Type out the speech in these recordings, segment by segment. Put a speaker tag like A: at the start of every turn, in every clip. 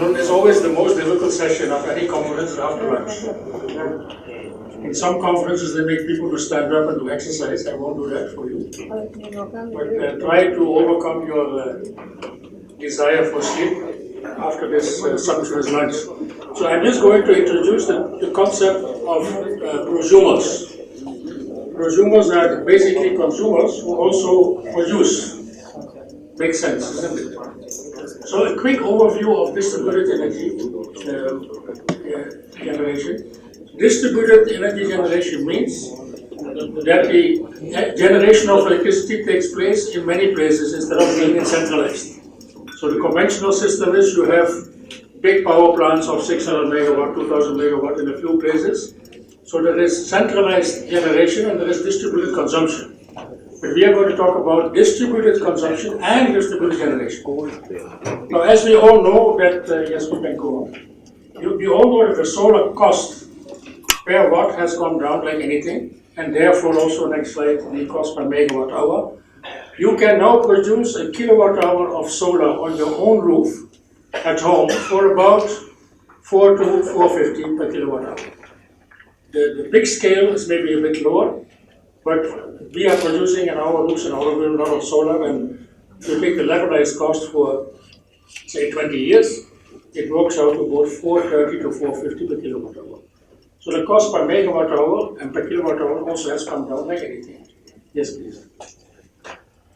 A: afternoon is always the most difficult session of any conference after lunch. In some conferences, they make people to stand up and do exercise. I won't do that for you. But try to overcome your desire for sleep after this sumptuous lunch. So I'm just going to introduce the concept of prosumers. Prosumers are basically consumers who also produce. Makes sense, isn't it? So a quick overview of distributed energy generation. Distributed energy generation means that the generation of electricity takes place in many places instead of being centralized. So the conventional system is you have big power plants of 600 megawatt, 2000 megawatt in a few places. So there is centralized generation and there is distributed consumption. But we are going to talk about distributed consumption and distributed generation. Now, as we all know that, yes, we can go on. We all know that the solar cost per watt has gone down like anything, and therefore also, next slide, the cost per megawatt hour. You can now produce a kilowatt hour of solar on your own roof at home for about 4 to 450 per kilowatt hour. The big scale is maybe a bit lower, but we are producing in our roofs and our building a lot of solar, and if you take the levelized cost for, say, 20 years, it works out to about 430 to 450 per kilowatt hour. So the cost per megawatt hour and per kilowatt hour also has come down like anything. Yes, please.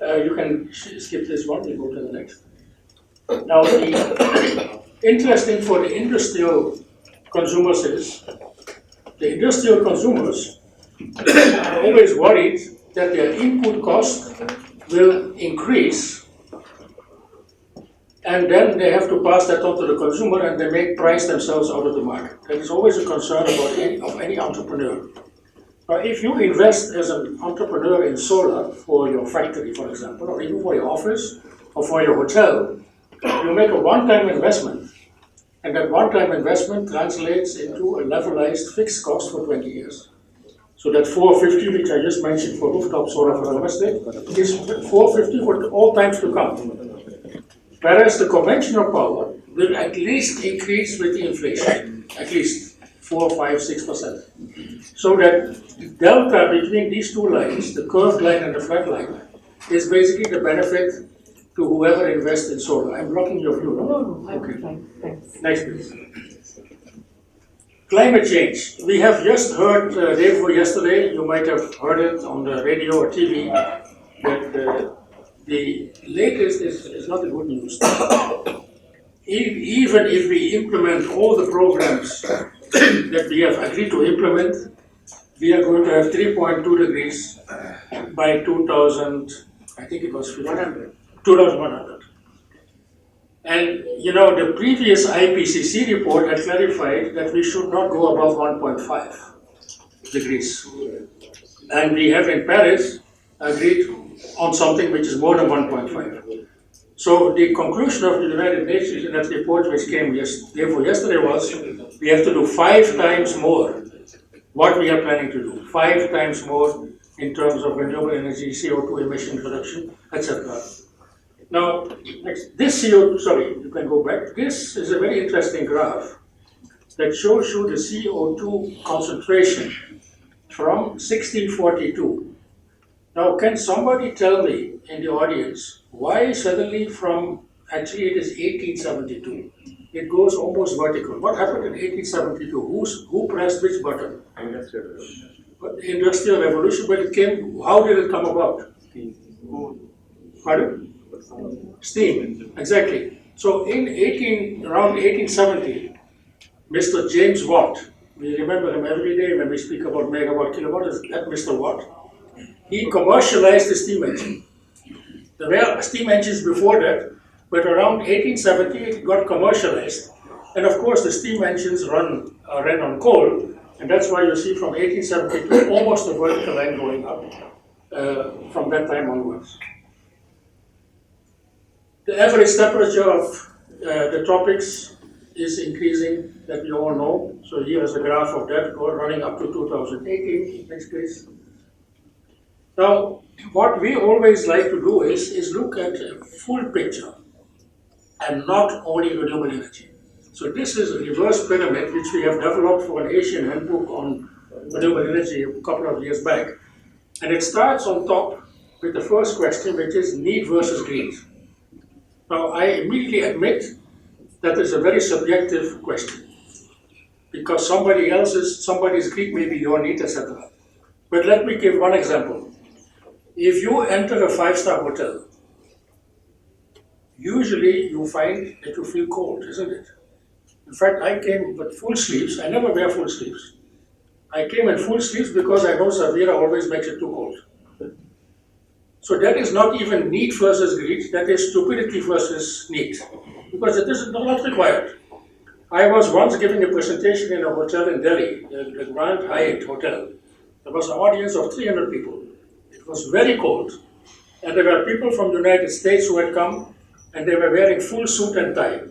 A: You can skip this one, we go to the next. Now, the interesting for the industrial consumers is, the industrial consumers are always worried that their input cost will increase, and then they have to pass that on to the consumer and they may price themselves out of the market. That is always a concern of any entrepreneur. Now, if you invest as an entrepreneur in solar for your factory, for example, or even for your office or for your hotel, you make a one-time investment, and that one-time investment translates into a levelized fixed cost for 20 years. So that 450, which I just mentioned for rooftop solar for domestic, is 450 for all times to come. Whereas the conventional power will at least increase with the inflation, at least 4, 5, 6%. So that the delta between these two lines, the curved line and the flat line, is basically the benefit to whoever invests in solar. I'm blocking your view, no? Okay. Next, please. Climate change. We have just heard, day before yesterday, you might have heard it on the radio or TV, that the latest is not the good news. Even if we implement all the programs that we have agreed to implement, we are going to have 3.2 degrees by 2000, I think it was 2100. And you know, the previous IPCC report had clarified that we should not go above 1.5 degrees. And we have in Paris agreed on something which is more than 1.5. So the conclusion of the United Nations in that report, which came yesterday, was we have to do 5 times more what we are planning to do. 5 times more in terms of renewable energy, CO2 emission reduction, etc. Now, this CO2, sorry, you can go back. This is a very interesting graph that shows you the CO2 concentration from 1642. Now, can somebody tell me in the audience why suddenly from, actually it is 1872, it goes almost vertical. What happened in 1872? Who pressed which button? Industrial Revolution, but it came, how did it come about? Pardon? Steam, exactly. So around 1870, Mr. James Watt, we remember him every day when we speak about megawatt, kilowatt, is that Mr. Watt? He commercialized the steam engine. There were steam engines before that, but around 1870 it got commercialized. And of course the steam engines ran on coal, and that's why you see from 1872 almost a vertical line going up from that time onwards. The average temperature of the tropics is increasing, that we all know. So here is a graph of that running up to 2018. Next, please. Now, what we always like to do is look at a full picture and not only renewable energy. So this is a reverse pyramid which we have developed for an Asian handbook on renewable energy a couple of years back. And it starts on top with the first question, which is need versus greed. Now, I immediately admit that is a very subjective question because somebody's greed may be your need, etc. But let me give one example. If you enter a five-star hotel, usually you find that you feel cold, isn't it? In fact, I came with full sleeves. I never wear full sleeves. I came in full sleeves because I know Savira always makes it too cold. So that is not even need versus greed, that is stupidity versus need. Because it is not required. I was once giving a presentation in a hotel in Delhi, the Grand Hyatt Hotel. There was an audience of 300 people. It was very cold. And there were people from the United States who had come and they were wearing full suit and tie.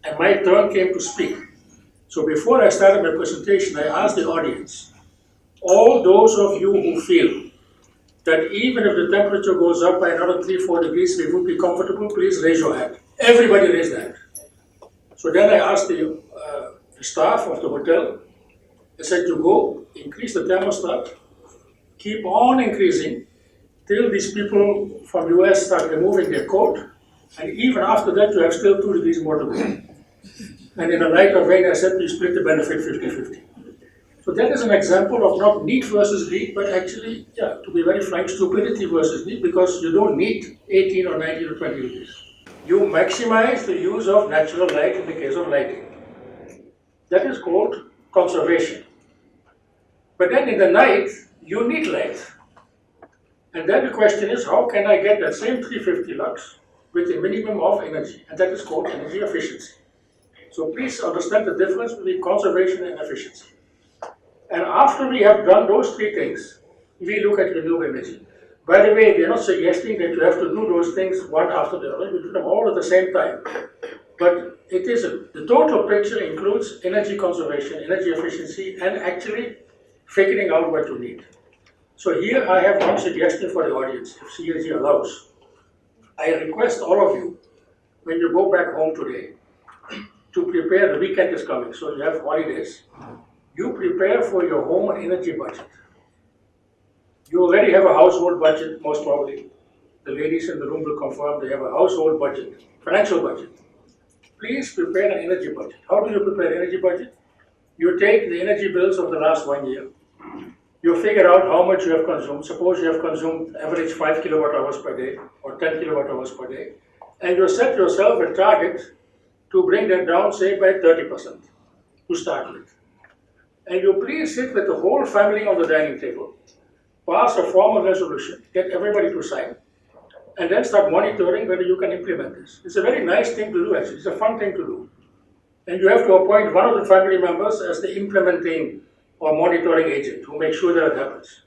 A: And my turn came to speak. So before I started my presentation, I asked the audience, all those of you who feel that even if the temperature goes up by another 3-4 degrees, we would be comfortable, please raise your hand. Everybody raised their hand. So then I asked the staff of the hotel, I said, you go, increase the thermostat, keep on increasing till these people from US start removing their coat, and even after that you have still 2 degrees more to go. And in a lighter vein, I said, we split the benefit 50-50. So that is an example of not need versus greed, but actually, to be very frank, stupidity versus need, because you don't need 18 or 19 or 20 degrees. You maximize the use of natural light in the case of lighting. That is called conservation. But then in the night, you need light. And then the question is, how can I get that same 350 lux with a minimum of energy? And that is called energy efficiency. So please understand the difference between conservation and efficiency. And after we have done those three things, we look at renewable energy. By the way, we are not suggesting that you have to do those things one after the other. You do them all at the same time. But the total picture includes energy conservation, energy efficiency, and actually figuring out what you need. So here I have one suggestion for the audience, if CLG allows. I request all of you, when you go back home today, to prepare, the weekend is coming, so you have holidays. You prepare for your home energy budget. You already have a household budget, most probably. The ladies in the room will confirm they have a household budget, financial budget. Please prepare an energy budget. How do you prepare an energy budget? You take the energy bills of the last 1 year. You figure out how much you have consumed. Suppose you have consumed average 5 kilowatt hours per day or 10 kilowatt hours per day. And you set yourself a target to bring that down, say, by 30% to start with. And you please sit with the whole family on the dining table, pass a formal resolution, get everybody to sign, and then start monitoring whether you can implement this. It's a very nice thing to do, actually. It's a fun thing to do. And you have to appoint one of the family members as the implementing or monitoring agent who makes sure that it happens.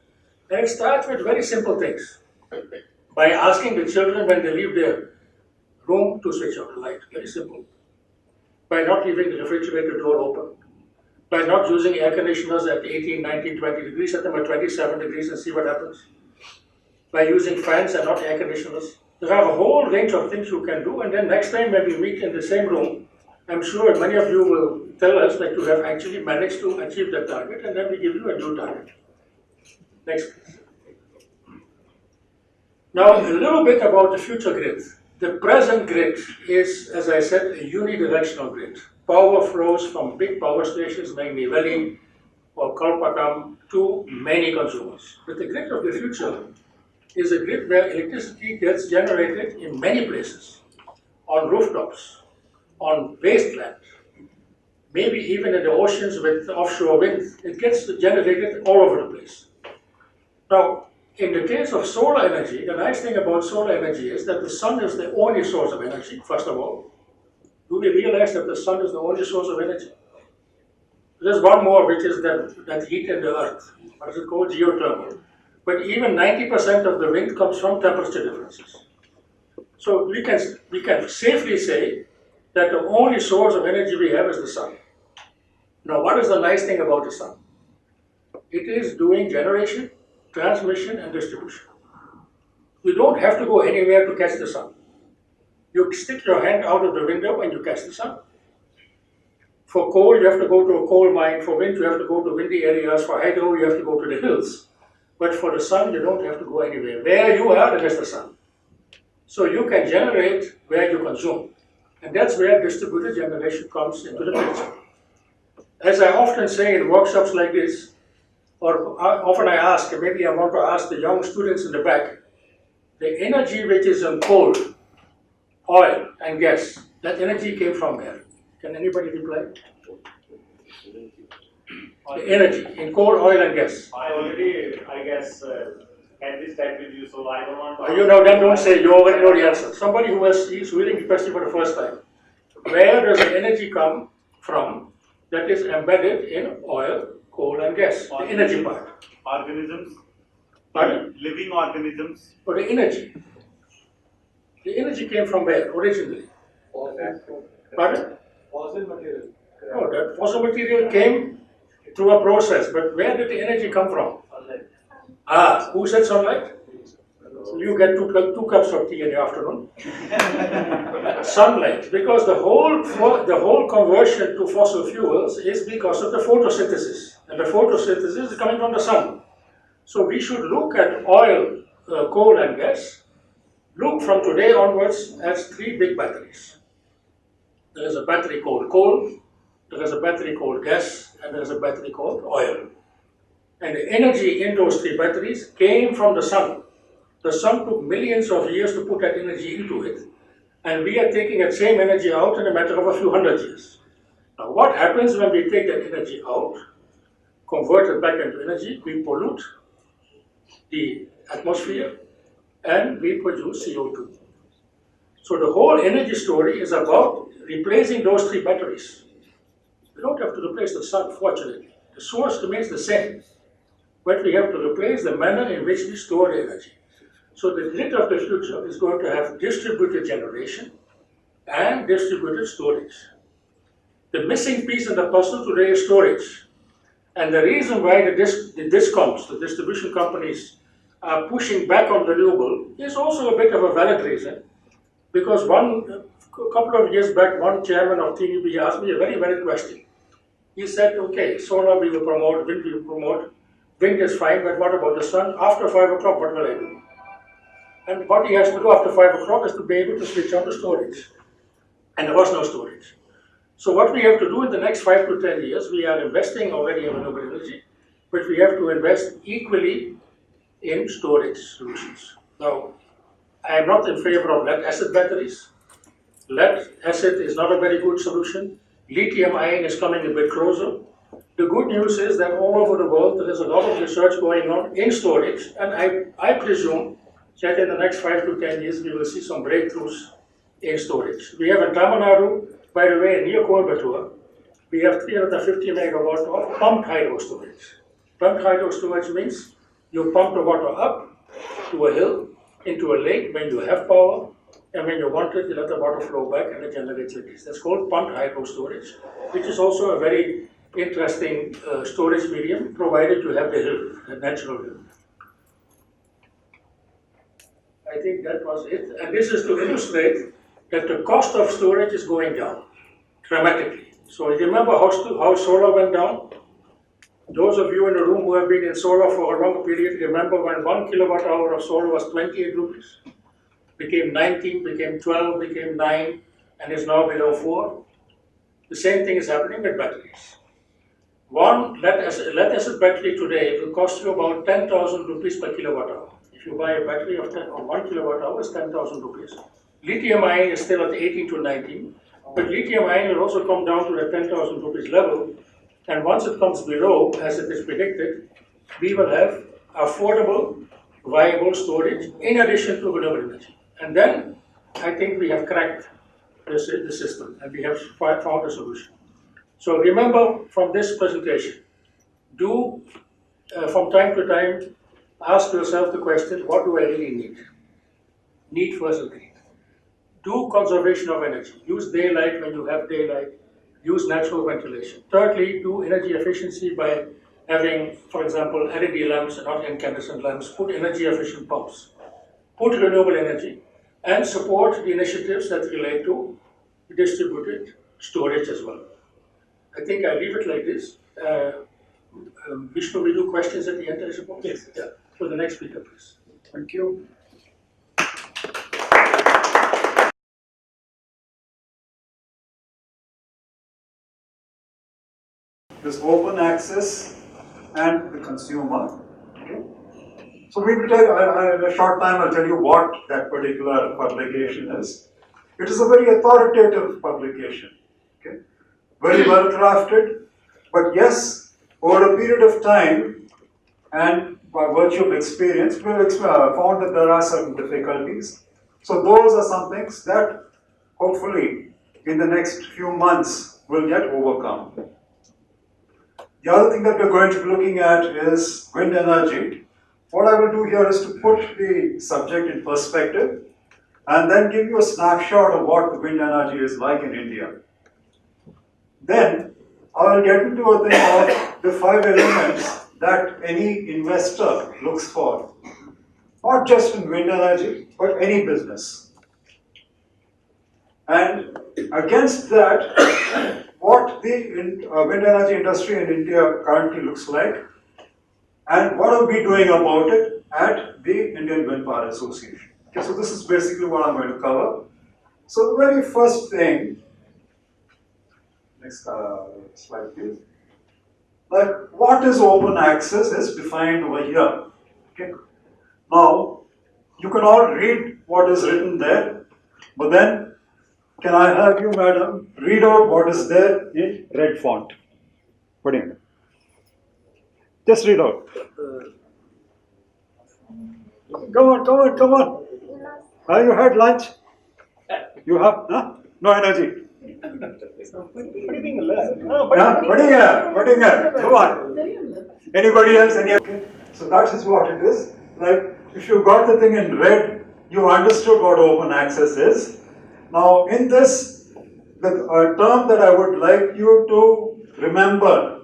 A: And it starts with very simple things. By asking the children when they leave their room to switch off the light. Very simple. By not leaving the refrigerator door open. By not using air conditioners at 18, 19, 20 degrees, set them at 27 degrees and see what happens. By using fans and not air conditioners. There are a whole range of things you can do, and then next time when we meet in the same room, I'm sure many of you will tell us that you have actually managed to achieve that target, and then we give you a new target. Next, please. Now, a little bit about the future grid. The present grid is, as I said, a unidirectional grid. Power flows from big power stations like Niveli or Kalpakam to many consumers. But the grid of the future is a grid where electricity gets generated in many places, on rooftops, on wasteland, maybe even in the oceans with offshore wind. It gets generated all over the place. Now, in the case of solar energy, the nice thing about solar energy is that the sun is the only source of energy, first of all. Do we realize that the sun is the only source of energy? There's one more, which is that heat in the earth. What is it called? Geothermal. But even 90% of the wind comes from temperature differences. So we can safely say that the only source of energy we have is the sun. Now, what is the nice thing about the sun? It is doing generation, transmission, and distribution. You don't have to go anywhere to catch the sun. You stick your hand out of the window and you catch the sun. For coal, you have to go to a coal mine. For wind, you have to go to windy areas. For hydro, you have to go to the hills. But for the sun, you don't have to go anywhere. Where you are, there is the sun. So you can generate where you consume. And that's where distributed generation comes into the picture. As I often say in workshops like this, or often I ask, and maybe I want to ask the young students in the back, the energy which is in coal, oil and gas, that energy came from where? Can anybody reply? The energy in coal, oil and gas.
B: I already, I guess, had this type with you, so I don't want to...
A: You know, then don't say, you already know the answer. Somebody who is reading the question for the first time. Where does the energy come from that is embedded in oil, coal and gas? The energy part.
B: Organisms.
A: Pardon?
B: Living organisms.
A: For the energy. The energy came from where originally? Pardon?
C: Fossil material.
A: No, that fossil material came through a process, but where did the energy come from?
C: Sunlight.
A: Who said sunlight? So you get two cups of tea in the afternoon. Sunlight, because the whole conversion to fossil fuels is because of the photosynthesis, and the photosynthesis is coming from the sun. So we should look at oil, coal and gas, look from today onwards as three big batteries. There is a battery called coal, there is a battery called gas, and there is a battery called oil. And the energy in those three batteries came from the sun. The sun took millions of years to put that energy into it, and we are taking that same energy out in a matter of a few hundred years. Now what happens when we take that energy out, convert it back into energy, we pollute the atmosphere and we produce CO2. So the whole energy story is about replacing those three batteries. We don't have to replace the sun, fortunately. The source remains the same, but we have to replace the manner in which we store the energy. So the grid of the future is going to have distributed generation and distributed storage. The missing piece in the puzzle today is storage. And the reason why the discoms, the distribution companies, are pushing back on renewable is also a bit of a valid reason. Because a couple of years back, one chairman of TVB asked me a very valid question. He said, okay, solar we will promote, wind we will promote, wind is fine, but what about the sun? After 5 o'clock, what will I do? And what he has to do after 5 o'clock is to be able to switch on the storage. And there was no storage. So what we have to do in the next 5 to 10 years, we are investing already in renewable energy, but we have to invest equally in storage solutions. Now, I am not in favor of lead acid batteries. Lead acid is not a very good solution. Lithium ion is coming a bit closer. The good news is that all over the world there is a lot of research going on in storage, and I presume that in the next 5 to 10 years we will see some breakthroughs in storage. We have in Tamil Nadu, by the way, near Coimbatore, we have 350 megawatt of pumped hydro storage. Pumped hydro storage means you pump the water up to a hill, into a lake when you have power, and when you want it, you let the water flow back and it generates release. That's called pumped hydro storage, which is also a very interesting storage medium, provided you have the hill, the natural hill. I think that was it. And this is to illustrate that the cost of storage is going down dramatically. So remember how solar went down? Those of you in the room who have been in solar for a long period, remember when 1 kilowatt hour of solar was 28 rupees, became 19, became 12, became 9, and is now below 4. The same thing is happening with batteries. One lead acid battery today will cost you about 10,000 rupees per kilowatt hour. If you buy a battery of 1 kilowatt hour, it's 10,000 rupees. Lithium ion is still at 18 to 19, but lithium ion will also come down to the 10,000 rupees level. And once it comes below, as it is predicted, we will have affordable, viable storage in addition to renewable energy. And then I think we have cracked the system and we have found a solution. So remember from this presentation, do from time to time ask yourself the question, what do I really need? Need versus greed. Do conservation of energy. Use daylight when you have daylight. Use natural ventilation. Thirdly, do energy efficiency by having, for example, LED lamps and not incandescent lamps. Put energy efficient pumps. Put renewable energy and support the initiatives that relate to distributed storage as well. I think I leave it like this. Vishnu, will do questions at the end, I suppose?
C: Yes.
A: Yeah. For the next speaker, please.
D: Thank you. This open access and the consumer. Okay. So we will tell, in a short time I'll tell you what that particular publication is. It is a very authoritative publication. Okay. Very well crafted, but yes, over a period of time and by virtue of experience, we have found that there are certain difficulties. So those are some things that hopefully in the next few months will get overcome. The other thing that we're going to be looking at is wind energy. What I will do here is to put the subject in perspective and then give you a snapshot of what the wind energy is like in India. Then I will get into a thing of the 5 elements that any investor looks for, not just in wind energy, but any business. And against that, what the wind energy industry in India currently looks like, and what are we doing about it at the Indian Wind Power Association. Okay, so this is basically what I'm going to cover. So the very first thing, next slide please. Like what is open access is defined over here. Okay. Now, you can all read what is written there, but then can I have you, madam, read out what is there in red font? What do you mean? Just read out. Come on. You had lunch? You have? Huh? No energy.
C: What do you mean learn?
D: What do you get? Come on. Anybody else? Okay. So that is what it is. Like if you got the thing in red, you understood what open access is. Now in this, the term that I would like you to remember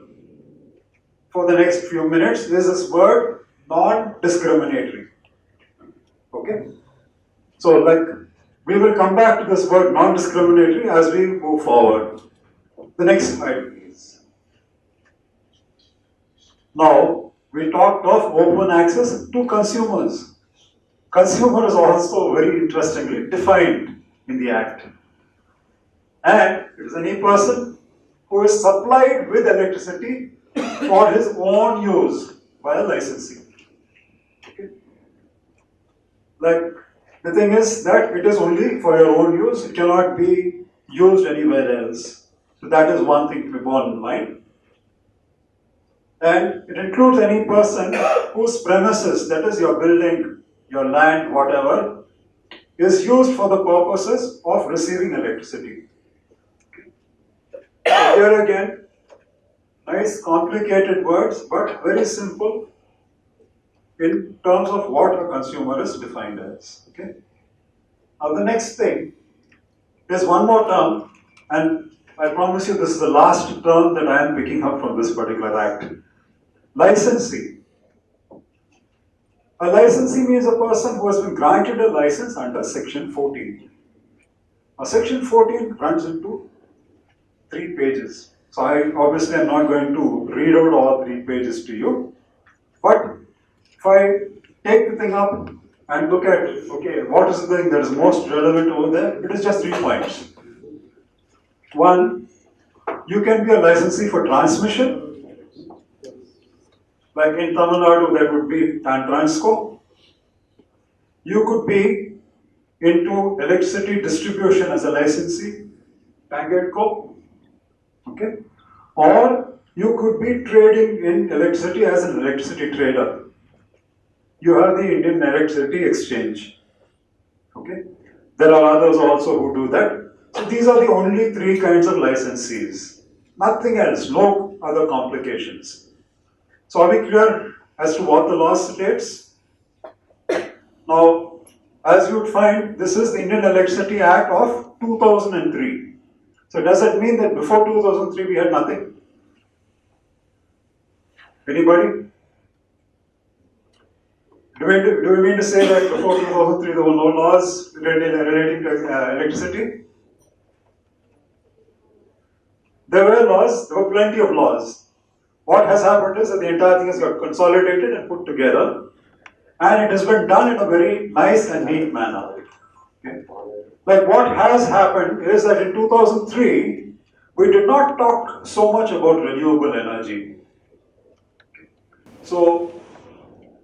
D: for the next few minutes is this word non-discriminatory. Okay? So like we will come back to this word non-discriminatory as we move forward. The next slide, please. Now, we talked of open access to consumers. Consumer is also very interestingly defined in the Act. And it is any person who is supplied with electricity for his own use by a licensee. Okay? Like, the thing is that it is only for your own use, it cannot be used anywhere else. So that is one thing to be borne in mind. And it includes any person whose premises, that is your building, your land, whatever, is used for the purposes of receiving electricity. So here again, nice complicated words, but very simple in terms of what a consumer is defined as. Okay. Now the next thing, there's one more term, and I promise you this is the last term that I am picking up from this particular act. Licensee. A licensee means a person who has been granted a license under Section 14. Now Section 14 runs into 3 pages. So I obviously am not going to read out all 3 pages to you, but if I take the thing up and look at, okay, what is the thing that is most relevant over there? It is just 3 points. 1, you can be a licensee for transmission. Like in Tamil Nadu, that would be Transco. You could be into electricity distribution as a licensee, Tangadco. Okay? Or you could be trading in electricity as an electricity trader. You have the Indian Electricity Exchange. Okay? There are others also who do that. So these are the only 3 kinds of licensees. Nothing else, no other complications. So are we clear as to what the law states? Now, as you would find, this is the Indian Electricity Act of 2003. So does that mean that before 2003 we had nothing? Anybody? Do we mean to say that before 2003 there were no laws relating to electricity? there were laws, there were plenty of laws. What has happened is that the entire thing has got consolidated and put together, and it has been done in a very nice and neat manner. Okay? Like what has happened is that in 2003, we did not talk so much about renewable energy. So,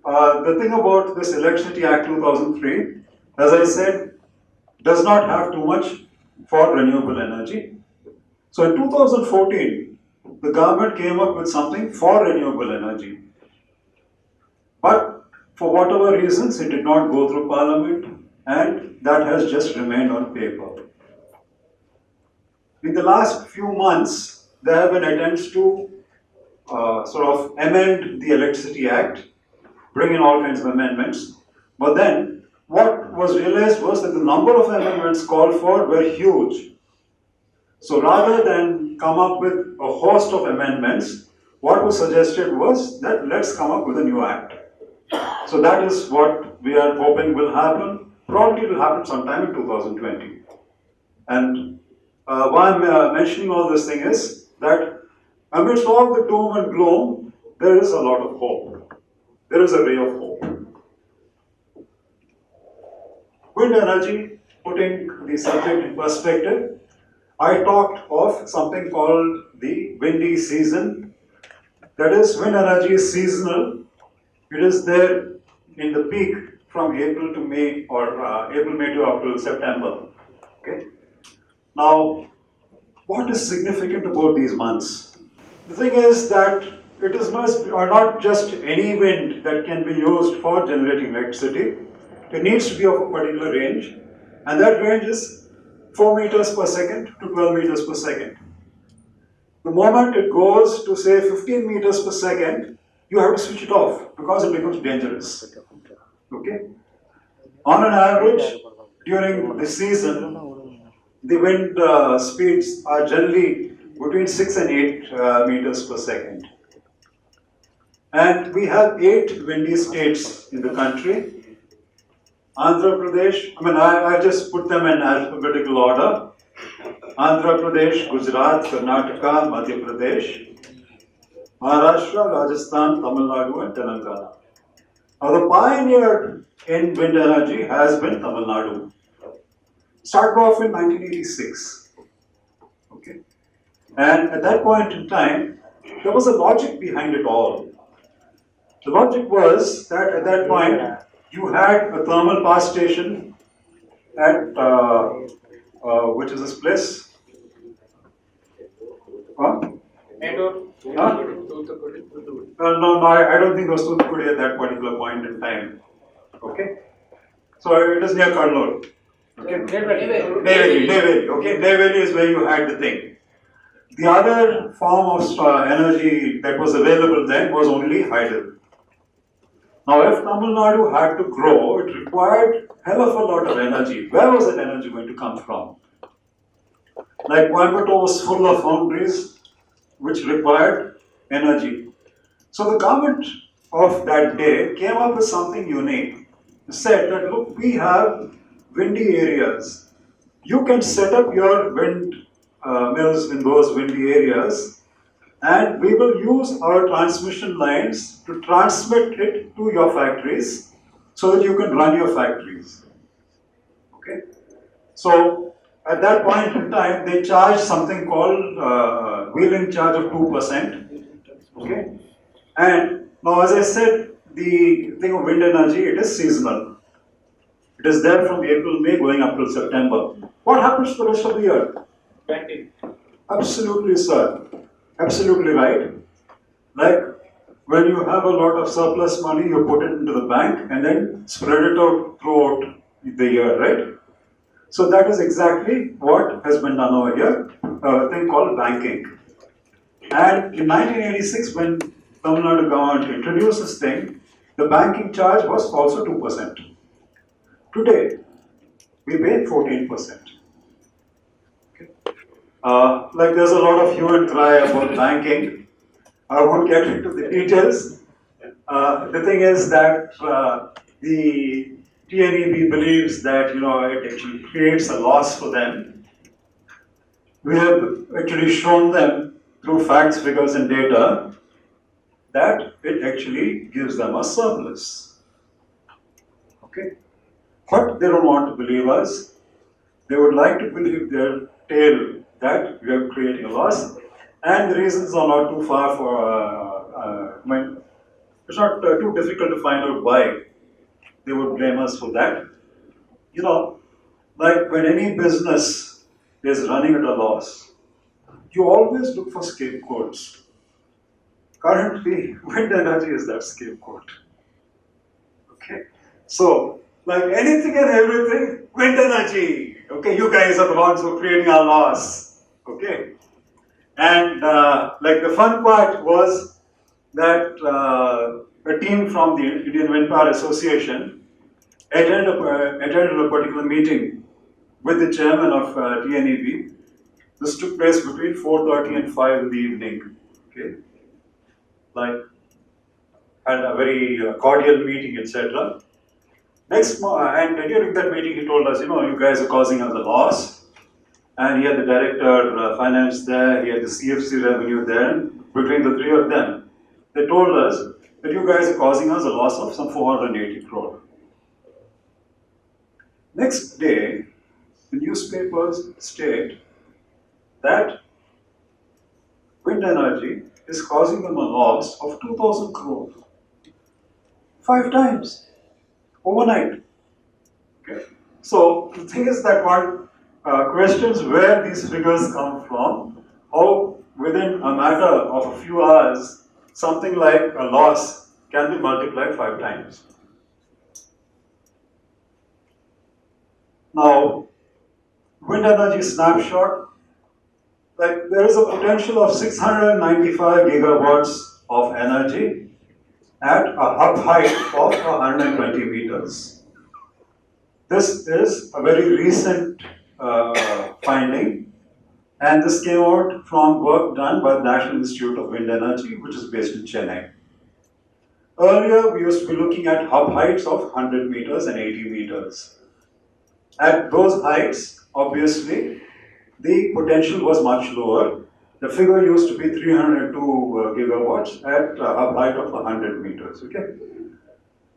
D: the thing about this Electricity Act 2003, as I said, does not have too much for renewable energy. So in 2014, the government came up with something for renewable energy. But for whatever reasons, it did not go through Parliament, and that has just remained on paper. In the last few months, there have been attempts to sort of amend the Electricity Act, bring in all kinds of amendments. But then, what was realized was that the number of amendments called for were huge. So rather than come up with a host of amendments, what was suggested was that let's come up with a new act. So that is what we are hoping will happen. Probably it will happen sometime in 2020. And why I'm mentioning all this thing is that amidst all the doom and gloom, there is a lot of hope. There is a ray of hope. Wind energy, putting the subject in perspective, I talked of something called the windy season. That is, wind energy is seasonal. It is there in the peak from April to May, or May to up to September. Okay. Now, what is significant about these months? The thing is that it is not just any wind that can be used for generating electricity. It needs to be of a particular range, and that range is 4 meters per second to 12 meters per second. The moment it goes to say 15 meters per second, you have to switch it off because it becomes dangerous. Okay? On an average, during the season, the wind speeds are generally between 6 and 8 meters per second. And we have 8 windy states in the country. Andhra Pradesh, I just put them in alphabetical order. Andhra Pradesh, Gujarat, Karnataka, Madhya Pradesh, Maharashtra, Rajasthan, Tamil Nadu and Telangana. Now the pioneer in wind energy has been Tamil Nadu. Started off in 1986. Okay. And at that point in time, there was a logic behind it all. The logic was that at that point, you had a thermal power station at, which is this place? Huh? Huh? No, I don't think it was Toothukudi at that particular point in time. Okay? So it is near Kannur. Okay? Neyveli. Okay? Neyveli is where you had the thing. The other form of energy that was available then was only hydel. Now, if Tamil Nadu had to grow, it required hell of a lot of energy. Where was that energy going to come from? Like Coimbatore was full of foundries which required energy. So the government of that day came up with something unique. It said that look, we have windy areas. You can set up your wind mills in those windy areas, and we will use our transmission lines to transmit it to your factories so that you can run your factories. Okay? So at that point in time, they charged something called wheeling charge of 2%. Okay? And now, as I said, the thing of wind energy, it is seasonal. It is there from April, May, going up till September. What happens to the rest of the year? Absolutely, sir. Absolutely right. Like when you have a lot of surplus money, you put it into the bank and then spread it out throughout the year, right? So that is exactly what has been done over here, a thing called banking. And in 1986, when Tamil Nadu government introduced this thing, the banking charge was also 2%. Today, we pay 14%. Like there's a lot of hue and cry about banking. I won't get into the details. The thing is that the TNEB believes that it actually creates a loss for them. we have actually shown them through facts, figures, and data that it actually gives them a surplus. Okay? But they don't want to believe us. They would like to believe their tale that we are creating a loss, and the reasons are not too far for, it's not too difficult to find out why they would blame us for that. You know, like when any business is running at a loss, you always look for scapegoats. Currently, wind energy is that scapegoat. Okay? So, like anything and everything, wind energy. Okay, you guys are the ones who are creating our loss. Okay? And like the fun part was that a team from the Indian Wind Power Association attended a particular meeting with the chairman of TNEB. This took place between 4:30 and 5 in the evening. Okay? Like, had a very cordial meeting, etc. And during that meeting, he told us, you guys are causing us a loss. And he had the director finance there, he had the CFC revenue there. And between the three of them, they told us that you guys are causing us a loss of some 480 crore. Next day, the newspapers state that wind energy is causing them a loss of 2,000 crore. 5 times, overnight. Okay. So the thing is that one questions where these figures come from, how within a matter of a few hours, something like a loss can be multiplied 5 times. Now, wind energy snapshot, like there is a potential of 695 gigawatts of energy at a hub height of 120 meters. This is a very recent finding, and this came out from work done by the National Institute of Wind Energy, which is based in Chennai. Earlier, we used to be looking at hub heights of 100 meters and 80 meters. At those heights, obviously, the potential was much lower. The figure used to be 302 gigawatts at a hub height of 100 meters. Okay.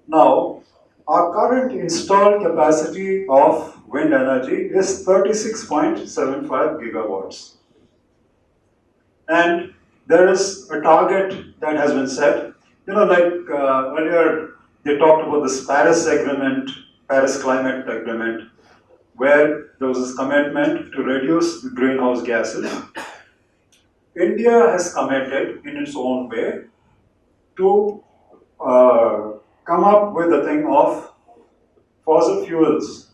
D: Now, our current installed capacity of wind energy is 36.75 gigawatts. And there is a target that has been set. Earlier they talked about this Paris Agreement, Paris Climate Agreement, where there was this commitment to reduce the greenhouse gases. India has committed in its own way to come up with a thing of fossil fuels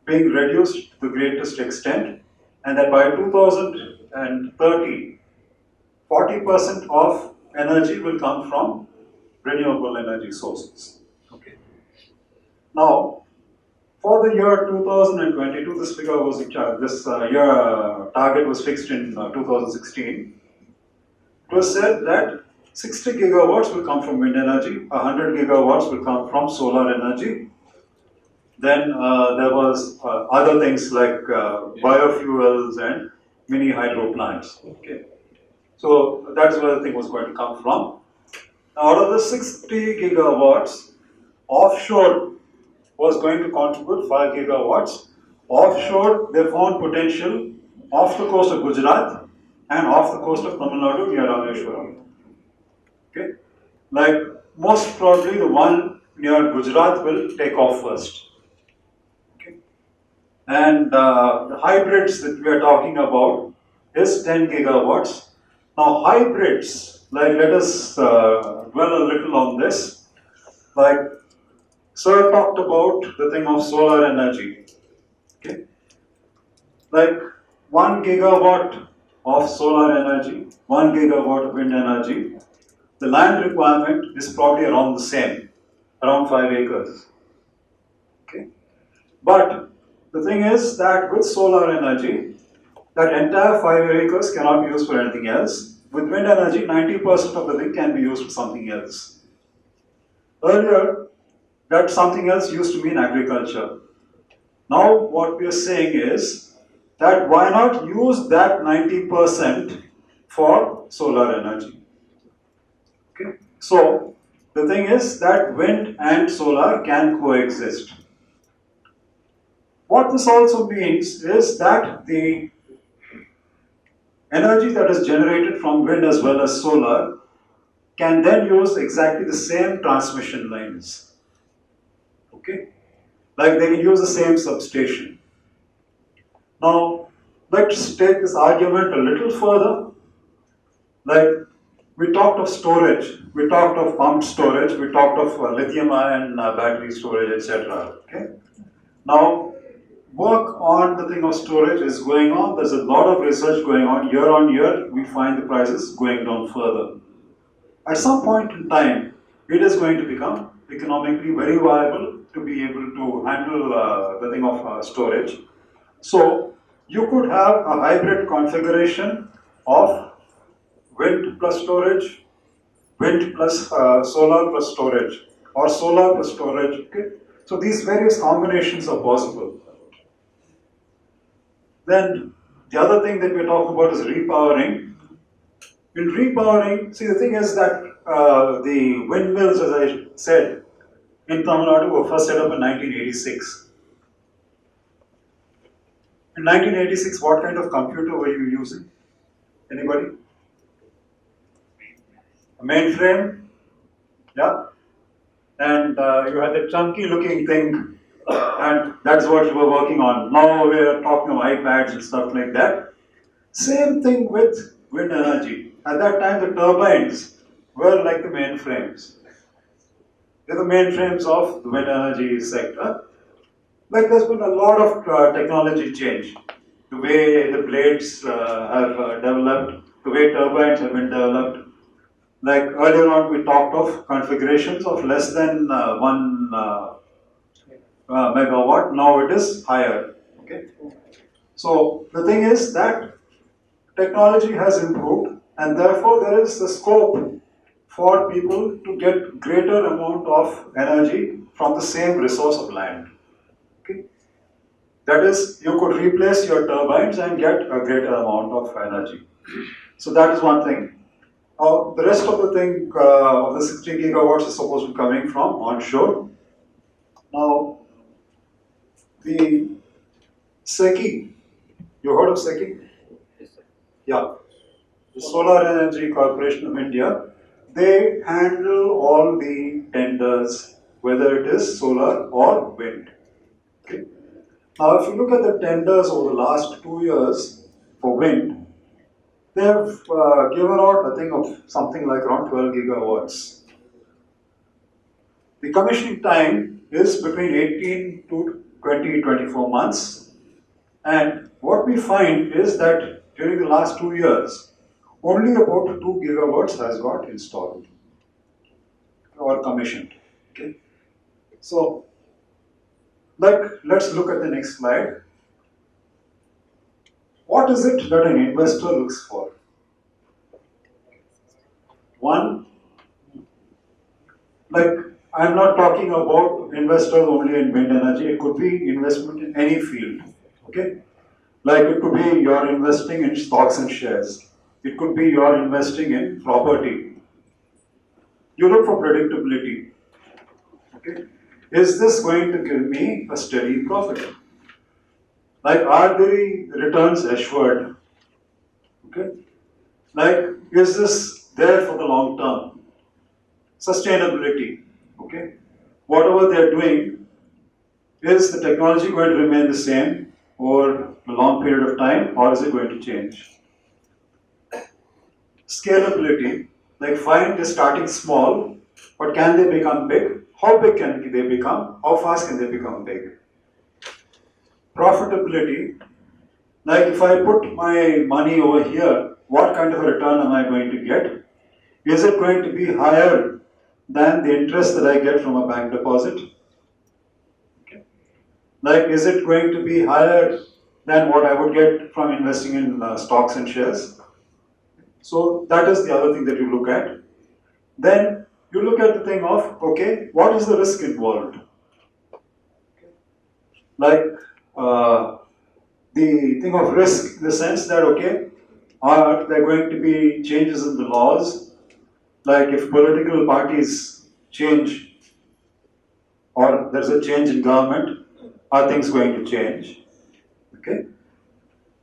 D: being reduced to the greatest extent, and that by 2030, 40% of energy will come from renewable energy sources. Okay. Now, for the year 2022, this figure was year target was fixed in 2016. It was said that 60 gigawatts will come from wind energy, 100 gigawatts will come from solar energy. Then there was other things like biofuels and mini hydro plants. Okay. So that's where the thing was going to come from. Out of the 60 gigawatts, offshore was going to contribute 5 gigawatts. Offshore, they found potential off the coast of Gujarat and off the coast of Tamil Nadu near Rameshwaram. Okay? Like most probably the one near Gujarat will take off first. Okay? And the hybrids that we are talking about is 10 gigawatts. Now hybrids, like let us dwell a little on this. Like Sir talked about the thing of solar energy. Okay? Like 1 gigawatt of solar energy, 1 gigawatt of wind energy, the land requirement is probably around the same, around 5 acres. Okay? But the thing is that with solar energy, that entire 5 acres cannot be used for anything else. With wind energy, 90% of the thing can be used for something else. Earlier, that something else used to mean agriculture. Now what we are saying is that why not use that 90% for solar energy. Okay. So the thing is that wind and solar can coexist. What this also means is that the energy that is generated from wind as well as solar can then use exactly the same transmission lines. Okay? Like they can use the same substation. Now, let's take this argument a little further. Like we talked of storage, we talked of pumped storage, we talked of lithium-ion battery storage, etc. Okay? Now, work on the thing of storage is going on. There's a lot of research going on. Year on year, we find the prices going down further. At some point in time, it is going to become economically very viable to be able to handle the thing of storage. So, you could have a hybrid configuration of wind plus storage, wind plus solar plus storage, or solar plus storage. Okay? So, these various combinations are possible. Then, the other thing that we're talking about is repowering. In repowering, see the thing is that the windmills, as I said, in Tamil Nadu were first set up in 1986. In 1986, what kind of computer were you using? Anybody? A mainframe? Yeah? And you had the chunky looking thing, and that's what you were working on. Now we're talking of iPads and stuff like that. Same thing with wind energy. At that time, the turbines were like the mainframes. They're the mainframes of the wind energy sector. Like there's been a lot of technology change. The way the blades have developed, the way turbines have been developed. Like earlier on, we talked of configurations of less than 1 megawatt. Now it is higher. Okay. So the thing is that technology has improved, and therefore there is the scope for people to get greater amount of energy from the same resource of land. Okay? That is, you could replace your turbines and get a greater amount of energy. So that is one thing. The rest of the thing of the 60 gigawatts is supposed to be coming from onshore. Now, the SECI, you heard of SECI? Yeah. The Solar Energy Corporation of India, they handle all the tenders, whether it is solar or wind. Okay. Now, if you look at the tenders over the last 2 years for wind, they have given out a thing of something like around 12 gigawatts. The commissioning time is between 18 to 20, 24 months. And what we find is that during the last 2 years, only about 2 gigawatts has got installed or commissioned. Okay. So, let's look at the next slide. What is it that an investor looks for? One, I'm not talking about investors only in wind energy, it could be investment in any field. Okay? Like it could be you're investing in stocks and shares. It could be you're investing in property. You look for predictability. Okay? Is this going to give me a steady profit? Like, are the returns assured? Okay? Like, is this there for the long term? Sustainability. Okay? Whatever they're doing, is the technology going to remain the same over a long period of time, or is it going to change? Scalability. Like, fine, they're starting small, but can they become big? How big can they become? How fast can they become big? Profitability, like if I put my money over here, what kind of a return am I going to get? Is it going to be higher than the interest that I get from a bank deposit? Okay. Like, is it going to be higher than what I would get from investing in stocks and shares? So that is the other thing that you look at. Then you look at the thing of, okay, what is the risk involved? Like, the thing of risk in the sense that, okay, are there going to be changes in the laws? Like if political parties change or there's a change in government, are things going to change? Okay?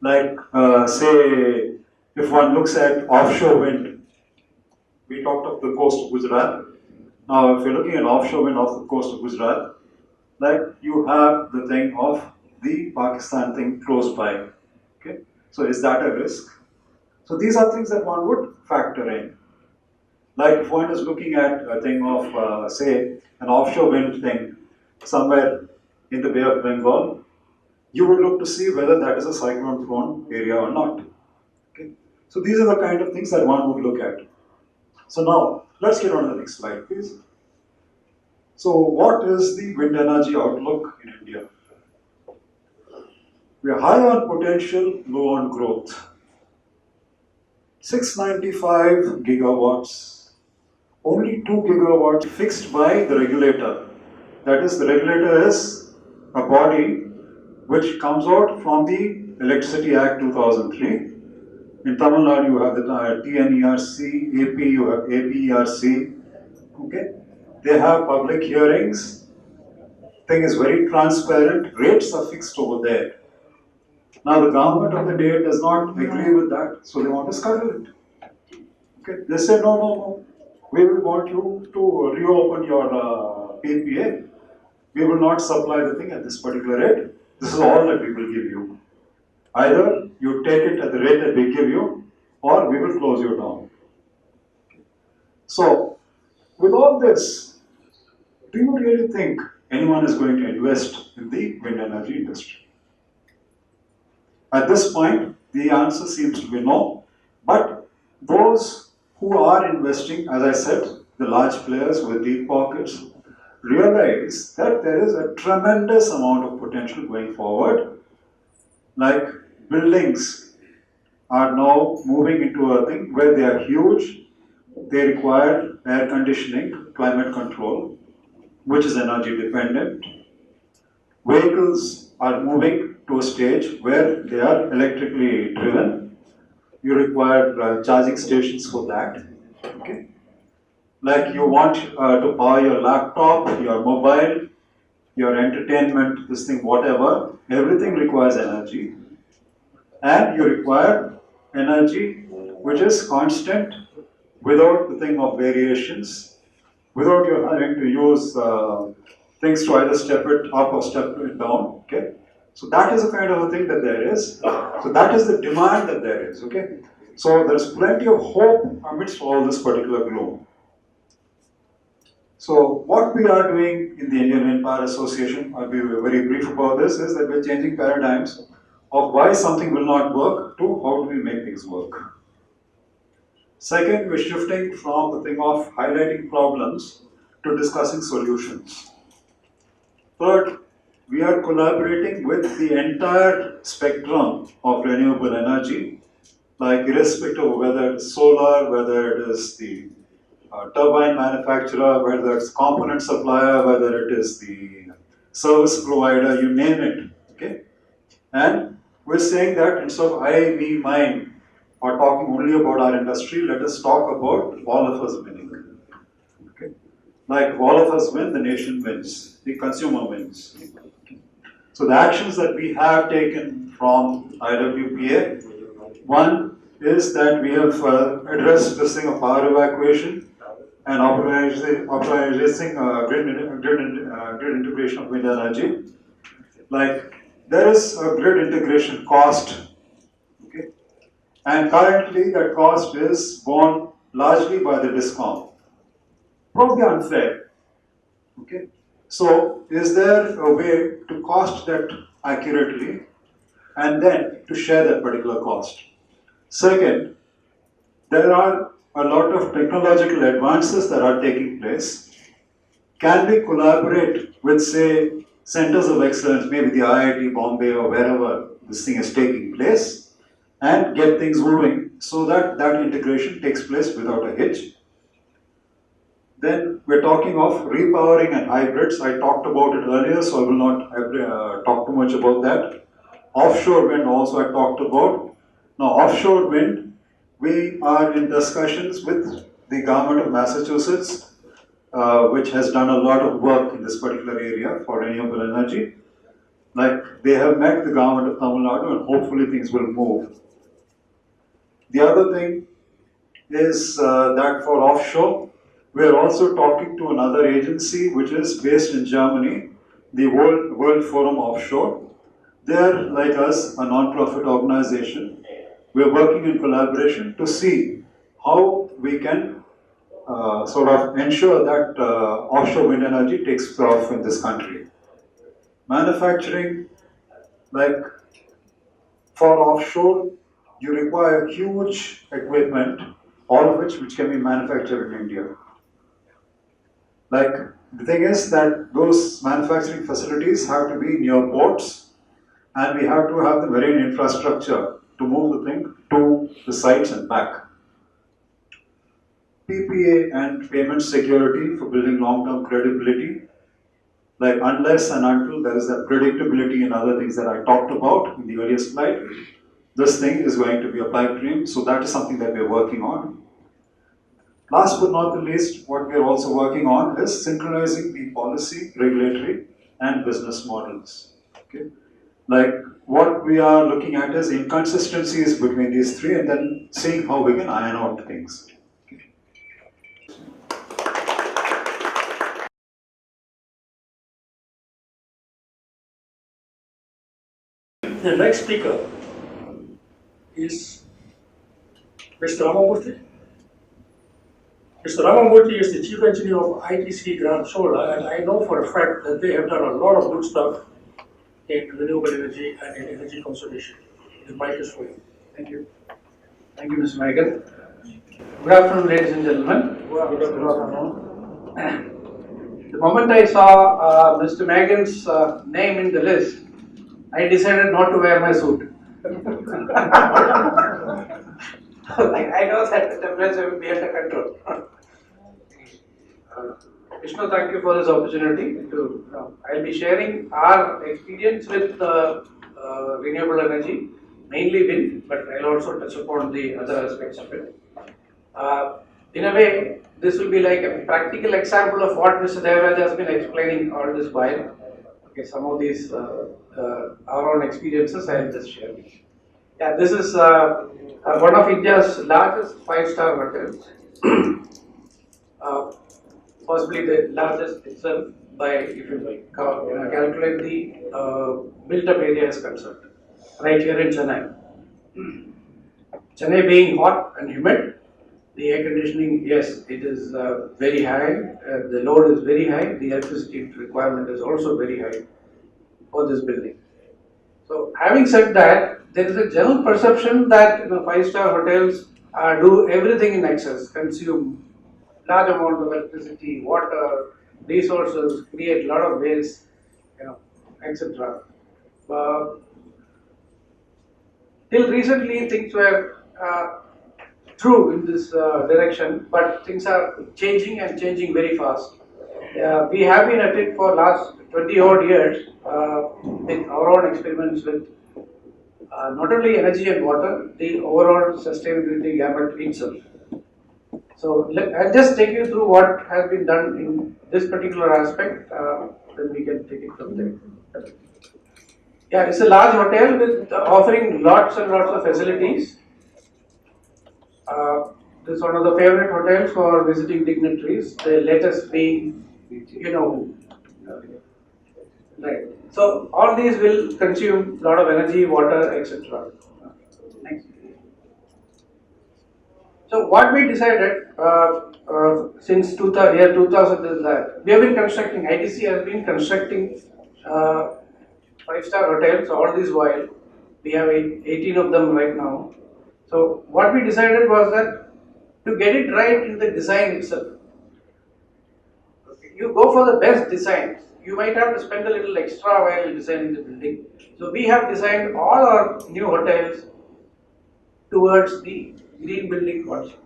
D: Like, say, if one looks at offshore wind, we talked of the coast of Gujarat. Now, if you're looking at offshore wind off the coast of Gujarat, like you have the thing of the Pakistan thing close by. Okay, so is that a risk? So these are things that one would factor in. Like if one is looking at a thing of, say, an offshore wind thing somewhere in the Bay of Bengal, you would look to see whether that is a cyclone-prone area or not. Okay, so these are the kind of things that one would look at. So now, let's get on to the next slide, please. So what is the wind energy outlook in India? We are high on potential, low on growth. 695 gigawatts, only 2 gigawatts fixed by the regulator. That is, the regulator is a body which comes out from the Electricity Act 2003. In Tamil Nadu, you have the TNERC, AP, you have APERC. Okay, they have public hearings. Thing is very transparent. Rates are fixed over there. Now the government of the day does not agree with that, so they want to scuttle it. Okay, they say no. We will want you to reopen your PPA. We will not supply the thing at this particular rate. This is all that we will give you. Either you take it at the rate that we give you, or we will close you down. So, with all this, do you really think anyone is going to invest in the wind energy industry? At this point, the answer seems to be no. But those who are investing, as I said, the large players with deep pockets, realize that there is a tremendous amount of potential going forward. Like buildings are now moving into a thing where they are huge, they require air conditioning, climate control, which is energy dependent. Vehicles are moving to a stage where they are electrically driven. You require charging stations for that. Okay? Like you want to power your laptop, your mobile, your entertainment, this thing, whatever, everything requires energy. And you require energy which is constant without the thing of variations, without you having to use things to either step it up or step it down. Okay, so that is the kind of a thing that there is. So that is the demand that there is. Okay, so there is plenty of hope amidst all this particular gloom. So what we are doing in the Indian Wind Power Association, I'll be very brief about this, is that we're changing paradigms of why something will not work to how do we make things work. Second, we're shifting from the thing of highlighting problems to discussing solutions. Third, we are collaborating with the entire spectrum of renewable energy, like irrespective of whether it's solar, whether it is the turbine manufacturer, whether it's component supplier, whether it is the service provider, you name it. Okay? And we're saying that instead of I, me, mine, or talking only about our industry, let us talk about all of us winning. Okay? Like if all of us win, the nation wins, the consumer wins. So the actions that we have taken from IWPA, one is that we have addressed this thing of power evacuation and optimizing grid integration of wind energy. Like there is a grid integration cost. Okay? And currently that cost is borne largely by the DISCOM. Probably unfair. Okay? So is there a way to cost that accurately and then to share that particular cost? Second, there are a lot of technological advances that are taking place. Can we collaborate with, say, centers of excellence, maybe the IIT Bombay or wherever this thing is taking place, and get things moving so that that integration takes place without a hitch? Then we're talking of repowering and hybrids. I talked about it earlier, so I will not talk too much about that. Offshore wind also I talked about. Now offshore wind, we are in discussions with the government of Massachusetts, which has done a lot of work in this particular area for renewable energy. Like they have met the government of Tamil Nadu and hopefully things will move. The other thing is that for offshore, we are also talking to another agency which is based in Germany, the World Forum Offshore. They are like us, a non-profit organization. We are working in collaboration to see how we can sort of ensure that offshore wind energy takes off in this country. Manufacturing, like for offshore, you require huge equipment, all of which can be manufactured in India. Like the thing is that those manufacturing facilities have to be near ports, and we have to have the marine infrastructure to move the thing to the sites and back. PPA and payment security for building long-term credibility. Like unless and until there is that predictability and other things that I talked about in the earlier slide, this thing is going to be a pipe dream. So that is something that we are working on. Last but not the least, what we are also working on is synchronizing the policy, regulatory, and business models. Okay? Like what we are looking at is inconsistencies between these three and then seeing how we can iron out things.
A: The next speaker is Mr. Ramamurthy. Mr. Ramamurthy is the Chief Engineer of ITC Grand Solar, and I know for a fact that they have done a lot of good stuff in renewable energy and in energy conservation. The mic is for you.
E: Thank you. Thank you, Mr. Michael. Good afternoon, ladies and gentlemen.
A: Good afternoon.
E: The moment I saw Mr. Megan's name in the list, I decided not to wear my suit. I know that the temperature will be under control. Vishnu, thank you for this opportunity. I'll be sharing our experience with renewable energy, mainly wind, but I'll also touch upon the other aspects of it. In a way, this will be like a practical example of what Mr. Devaraj has been explaining all this while. Okay, some of these our own experiences I'll just share. Yeah, this is one of India's largest five-star hotels, possibly the largest itself by if you calculate the built-up area is concerned, right here in Chennai. Chennai being hot and humid, the air conditioning, yes, it is very high, the load is very high, the electricity requirement is also very high for this building. So having said that, there is a general perception that five-star hotels do everything in excess, consume large amount of electricity, water, resources, create a lot of waste, etc. Till recently, things were true in this direction, but things are changing and changing very fast. We have been at it for last 20 odd years with our own experiments with not only energy and water, the overall sustainability gamut itself. So I'll just take you through what has been done in this particular aspect, then we can take it from there. Yeah, it's a large hotel with offering lots and lots of facilities. This is one of the favorite hotels for visiting dignitaries, the latest being, right. So all these will consume a lot of energy, water, etc. Next. So what we decided since year 2000 is that we have been constructing, ITC has been constructing five-star hotels all this while. We have 18 of them right now. So what we decided was that to get it right in the design itself, you go for the best designs. You might have to spend a little extra while designing the building. So we have designed all our new hotels towards the green building concept.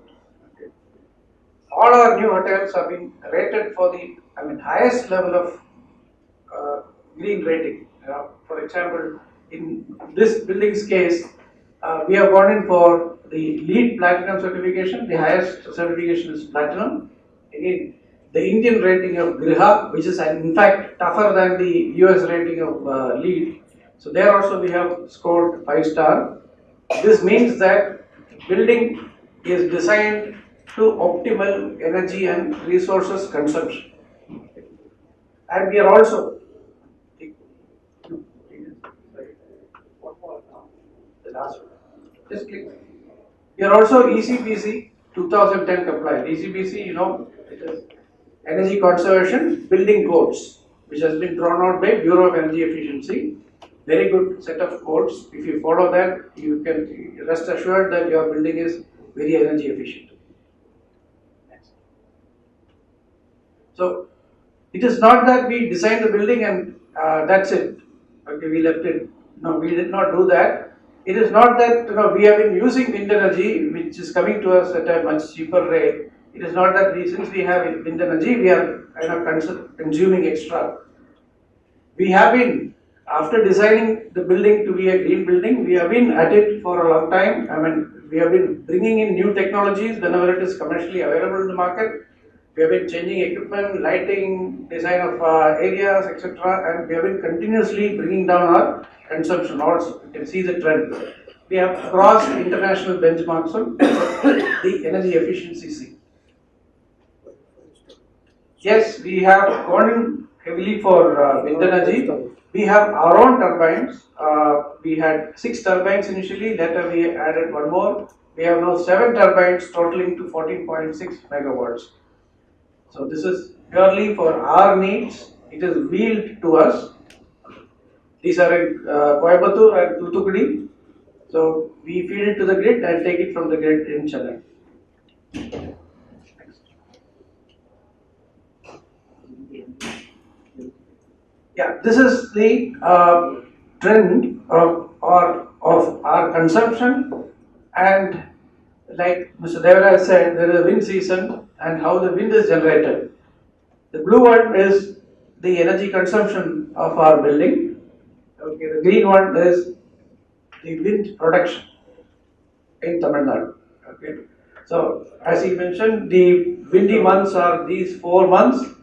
E: Okay. All our new hotels have been rated for the highest level of green rating. For example, in this building's case, we have gone in for the LEED Platinum certification. The highest certification is Platinum. Again, the Indian rating of Griha, which is in fact tougher than the US rating of LEED. So there also we have scored 5-star. This means that building is designed to optimal energy and resources consumption. And we are also the last one. Just click. We are also ECPC 2010 compliant. ECPC, it is Energy Conservation Building Codes, which has been drawn out by Bureau of Energy Efficiency. Very good set of codes. If you follow that, you can rest assured that your building is very energy efficient. So, it is not that we designed the building and that's it. Okay, we left it. No, we did not do that. It is not that we have been using wind energy, which is coming to us at a much cheaper rate. It is not that since we have wind energy, we are consuming extra. We have been, after designing the building to be a green building, we have been at it for a long time. I mean, we have been bringing in new technologies whenever it is commercially available in the market. We have been changing equipment, lighting, design of areas, etc. And we have been continuously bringing down our consumption also. You can see the trend. We have crossed international benchmarks on the energy efficiency scene. Yes, we have gone in heavily for wind energy. We have our own turbines. We had 6 turbines initially, later we added 1 more. We have now 7 turbines totaling to 14.6 megawatts. So this is purely for our needs. It is wheeled to us. These are in Coimbatore and Thoothukudi. So we feed it to the grid and take it from the grid in Chennai. Yeah, this is the trend of our consumption, and like Mr. Devara said, there is a wind season and how the wind is generated. The blue one is the energy consumption of our building. Okay, the green one is the wind production in Tamil Nadu. Okay, so as he mentioned, the windy months are these 4 months.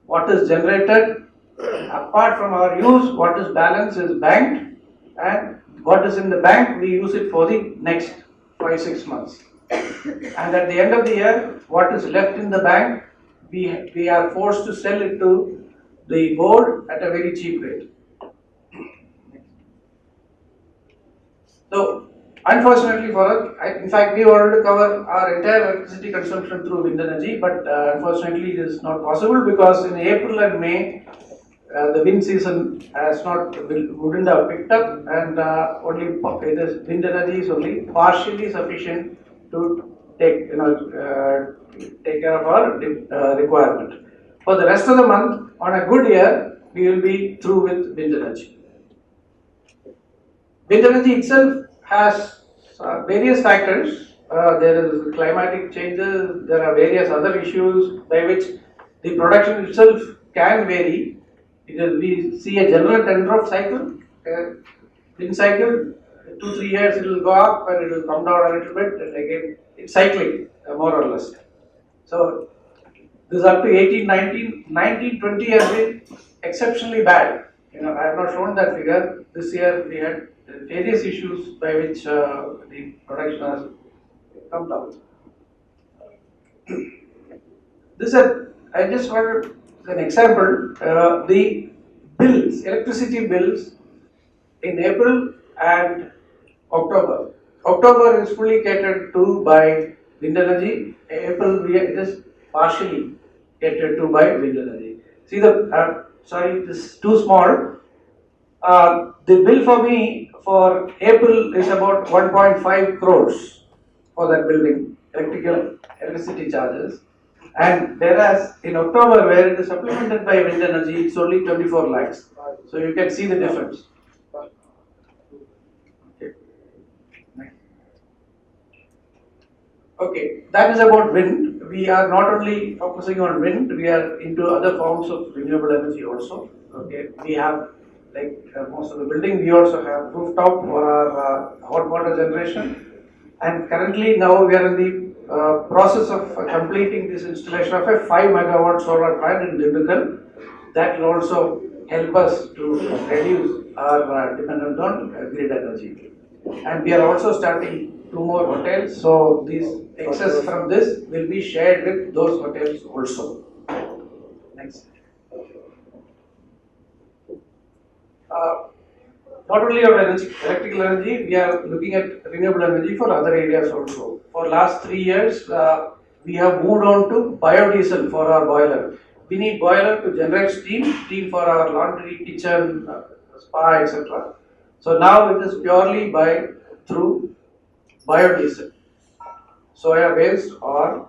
E: What is generated apart from our use, what is balanced is banked, and what is in the bank we use it for the next 5-6 months. And at the end of the year, what is left in the bank, we are forced to sell it to the board at a very cheap rate. So, unfortunately for us, in fact, we wanted to cover our entire electricity consumption through wind energy, but unfortunately, it is not possible because in April and May, the wind season wouldn't have picked up, and only wind energy is only partially sufficient to take care of our requirement. For the rest of the month, on a good year, we will be through with wind energy. Wind energy itself has various factors. There is climatic changes, there are various other issues by which the production itself can vary. We see a general tender of cycle, wind cycle, 2-3 years it will go up and it will come down a little bit, and again it's cycling, more or less. So this is up to 18, 19, 19, 20 has been exceptionally bad. I have not shown that figure. This year we had various issues by which the production has come down. This I just wanted an example. The bills, electricity bills in April and October. October is fully catered to by wind energy. April it is partially catered to by wind energy. See sorry, this is too small. The bill for me for April is about 1.5 crores for that building, electricity charges. And whereas in October, where it is supplemented by wind energy, it's only 24 lakhs. So you can see the difference. Okay, that is about wind. We are not only focusing on wind, we are into other forms of renewable energy also. Okay, we have like most of the building, we also have rooftop for our hot water generation. And currently now we are in the process of completing this installation of a 5 megawatt solar plant in Dindigul. That will also help us to reduce our dependence on grid energy. And we are also starting 2 more hotels, so this excess from this will be shared with those hotels also. Next. Not only on electrical energy, we are looking at renewable energy for other areas also. For last 3 years, we have moved on to biodiesel for our boiler. We need boiler to generate steam for our laundry, kitchen, spa, etc. So now it is purely through biodiesel, soya based or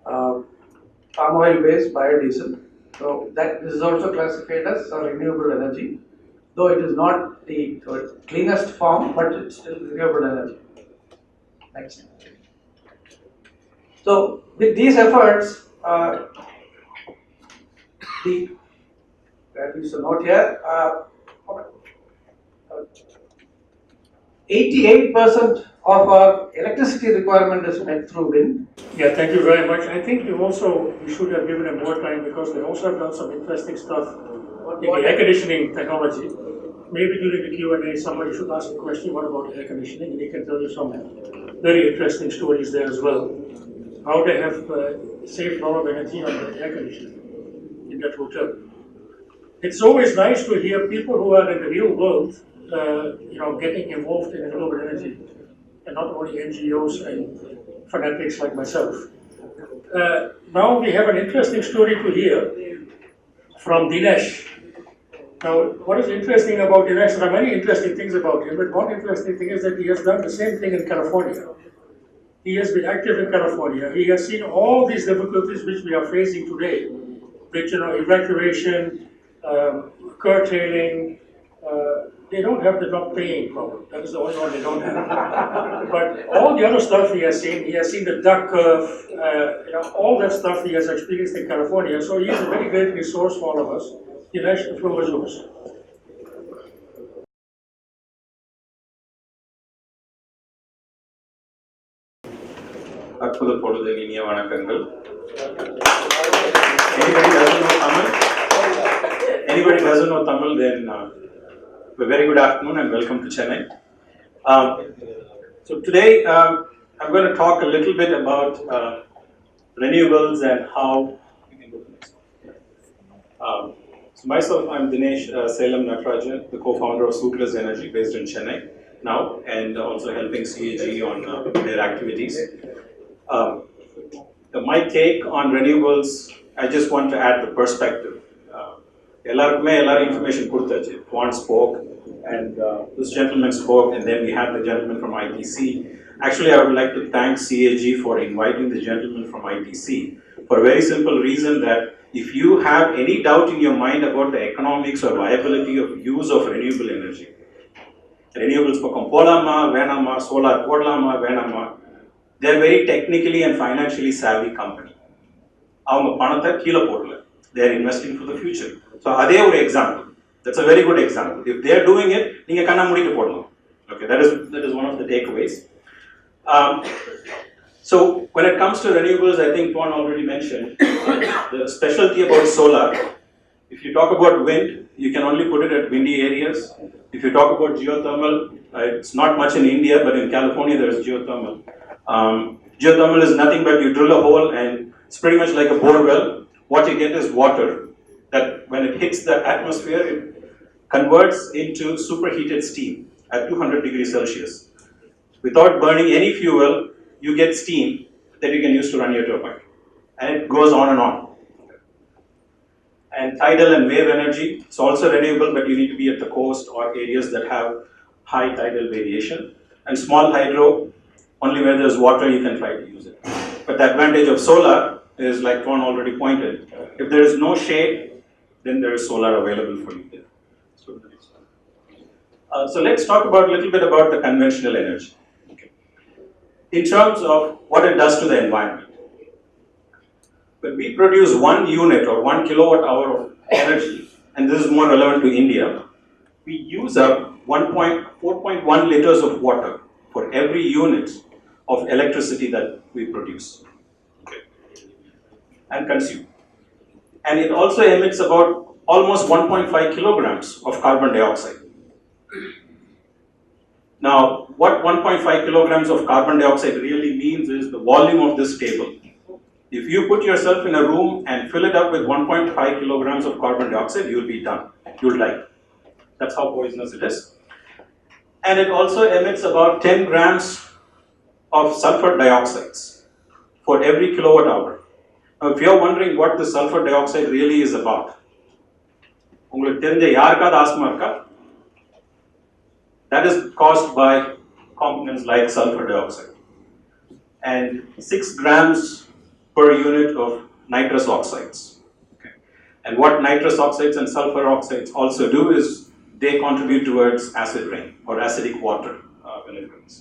E: palm oil based biodiesel. So that this is also classified as a renewable energy, though it is not the cleanest form, but it's still renewable energy. Next. So with these efforts, there is a note here. 88% of our electricity requirement is met through wind.
A: Yeah, thank you very much. I think we should have given them more time because they also have done some interesting stuff in the air conditioning technology. Maybe during the Q&A, somebody should ask a question, what about air conditioning? And they can tell you some very interesting stories there as well. How they have saved a lot of energy on the air conditioning in that hotel. It's always nice to hear people who are in the real world, getting involved in renewable energy, and not only NGOs and fanatics like myself. Now we have an interesting story to hear from Dinesh. Now, what is interesting about Dinesh, there are many interesting things about him, but one interesting thing is that he has done the same thing in California. He has been active in California. He has seen all these difficulties which we are facing today, which, evacuation, curtailing. They don't have the not paying problem. That is the only one they don't have. But all the other stuff he has seen the duck curve, all that stuff he has experienced in California. So he is a very great resource for all of us. Dinesh, the floor is yours.
F: அற்புத பொழுதில் இனிய வணக்கங்கள். Anybody doesn't know Tamil? Anybody doesn't know Tamil? Then a very good afternoon and welcome to Chennai. So today I'm going to talk a little bit about renewables and how. So myself, I'm Dinesh Salem Natarajan, the co-founder of Suitless Energy, based in Chennai now, and also helping CAG on their activities. My take on renewables, I just want to add the perspective. எல்லாருக்குமே information கொடுத்தாச்சு. Juan spoke, and this gentleman spoke, and then we had the gentleman from ITC. Actually, I would like to thank CAG for inviting the gentleman from ITC for a very simple reason that if you have any doubt in your mind about the economics or viability of use of renewable energy, renewables பக்கம் போலாமா வேணாமா solar போடலாமா வேணாமா, they are very technically and financially savvy company. அவங்க பணத்தை கீழே போடல, they are investing for the future. So அதே ஒரு example, that's a very good example. If they are doing it, நீங்க கண்ணா மூடிட்டு போடலாம். Okay, that is one of the takeaways. So when it comes to renewables, I think Juan already mentioned the specialty about solar. If you talk about wind, you can only put it at windy areas. If you talk about geothermal, it's not much in India, but in California there is geothermal. Geothermal is nothing but you drill a hole and it's pretty much like a bore well. What you get is water that when it hits the atmosphere, it converts into superheated steam at 200 degrees Celsius. Without burning any fuel, you get steam that you can use to run your turbine. And it goes on and on. And tidal and wave energy, it's also renewable, but you need to be at the coast or areas that have high tidal variation. And small hydro, only where there's water you can try to use it. But the advantage of solar is, like Ron already pointed, if there is no shade, then there is solar available for you there. So let's talk about a little bit about the conventional energy. In terms of what it does to the environment. When we produce 1 unit or 1 kilowatt hour of energy, and this is more relevant to India, we use up 4.1 liters of water for every unit of electricity that we produce and consume. And it also emits about almost 1.5 kilograms of carbon dioxide. Now, what 1.5 kilograms of carbon dioxide really means is the volume of this table. If you put yourself in a room and fill it up with 1.5 kilograms of carbon dioxide, you'll be done. You'll die. That's how poisonous it is. And it also emits about 10 grams of sulfur dioxides for every kilowatt hour. Now, if you're wondering what the sulfur dioxide really is about, உங்களுக்கு தெரிஞ்ச யாருக்காவது asthma இருக்கா? That is caused by components like sulfur dioxide. And 6 grams per unit of nitrous oxides. Okay. And what nitrous oxides and sulfur oxides also do is they contribute towards acid rain or acidic water when it rains.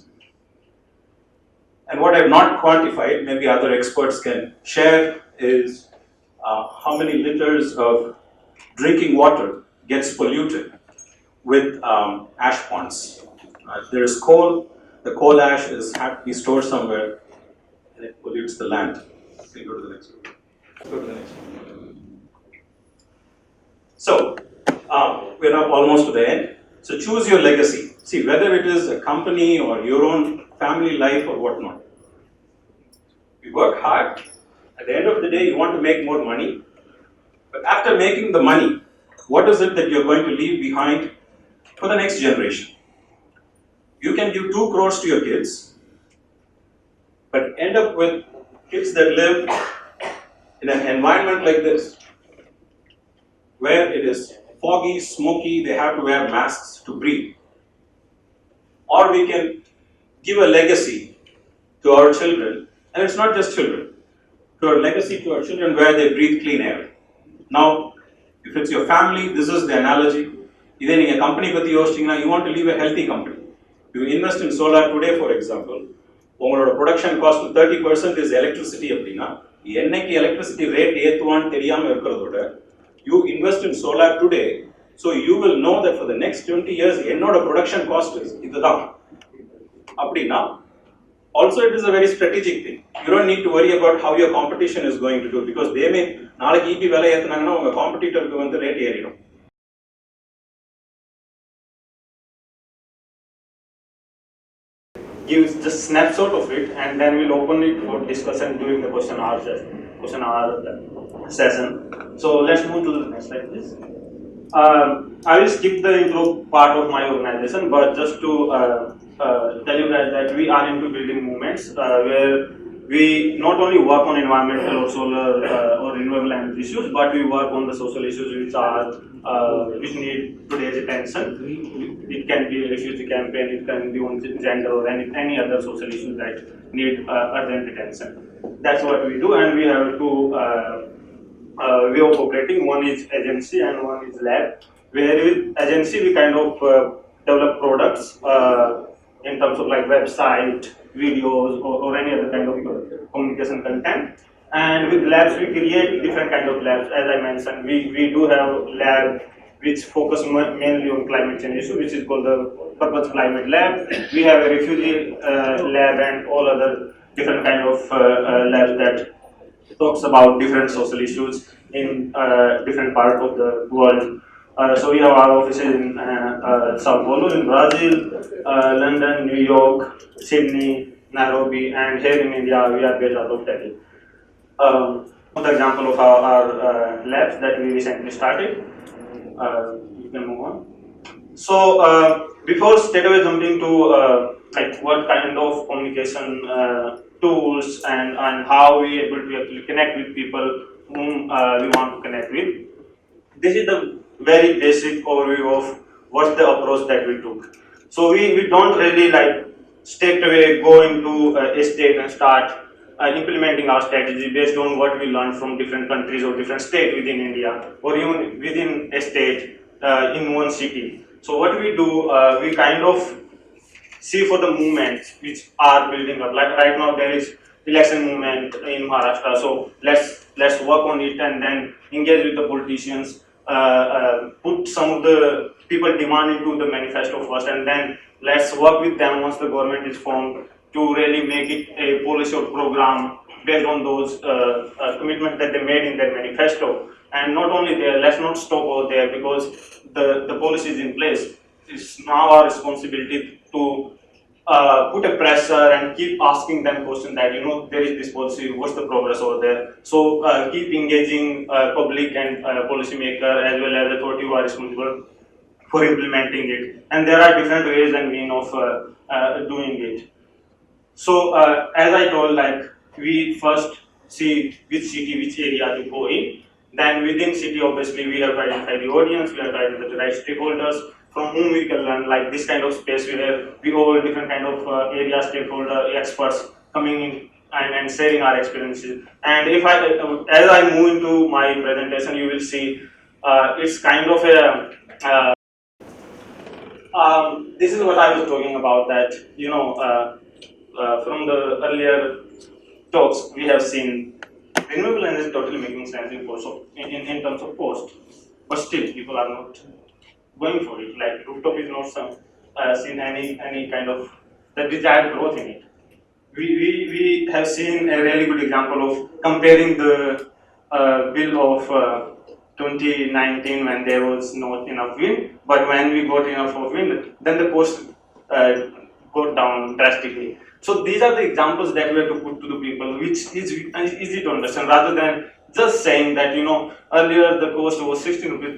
F: And what I have not quantified, maybe other experts can share, is how many liters of drinking water gets polluted with ash ponds. There is coal, the coal ash has to be stored somewhere and it pollutes the land. Okay, go to the next one. Go to the next one. So, we're now almost to the end. So choose your legacy. See, whether it is a company or your own family life or whatnot. You work hard, at the end of the day you want to make more money, but after making the money, what is it that you're going to leave behind for the next generation? You can give 2 crores to your kids, but end up with kids that live in an environment like this, where it is foggy, smoky, they have to wear masks to breathe. Or we can give a legacy to our children, and it's not just children, to our legacy to our children where they breathe clean air. Now, if it's your family, this is the analogy. Either in a company, you want to leave a healthy company. You invest in solar today, for example, your production cost to 30% is electricity. Electricity rate you invest in solar today, so you will know that for the next 20 years, production cost is also, it is a very strategic thing. You don't need to worry about how your competition is going to do, because they may competitor rate ஏறிடும்.
B: Give just snapshot of it, and then we'll open it for discussion during the question hour session. So let's move to the next slide, please. I will skip the intro part of my organization, but just to tell you guys that we are into building movements where we not only work on environmental or solar or renewable energy issues, but we work on the social issues which need today's attention. It can be a refugee campaign, it can be on gender or any other social issues that need urgent attention. That's what we do, and we have 2 way of operating. One is agency and one is lab. Where with agency we kind of develop products in terms of like website, videos, or any other kind of communication content. And with labs we create different kind of labs. As I mentioned, we do have lab which focus mainly on climate change issue, which is called the Purpose Climate Lab. We have a refugee lab and all other different kind of labs that talks about different social issues in different parts of the world. So we have our offices in Sao Paulo, in Brazil, London, New York, Sydney, Nairobi, and here in India we are based out of Delhi. Another example of our labs that we recently started. You can move on. So before straightaway jumping to like what kind of communication tools and how we are able to actually connect with people whom we want to connect with, this is the very basic overview of what's the approach that we took. So we don't really like straight away go into a state and start implementing our strategy based on what we learned from different countries or different states within India, or even within a state in one city. So what we do, we kind of see for the movements which are building up. Like right now there is election movement in Maharashtra, so let's work on it and then engage with the politicians, put some of the people demand into the manifesto first, and then let's work with them once the government is formed to really make it a policy or program based on those commitments that they made in their manifesto. And not only there, let's not stop over there, because the policy is in place. It's now our responsibility to put a pressure and keep asking them questions that, there is this policy, what's the progress over there? So keep engaging public and policymaker as well as authority who are responsible for implementing it. And there are different ways and means of doing it. So as I told, like, we first see which city, which area to go in. Then within city, obviously, we have to identify the audience, we have to identify the right stakeholders from whom we can learn, like this kind of space where we hold different kind of area stakeholder experts coming in and sharing our experiences. And if as I move into my presentation, you will see it's kind of a this is what I was talking about, that from the earlier talks we have seen renewable energy is totally making sense in terms of cost, but still people are not going for it. Like rooftop is not seen any kind of the desired growth in it. We have seen a really good example of comparing the bill of 2019 when there was not enough wind, but when we got enough of wind, then the cost got down drastically. So these are the examples that we have to put to the people, which is easy to understand, rather than just saying that earlier the cost was 16 rupees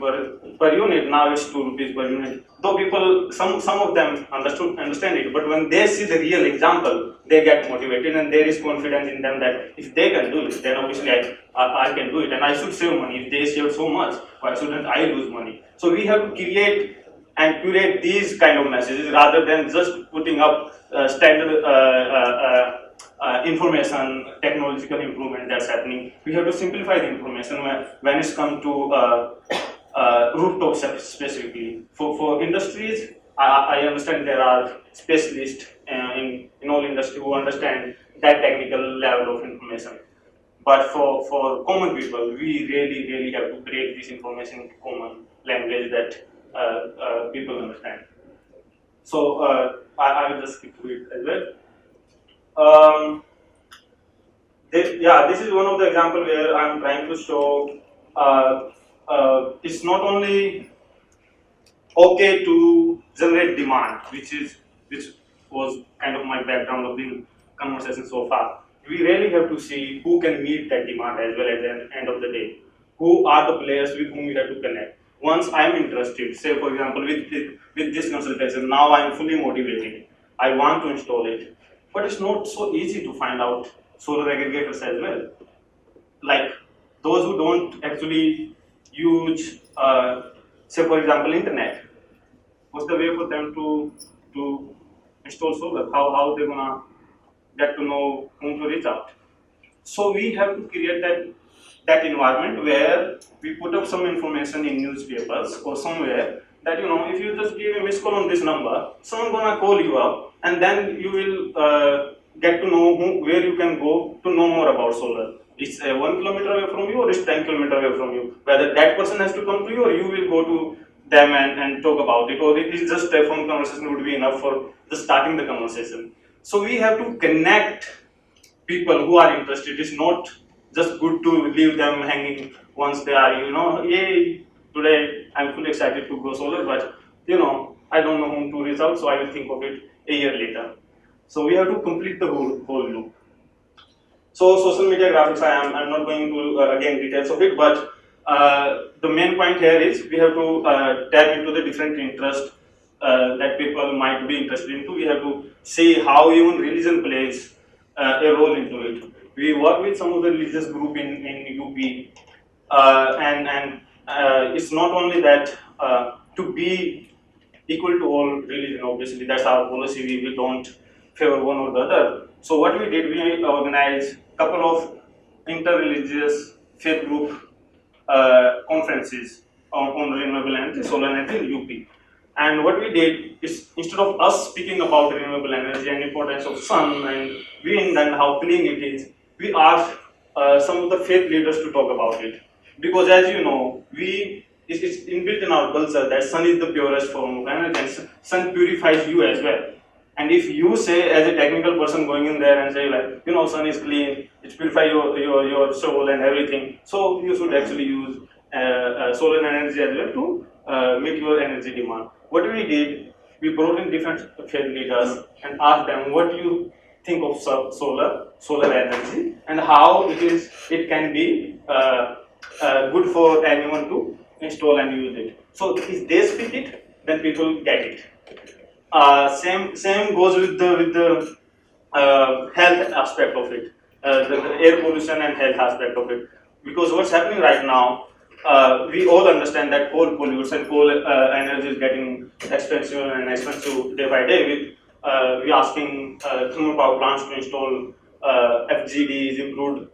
B: per unit, now it's 2 rupees per unit. Though people, some of them understand it, but when they see the real example, they get motivated and there is confidence in them that if they can do it, then obviously I can do it, and I should save money. If they save so much, why shouldn't I lose money? So we have to create and curate these kind of messages rather than just putting up standard information, technological improvement that's happening. We have to simplify the information when it's come to rooftop specifically. For industries, I understand there are specialists in all industry who understand that technical level of information. But for common people, we really have to break this information into common language that people understand. So I will just skip to it as well. This is one of the example where I'm trying to show it's not only okay to generate demand, which was kind of my background of the conversation so far. We really have to see who can meet that demand as well at the end of the day. Who are the players with whom we have to connect? Once I'm interested, say for example with this consultation, now I'm fully motivated. I want to install it. But it's not so easy to find out solar aggregators as well. Like those who don't actually use, say for example, internet. What's the way for them to install solar? How they gonna get to know whom to reach out? So we have to create that environment where we put up some information in newspapers or somewhere that if you just give a missed call on this number, someone gonna call you up, and then you will get to know where you can go to know more about solar. It's 1 kilometer away from you or it's 10 kilometers away from you. Whether that person has to come to you or you will go to them and talk about it, or it is just a phone conversation would be enough for just starting the conversation. So we have to connect people who are interested. It's not just good to leave them hanging once they are, yay, today I'm fully excited to go solar, but I don't know whom to reach out, so I will think of it a year later. So we have to complete the whole loop. So social media graphics, I'm not going to again details of it, but the main point here is we have to tap into the different interests that people might be interested into. We have to see how even religion plays a role into it. We work with some of the religious group in UP, and it's not only that to be equal to all religion. Obviously, that's our policy. We don't favor one or the other. So what we did, we organized a couple of inter-religious faith group conferences on renewable energy, solar energy in UP. And what we did is, instead of us speaking about renewable energy and importance of sun and wind and how clean it is, we asked some of the faith leaders to talk about it. Because as you know, we it's inbuilt in our culture that sun is the purest form of energy, and sun purifies you as well. And if you say, as a technical person going in there and say like, sun is clean, it purifies your soul and everything, so you should actually use solar energy as well to meet your energy demand. What we did, we brought in different faith leaders and asked them, what do you think of solar energy, and how it can be good for anyone to install and use it. So if they speak it, then people get it. Same goes with the health aspect of it, the air pollution and health aspect of it. Because what's happening right now, we all understand that coal pollutes and coal energy is getting expensive and expensive day by day. We asking thermal power plants to install FGDs, improved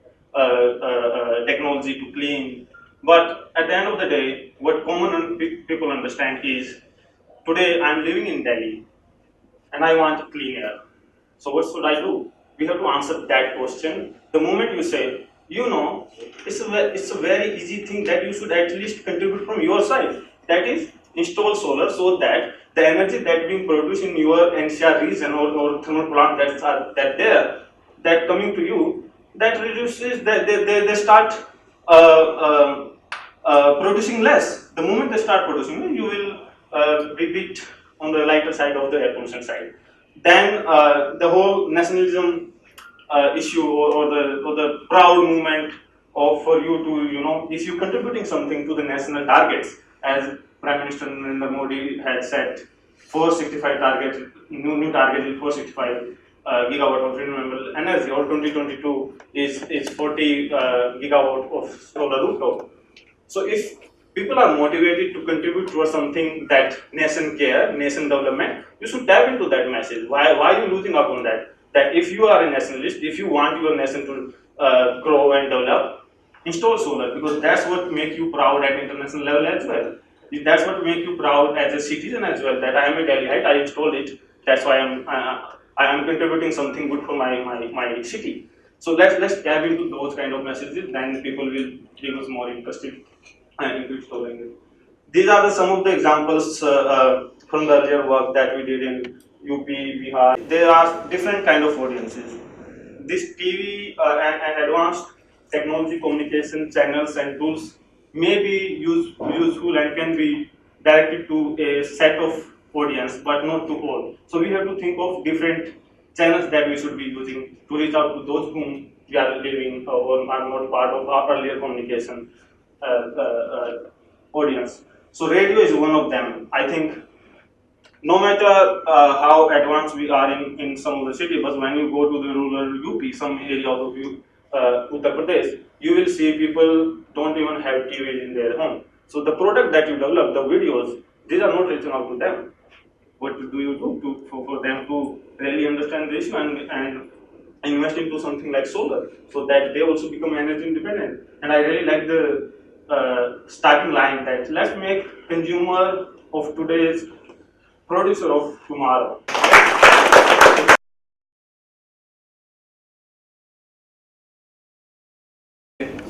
B: technology to clean. But at the end of the day, what common people understand is, today I'm living in Delhi and I want clean air. So what should I do? We have to answer that question. The moment you say, it's a very easy thing that you should at least contribute from your side. That is, install solar so that the energy that being produced in your NCR region or thermal plant that coming to you, that reduces, they start producing less. The moment they start producing, you will be bit on the lighter side of the air pollution side. Then the whole nationalism issue or the proud movement of for you to, if you're contributing something to the national targets, as Prime Minister Narendra Modi had set 465 target, new target is 465 gigawatt of renewable energy, or 2022 is 40 gigawatt of solar rooftop. So if people are motivated to contribute towards something that nation care, nation development, you should dive into that message. Why are you losing up on that? That if you are a nationalist, if you want your nation to grow and develop, install solar, because that's what makes you proud at international level as well. That's what makes you proud as a citizen as well. That I am a Delhiite, I installed it. That's why I am contributing something good for my city. So let's dive into those kind of messages. Then people will give us more interested into installing it. These are some of the examples from the earlier work that we did in UP, Bihar. There are different kind of audiences. This TV and advanced technology communication channels and tools may be useful and can be directed to a set of audience, but not to all. So we have to think of different channels that we should be using to reach out to those whom we are living or are not part of our earlier communication audience. So radio is one of them. I think no matter how advanced we are in some of the city, but when you go to the rural UP, some areas of Uttar Pradesh, you will see people don't even have TVs in their home. So the product that you develop, the videos, these are not reaching out to them. What do you do for them to really understand this and invest into something like solar, so that they also become energy independent? And I really like the starting line that let's make consumer of today's producer of tomorrow.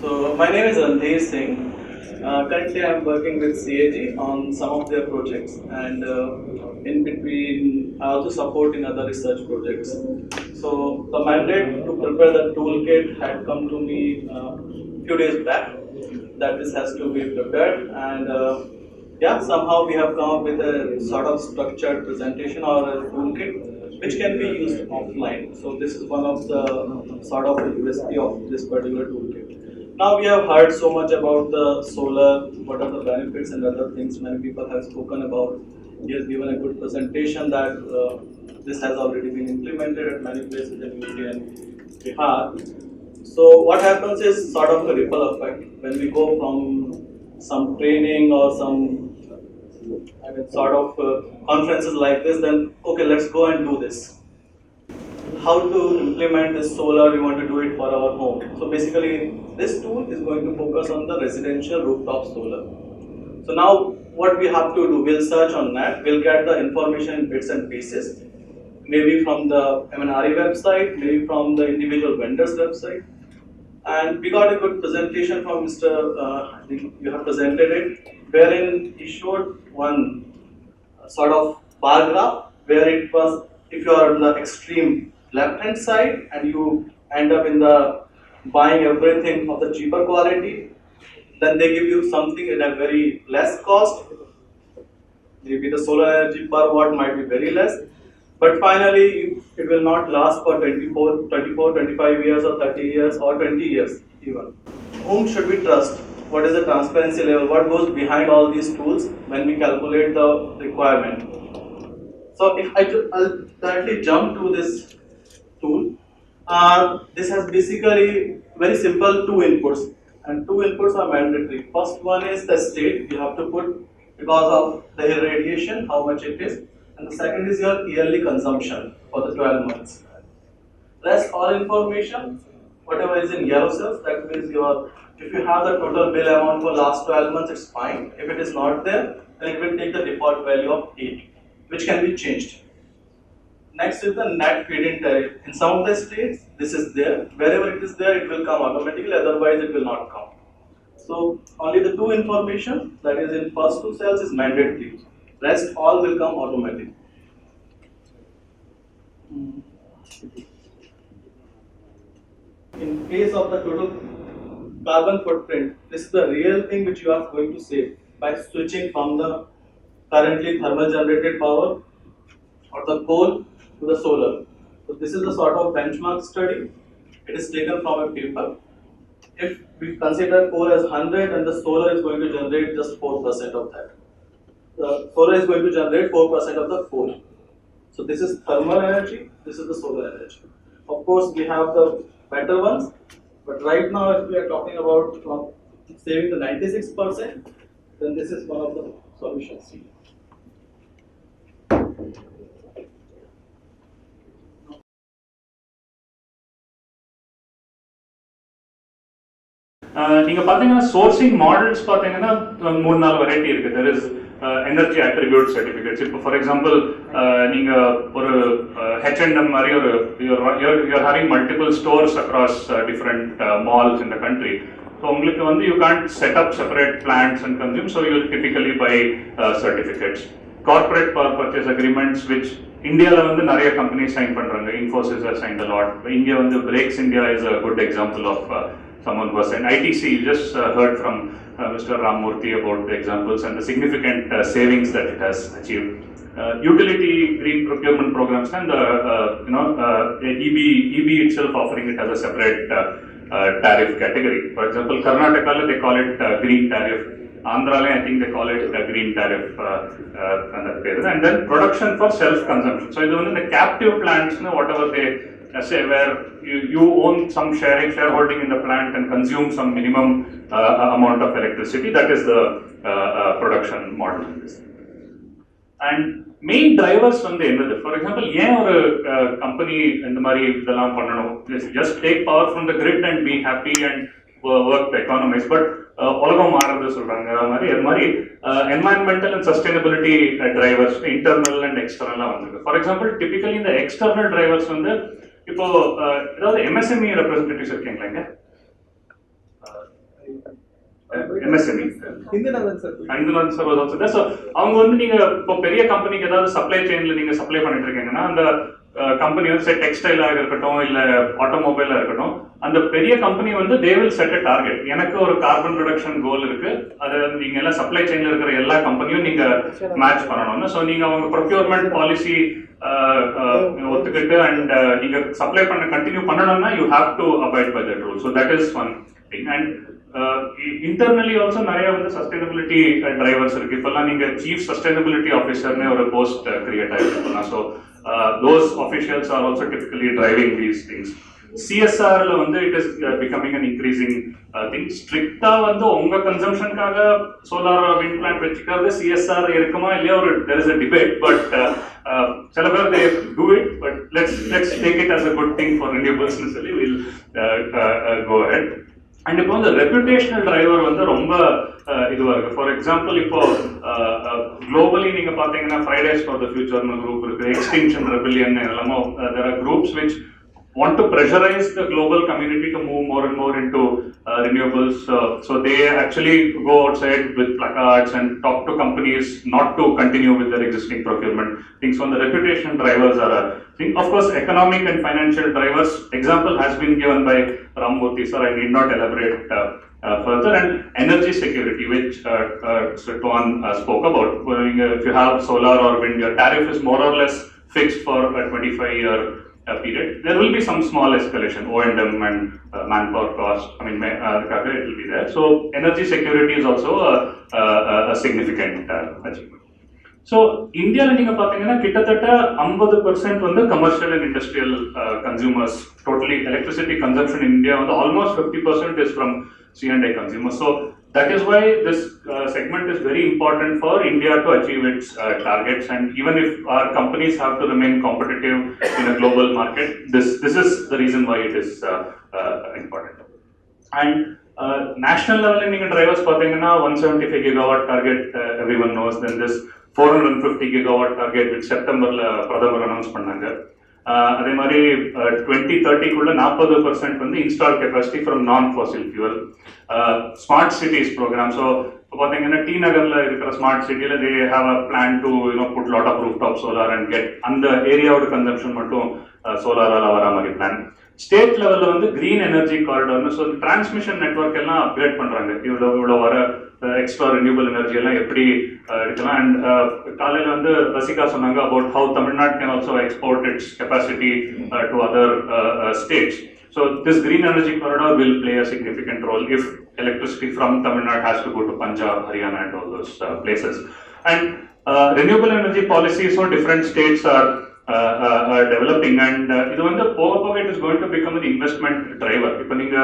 G: So my name is Randhir Singh. Currently, I am working with CAG on some of their projects, and in between, I also support in other research projects. So the mandate to prepare the toolkit had come to me few days back, that this has to be prepared, and yeah, somehow we have come up with a sort of structured presentation or a toolkit which can be used offline. So this is one of the sort of USP of this particular toolkit. Now we have heard so much about the solar, what are the benefits and other things many people have spoken about. He has given a good presentation that this has already been implemented at many places in UP and Bihar. So what happens is sort of a ripple effect. When we go from some training or some sort of conferences like this, then okay, let's go and do this. How to implement this solar, we want to do it for our home. So basically, this tool is going to focus on the residential rooftop solar. So now what we have to do, we'll search on net, we'll get the information in bits and pieces, maybe from the MNRE website, maybe from the individual vendor's website. And we got a good presentation from Mr. I think you have presented it. wherein he showed one sort of bar graph where it was, if you are on the extreme left hand side and you end up in the buying everything of the cheaper quality, then they give you something at a very less cost. Maybe the solar energy per watt might be very less, but finally it will not last for 25 years or 30 years or 20 years even. Whom should we trust? What is the transparency level? What goes behind all these tools when we calculate the requirement? So if I'll directly jump to this tool. This has basically very simple two inputs, and two inputs are mandatory. First one is the state you have to put because of the irradiation, how much it is, and the second is your yearly consumption for the 12 months. Rest all information, whatever is in yellow cells, that means if you have the total bill amount for last 12 months, it's fine. If it is not there, then it will take the default value of 8, which can be changed. Next is the net feed-in tariff. In some of the states, this is there. Wherever it is there, it will come automatically, otherwise it will not come. So only the two information, that is in first two cells, is mandatory. Rest all will come automatically. In case of the total carbon footprint, this is the real thing which you are going to save by switching from the currently thermal generated power or the coal to the solar. So this is the sort of benchmark study. It is taken from a paper. If we consider coal as 100 and the solar is going to generate just 4% of that. The solar is going to generate 4% of the coal. So this is thermal energy, this is the solar energy. Of course, we have the better ones, but right now if we are talking about saving the 96%, then this is one of the solutions.
H: நீங்க பாத்தீங்கன்னா sourcing models பாத்தீங்கன்னா 3-4 variety இருக்கு. there is energy attribute certificates. இப்போ for example நீங்க ஒரு H&M மாதிரி ஒரு you're having multiple stores across different malls in the country. So உங்களுக்கு வந்து you can't set up separate plants and consume, so you'll typically buy certificates. Corporate power purchase agreements which இந்தியால வந்து நிறைய company sign பண்றாங்க. Infosys has signed a lot. இங்க வந்து Breaks India is a good example of someone who was in ITC. You just heard from Mr. Ramurthy about the examples and the significant savings that it has achieved. Utility green procurement programs and EB itself offering it as a separate tariff category. For example, Karnataka they call it green tariff. Andhra I think they call it green tariff. And then production for self-consumption. So the captive plants, whatever they say, where you own some shareholding in the plant and consume some minimum amount of electricity, that is the production model in this. And main drivers வந்து என்னது, for example, ஏன் ஒரு company இந்த மாதிரி இதெல்லாம் பண்ணணும், just take power from the grid and be happy and work to economize, but உலகம் மாறுறது சொல்றாங்க. அது மாதிரி environmental and sustainability drivers internal and external வந்திருக்கு. For example, typically இந்த external drivers வந்து இப்போ ஏதாவது MSME ரெப்ரசன்டேட்டிவ்ஸ் இருக்கீங்களா இங்க? MSME Indranand sir was also there. So அவங்க வந்து நீங்க இப்போ பெரிய கம்பெனிக்கு ஏதாவது சப்ளை செயின்ல நீங்க சப்ளை பண்ணிட்டு இருக்கீங்கன்னா அந்த கம்பெனி வந்து டெக்ஸ்டைலா இருக்கட்டும் இல்ல ஆட்டோமொபைலா இருக்கட்டும், அந்த பெரிய கம்பெனி வந்து they will set a target. எனக்கு ஒரு கார்பன் ரிடக்ஷன் கோல் இருக்கு, அது நீங்க எல்லாம் சப்ளை செயின்ல இருக்கிற எல்லா கம்பெனியும் நீங்க மேட்ச் பண்ணணும்னு. ஸோ நீங்க அவங்க ப்ரொக்யூர்மெண்ட் பாலிசி ஒத்துக்கிட்டு அண்ட் நீங்க சப்ளை பண்ண கண்டினியூ பண்ணணும்னா you have to abide by that rule. So that is one thing. And internally also நிறைய வந்து சஸ்டைனபிலிட்டி டிரைவர்ஸ் இருக்கு. இப்பெல்லாம் நீங்க சீஃப் சஸ்டைனபிலிட்டி ஆஃபீஸர்னு ஒரு போஸ்ட் கிரியேட் ஆகிருக்குன்னா, so those officials are also typically driving these things. CSRல வந்து it is becoming an increasing thing. ஸ்ட்ரிக்டா வந்து உங்க கன்சம்ஷனுக்காக சோலார் விண்ட் பிளான்ட் வச்சுக்கிறது CSR இருக்குமா இல்லையா, ஒரு there is a debate, but சில பேர் they do it, but let's take it as a good thing for renewables னு சொல்லி we'll go ahead. அண்ட் இப்போ வந்து ரெப்யூட்டேஷனல் டிரைவர் வந்து ரொம்ப இதுவாக இருக்கு. ஃபார் எக்ஸாம்பிள் இப்போ குளோபலி நீங்க பாத்தீங்கன்னா ஃப்ரைடேஸ் ஃபார் த ஃபியூச்சர்னு குரூப் இருக்கு, எக்ஸ்டிங்ஷன் ரெபிலியன் எல்லாமோ, there are groups which want to pressurize the global community to move more and more into renewables. So they actually go outside with placards and talk to companies not to continue with their existing procurement. Things on the reputation drivers are a thing. Of course, economic and financial drivers, example has been given by Ramamurthy sir, I need not elaborate further. And energy security, which Sir Tuan spoke about. If you have solar or wind, your tariff is more or less fixed for a 25-year period. There will be some small escalation, O&M and manpower cost. I mean, it will be there. So energy security is also a significant achievement. So India நீங்க பாத்தீங்கன்னா கிட்டத்தட்ட 50% வந்து commercial and industrial consumers. Totally electricity consumption in India வந்து almost 50% is from C&I consumers. So that is why this segment is very important for India to achieve its targets, and even if our companies have to remain competitive in a global market, this is the reason why it is important. And national level நீங்க drivers பாத்தீங்கன்னா 175 gigawatt target everyone knows. Then this 450 gigawatt target which செப்டம்பர்ல பிரதமர் announce பண்ணாங்க. அதே மாதிரி 2030 40% வந்து install capacity from non fossil fuel. Smart cities program. So இப்போ பார்த்தீங்கன்னா T நகர்ல இருக்கிற ஸ்மார்ட் சிட்டியில் they have a plan to put lot of rooftop solar and get அந்த ஏரியாவோட கன்சம்ஷன் மட்டும் சோலாரால் வர மாதிரி பிளான். ஸ்டேட் லெவலில் வந்து கிரீன் எனர்ஜி காரிடார்னு ஸோ டிரான்ஸ்மிஷன் நெட்ஒர்க் எல்லாம் அப்கிரேட் பண்ணுறாங்க. இவ்வளோ வர எக்ஸ்ட்ரா ரினியூவல் எனர்ஜி எல்லாம் எப்படி எடுக்கலாம். அண்ட் காலையில் வந்து ரசிகா சொன்னாங்க about how Tamil Nadu can also export it's capacity to other states. So this green energy corridor will play a significant role if electricity from Tamil Nadu has to go to Punjab, Haryana and all those places. And renewable energy policies for different states are developing, and இது வந்து போக போக it is going to become an investment driver. இப்போ நீங்க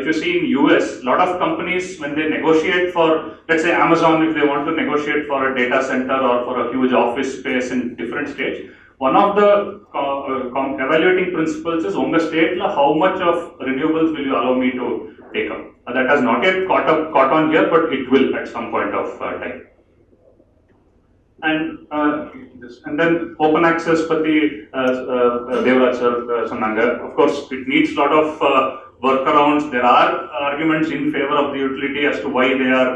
H: if you see in US, lot of companies when they negotiate for, let's say Amazon, if they want to negotiate for a data center or for a huge office space in different states, one of the evaluating principles is on the state how much of renewables will you allow me to take up. That has not yet caught on here, but it will at some point of time. And then open access patti Devraj sir sonnanga. Of course it needs lot of workarounds. There are arguments in favor of the utility as to why they are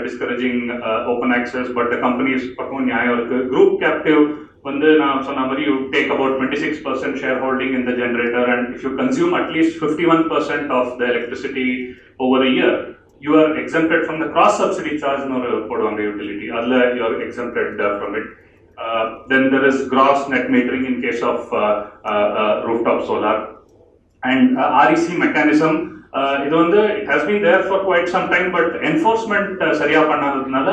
H: discouraging open access, but the companies pakkum nyayam irukku. Group captive வந்து நான் சொன்ன மாதிரி you take about 26% shareholding in the generator, and if you consume at least 51% of the electricity over a year, you are exempted from the cross subsidy charge னு ஒரு போடுவாங்க utility. அதுல you are exempted from it. Then there is gross net metering in case of rooftop solar, and REC mechanism. இது வந்து it has been there for quite some time, but enforcement சரியா பண்ணாததுனால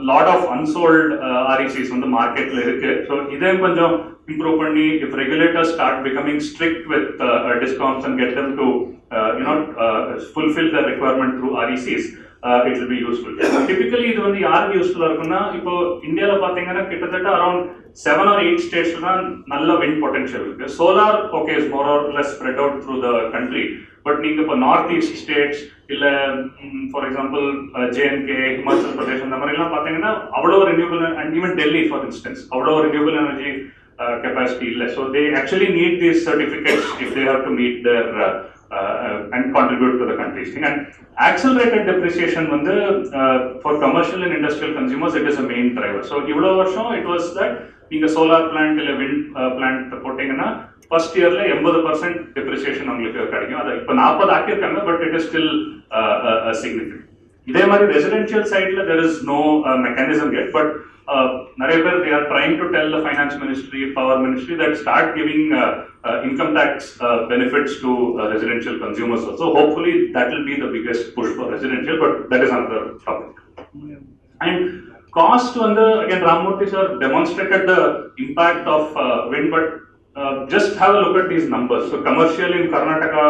H: lot of unsold RECs on the marketல இருக்கு. So இதையும் கொஞ்சம் improve பண்ணி if regulators start becoming strict with discoms and get them to fulfill the requirement through RECs, it will be useful. Typically இது வந்து யாருக்கு யூஸ்ஃபுல்லா இருக்குன்னா, இப்போ இந்தியாவில் பார்த்தீங்கன்னா கிட்டத்தட்ட அரௌண்ட் 7 or 8 ஸ்டேட்ஸ்ல தான் நல்ல wind potential இருக்கு. Solar okay is more or less spread out through the country. But நீங்க இப்போ நார்த் ஈஸ்ட் ஸ்டேட்ஸ் இல்ல for example JNK, Himachal Pradesh அந்த மாதிரி எல்லாம் பார்த்தீங்கன்னா அவ்வளோ renewable, and even Delhi for instance அவ்வளோ ரினியூவபிள் எனர்ஜி capacity இல்லை. So they actually need these certificates if they have to meet their and contribute to the country's thing. And accelerated depreciation வந்து for commercial and industrial consumers it is a main driver. So இவ்வளோ வருஷம் it was that நீங்க solar plant இல்லை wind plant போட்டீங்கன்னா first இயர்ல 80% depreciation உங்களுக்கு கிடைக்கும். அதை இப்போ 40 ஆக்கியிருக்காங்க, but it is still significant. இதே மாதிரி ரெசிடென்ஷியல் சைட்ல there is no mechanism yet, but நிறைய பேர் they are trying to tell the finance ministry, power ministry that start giving income tax benefits to residential consumers also. Hopefully that will be the biggest push for residential, but that is another topic. And cost வந்து again Ramamurthy sir demonstrated the impact of wind, but just have a look at these numbers. So commercial in Karnataka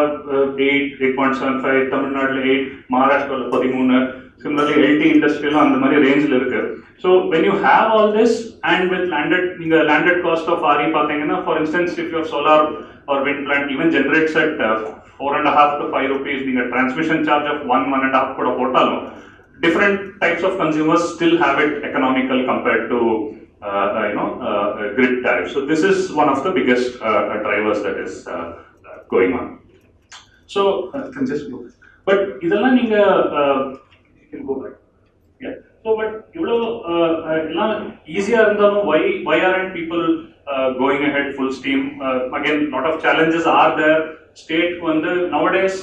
H: 8.75, Tamil Nadu 8, Maharashtra 13. Similarly LT industrial அந்த மாதிரி ரேஞ்சில் இருக்கு. So when you have all this and with landed cost of RE பார்த்தீங்கன்னா, for instance if your solar or wind plant even generates at 4.5 to 5 rupees, நீங்க transmission charge of 1.5 கூட போட்டாலும் different types of consumers still have it economical compared to grid tariff. So this is one of the biggest drivers that is going on. So can just go. But இதெல்லாம் நீங்க you can go back. Yeah. So but இவ்வளோ எல்லாம் ஈஸியா இருந்தாலும் why aren't people going ahead full steam? Again, lot of challenges are there. State வந்து nowadays,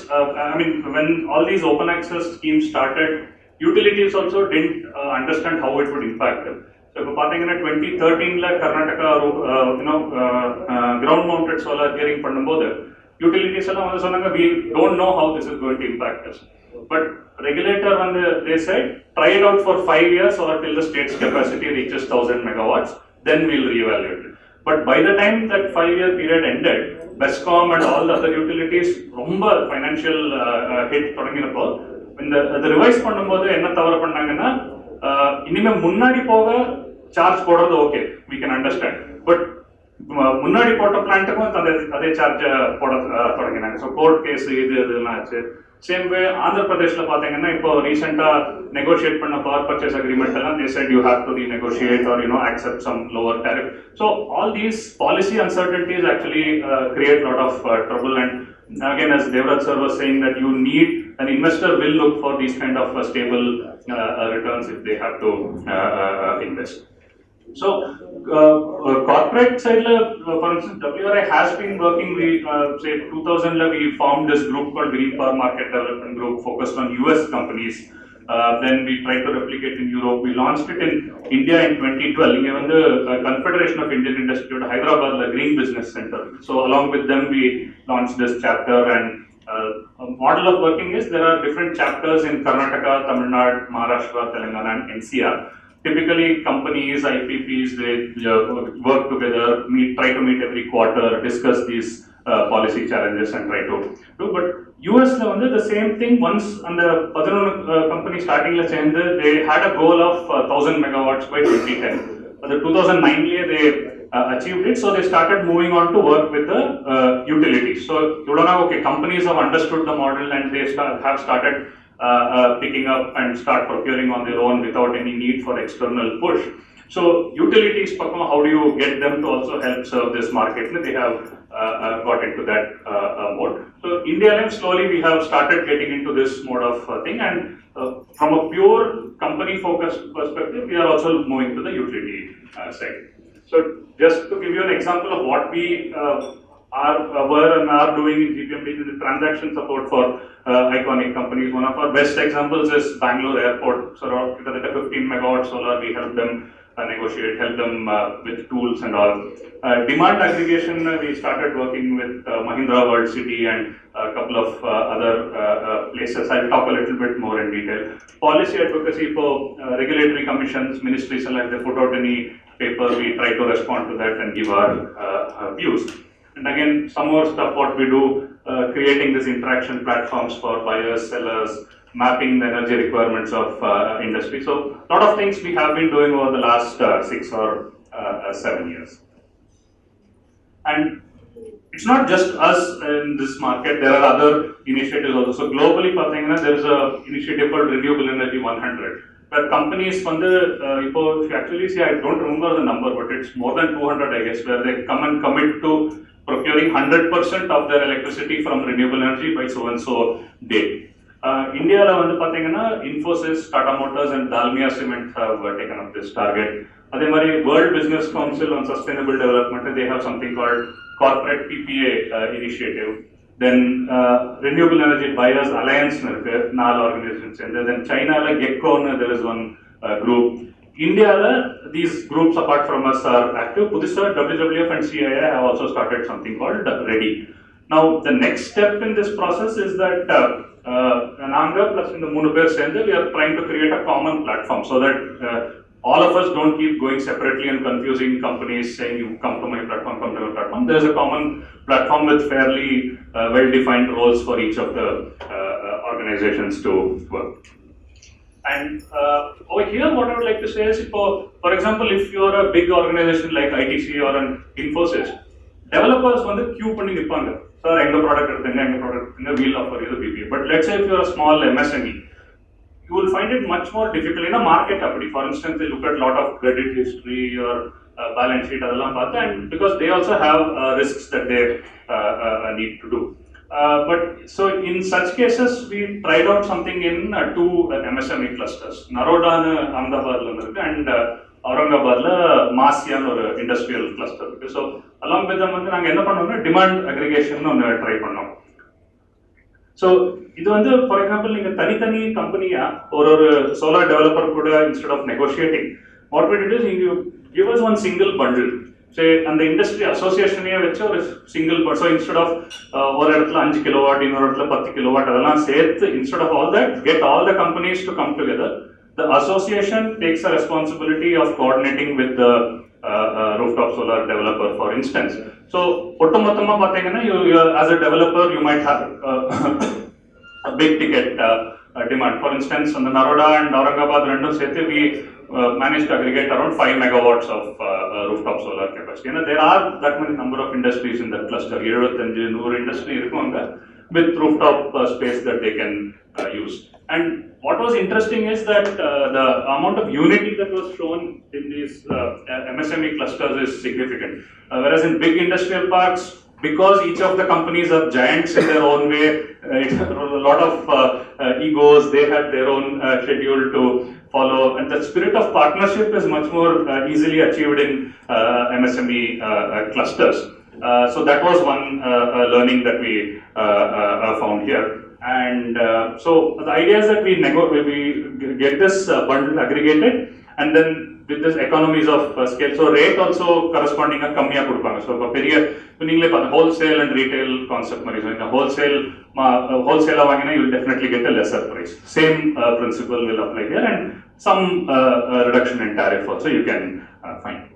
H: I mean, when all these open access schemes started, utilities also didn't understand how it would impact them. So இப்போ பார்த்தீங்கன்னா 2013ல Karnataka ground mounted solar gearing பண்ணும்போது utilities எல்லாம் வந்து சொன்னாங்க we don't know how this is going to impact us. But regulator வந்து they said try it out for 5 years or till the state's capacity reaches 1000 megawatts, then we'll reevaluate it. But by the time that 5-year period ended, Bescom and all the other utilities ரொம்ப financial hit தொடங்கினப்போ இந்த revise பண்ணும்போது என்ன தவறு பண்ணாங்கன்னா இனிமே முன்னாடி போக charge போடுறது okay we can understand, but முன்னாடி போட்ட பிளான்ட்டுக்கும் அதே சார்ஜ் போட தொடங்கினாங்க. ஸோ கோர்ட் கேஸ் இதெல்லாம் ஆச்சு. சேம் வே ஆந்திர பிரதேஷ்ல பாத்தீங்கன்னா இப்போ ரீசெண்டா நெகோஷியேட் பண்ண பவர் பர்ச்சேஸ் அக்ரிமெண்ட் எல்லாம் they said you have to renegotiate or accept some lower tariff. So all these policy uncertainties actually create a lot of trouble, and again, as Devrat sir was saying, that you need an investor will look for these kind of stable returns if they have to invest. So corporate side, for instance, WRI has been working. We say 2000 we formed this group called Green Power Market Development Group, focused on US companies. Then we tried to replicate in Europe. We launched it in India in 2012. Even the Confederation of Indian Industry, Hyderabad, the Green Business Center. So along with them, we launched this chapter. And model of working is there are different chapters in Karnataka, Tamil Nadu, Maharashtra, Telangana, and NCR. Typically, companies, IPPs, they work together, try to meet every quarter, discuss these policy challenges and try to do. But US the same thing. Once on the other company starting, they had a goal of 1000 megawatts by 2010. But the 2009 they achieved it, so they started moving on to work with the utilities. So companies have understood the model and they have started picking up and start procuring on their own without any need for external push. So utilities, how do you get them to also help serve this market? They have got into that mode. So India, slowly we have started getting into this mode of thing, and from a pure company focused perspective, we are also moving to the utility side. So just to give you an example of what we were and are doing in GPMD, is the transaction support for iconic companies. One of our best examples is Bangalore Airport. So at a 15 megawatt solar, we help them negotiate, help them with tools and all. Demand aggregation, we started working with Mahindra World City and a couple of other places. I'll talk a little bit more in detail. Policy advocacy for regulatory commissions, ministries, like they put out any paper, we try to respond to that and give our views. And again, some more stuff what we do, creating these interaction platforms for buyers, sellers, mapping the energy requirements of industry. So a lot of things we have been doing over the last 6 or 7 years. And it's not just us in this market, there are other initiatives also. So globally, there is an initiative called Renewable Energy 100. Where companies, if you actually see, I don't remember the number, but it's more than 200, I guess, where they come and commit to procuring 100% of their electricity from renewable energy by so and so date. India, Infosys, Tata Motors, and Dalmia Cement have taken up this target. World Business Council on Sustainable Development, they have something called Corporate PPA Initiative. Then Renewable Energy Buyers Alliance, 4 organizations. And then China, GECCO, there is one group. India, these groups apart from us are active. Pudisa, WWF and CII have also started something called READY. Now, the next step in this process is that Nanga plus in the Munupir Sende, we are trying to create a common platform so that all of us don't keep going separately and confusing companies saying you come to my platform, come to my platform. There's a common platform with fairly well-defined roles for each of the organizations to work. And over here, what I would like to say is, for example, if you are a big organization like ITC or an Infosys, developers queue பண்ணி நிப்பாங்க. Sir, எங்க product எடுத்துங்க, we'll offer you the PPA. But let's say if you are a small MSME, you will find it much more difficult in a market company. For instance, they look at a lot of credit history or balance sheet, and because they also have risks that they need to do. But so in such cases, we tried out something in two MSME clusters, Naroda Ahmedabad and Aurangabad Masyan or industrial cluster. So along with them, demand aggregation try pannom. So, for example, you have company or solar developer instead of negotiating, what we did is you give us one single bundle. Say, and the industry association is a single bundle. So, instead of 5 kilowatt, 10 kilowatt, instead of all that, get all the companies to come together. The association takes a responsibility of coordinating with the rooftop solar developer, for instance. So, as a developer, you might have a big ticket demand. For instance, on the Naroda and Aurangabad, we managed to aggregate around 5 megawatts of rooftop solar capacity. There are that many number of industries in that cluster. 75 industry with rooftop space that they can use. And what was interesting is that the amount of unity that was shown in these MSME clusters is significant. Whereas in big industrial parks, because each of the companies are giants in their own way, a lot of egos, they had their own schedule to follow, and the spirit of partnership is much more easily achieved in MSME clusters. So that was one learning that we found here. And so the idea is that we get this bundle aggregated, and then with this economies of scale, so rate also corresponding a kammiya kudupanga. So wholesale and retail concept, in the wholesale you will definitely get a lesser price. Same principle will apply here, and some reduction in tariff also you can find.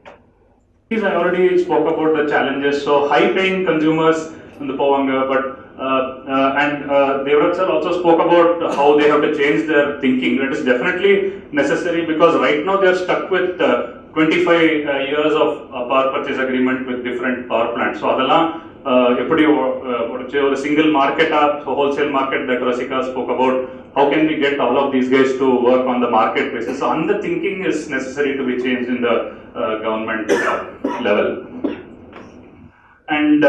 H: I already spoke about the challenges. So high-paying consumers in the Povanga, but Devraj sir also spoke about how they have to change their thinking. It is definitely necessary because right now they are stuck with 25 years of power purchase agreement with different power plants. So adala a single market, so wholesale market that Rasika spoke about. How can we get all of these guys to work on the market basis? So the thinking is necessary to be changed in the government level. And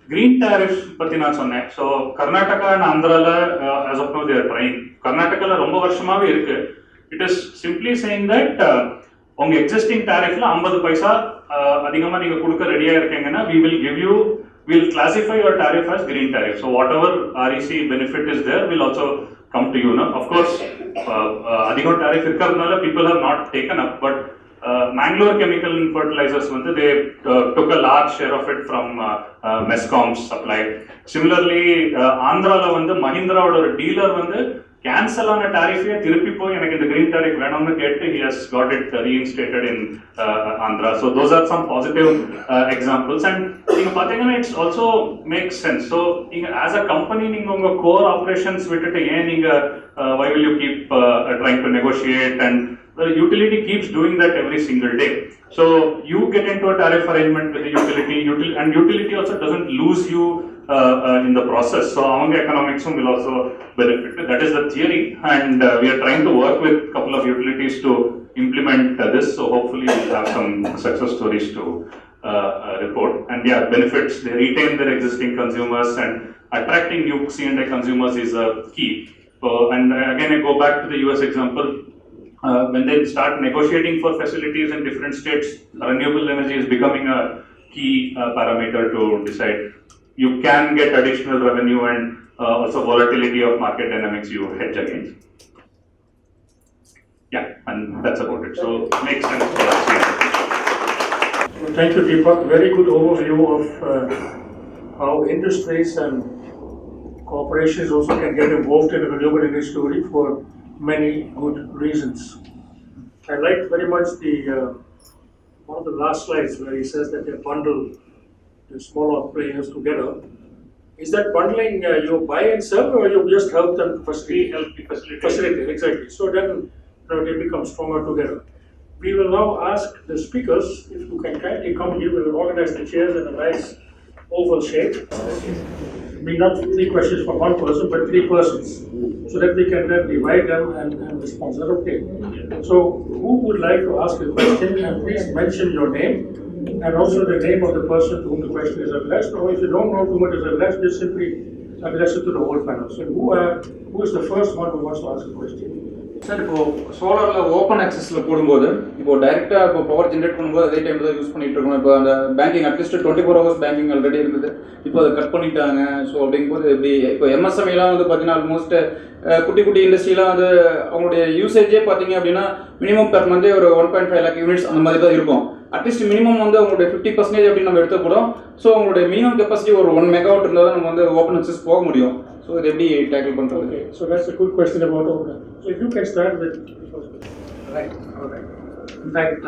H: green tariffs patti na sonne. So Karnataka and Andhra as of now they are trying. Karnataka la romba varshamaave irukku. It is simply saying that unga existing tariff la 50 paisa adhigama neenga kudukka ready ah irukengana, we'll classify your tariff as green tariff. So whatever REC benefit is there will also come to you. No? Of course, adhigam tariff irukadnala people have not taken up, but Mangalore Chemical and Fertilizers, they took a large share of it from Mescom's supply. Similarly, Andhra Mahindra or dealer cancel on a tariff, the green tariff, he has got it reinstated in Andhra. So those are some positive examples, and it also makes sense. So as a company, core operations, why will you keep trying to negotiate? And the utility keeps doing that every single day. So you get into a tariff arrangement with the utility, and utility also doesn't lose you in the process. So among economics will also benefit. That is the theory, and we are trying to work with a couple of utilities to implement this. So hopefully we'll have some success stories to report. And yeah, benefits, they retain their existing consumers, and attracting new C&I consumers is a key. So, and again I go back to the US example. When they start negotiating for facilities in different states, renewable energy is becoming a key parameter to decide. You can get additional revenue and also volatility of market dynamics you hedge against. Yeah, and that's about it. So it makes sense for us.
A: Thank you, Deepak. Very good overview of how industries and corporations also can get involved in the renewable energy story for many good reasons. I liked very much the one of the last slides where he says that they bundle the smaller players together. Is that bundling you buy and sell, or you just help them facilitate? Facilitate, exactly. So then they become stronger together. We will now ask the speakers if you can kindly come here. We will organize the chairs in a nice oval shape. mean not 3 questions for one person, but 3 persons, so that we can then divide them and respond. Is that okay? So, who would like to ask a question? And please mention your name and also the name of the person to whom the question is addressed. Or if you don't know to whom it is addressed, just simply address it to the whole panel. So, who is the first one who wants to ask a question?
I: Sir இப்போ சோலாரில் open ஆக்சஸில் போடும்போது இப்போ டைரெக்டாக இப்போ power generate பண்ணும்போது அதே time தான் use பண்ணிட்டு இருக்கணும். இப்போ அந்த banking at least 24 hours banking already இருந்தது, இப்போ அதை கட் பண்ணிட்டாங்க. ஸோ அப்படிங்கும்போது எப்படி இப்போ எம்எஸ்எம்இலாம் வந்து பார்த்தீங்கன்னா ஆல்மோஸ்ட் குட்டி குட்டி இண்டஸ்ட்ரிலாம் வந்து அவங்களுடைய யூசேஜே பார்த்தீங்க அப்படின்னா மினிமம் பெர் மந்தே ஒரு 1.5 lakh யூனிட்ஸ் அந்த மாதிரி தான் இருக்கும். அட்லீஸ்ட் மினிமம் வந்து அவங்களுடைய 50% அப்படின்னு நம்ம எடுத்துக்கூடும். ஸோ அவங்களுடைய மினிமம் கெப்பாசிட்டி ஒரு 1 MW இருந்தால் தான் நம்ம வந்து ஓப்பன் ஆக்சஸ் போக முடியும். ஸோ இது எப்படி டேக்கிள் பண்ணுறது?
A: Okay, so that's a good question about open. So if you can start with the first question.
E: Right, all right. In fact,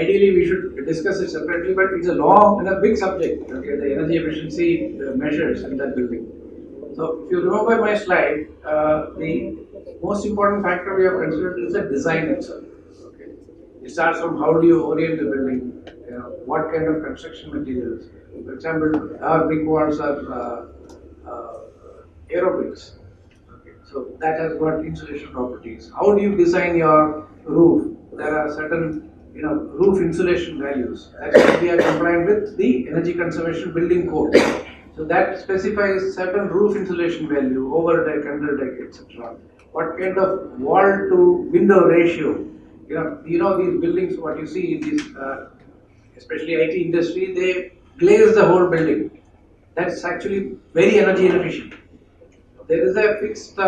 E: ideally we should discuss it separately, but it's a long and a big subject, okay, the energy efficiency measures in that building. So if you remember my slide, the most important factor we have considered is the design itself. Okay, it starts from how do you orient the building, what kind of construction materials. For example, our brick walls are aerobricks. Okay, so that has got insulation properties. How do you design your roof? There are certain roof insulation values that should be compliant with the energy conservation building code. So that specifies certain roof insulation value, over deck, under deck, etc. What kind of wall to window ratio? These buildings, what you see, these especially IT industry, they glaze the whole building. That's actually very energy inefficient. There is a fixed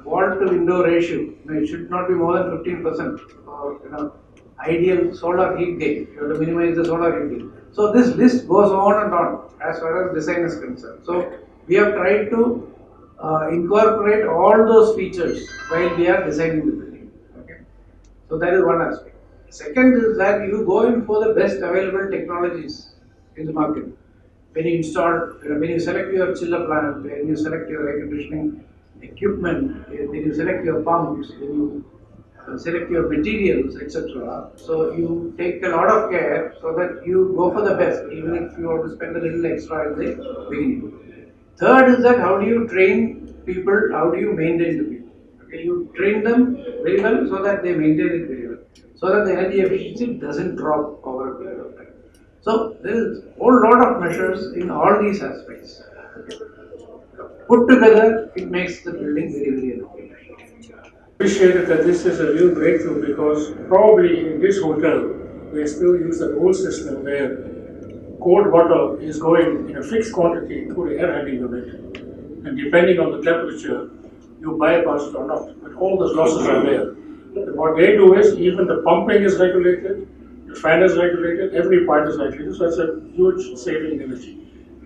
E: wall to window ratio. It should not be more than 15% for ideal solar heat gain. You have to minimize the solar heat gain. So this list goes on and on as far as design is concerned. So we have tried to incorporate all those features while we are designing the building. Okay, so that is one aspect. Second is that you go in for the best available technologies in the market. When you install, when you select your chiller plant, when you select your air conditioning equipment, when you select your pumps, when you select your materials, etc. So you take a lot of care so that you go for the best, even if you want to spend a little extra at the beginning. Third is that how do you train people, how do you maintain the people? Okay, you train them very well so that they maintain it very well, so that the energy efficiency doesn't drop over a period of time. So there is a whole lot of measures in all these aspects. Put together, it makes the building very, very efficient.
A: Appreciated that this is a real breakthrough, because probably in this hotel they still use the old system where cold water is going in a fixed quantity through the air handling unit, and depending on the temperature, you bypass it or not. But all those losses are there. And what they do is, even the pumping is regulated, the fan is regulated, every part is regulated, so it's a huge saving in energy.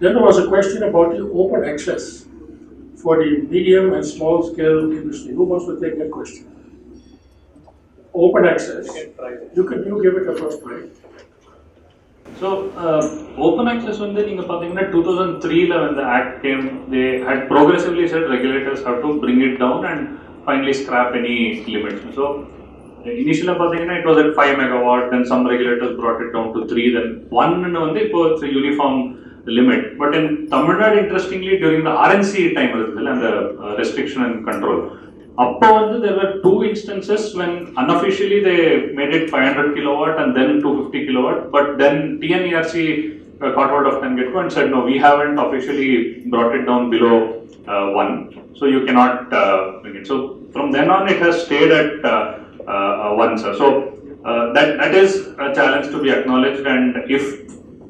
A: Then there was a question about the open access for the medium and small scale industry. Who wants to take that question? Open access. You give it a first try.
H: So, open access வந்து நீங்க பாத்தீங்கன்னா 2003ல when the act came, they had progressively said regulators have to bring it down and finally scrap any limits. So initially பாத்தீங்கன்னா it was at 5 MW, then some regulators brought it down to 3, then 1 வந்து இப்போ it's a uniform limit. But in Tamil Nadu, interestingly, during the RNC time and the restriction and control, there were 2 instances when unofficially they made it 500 kilowatt and then 250 kilowatt, but then TNERC caught hold of Tangetco and said no, we haven't officially brought it down below 1, so you cannot bring it. So from then on it has stayed at 1, sir. So that is a challenge to be acknowledged, and if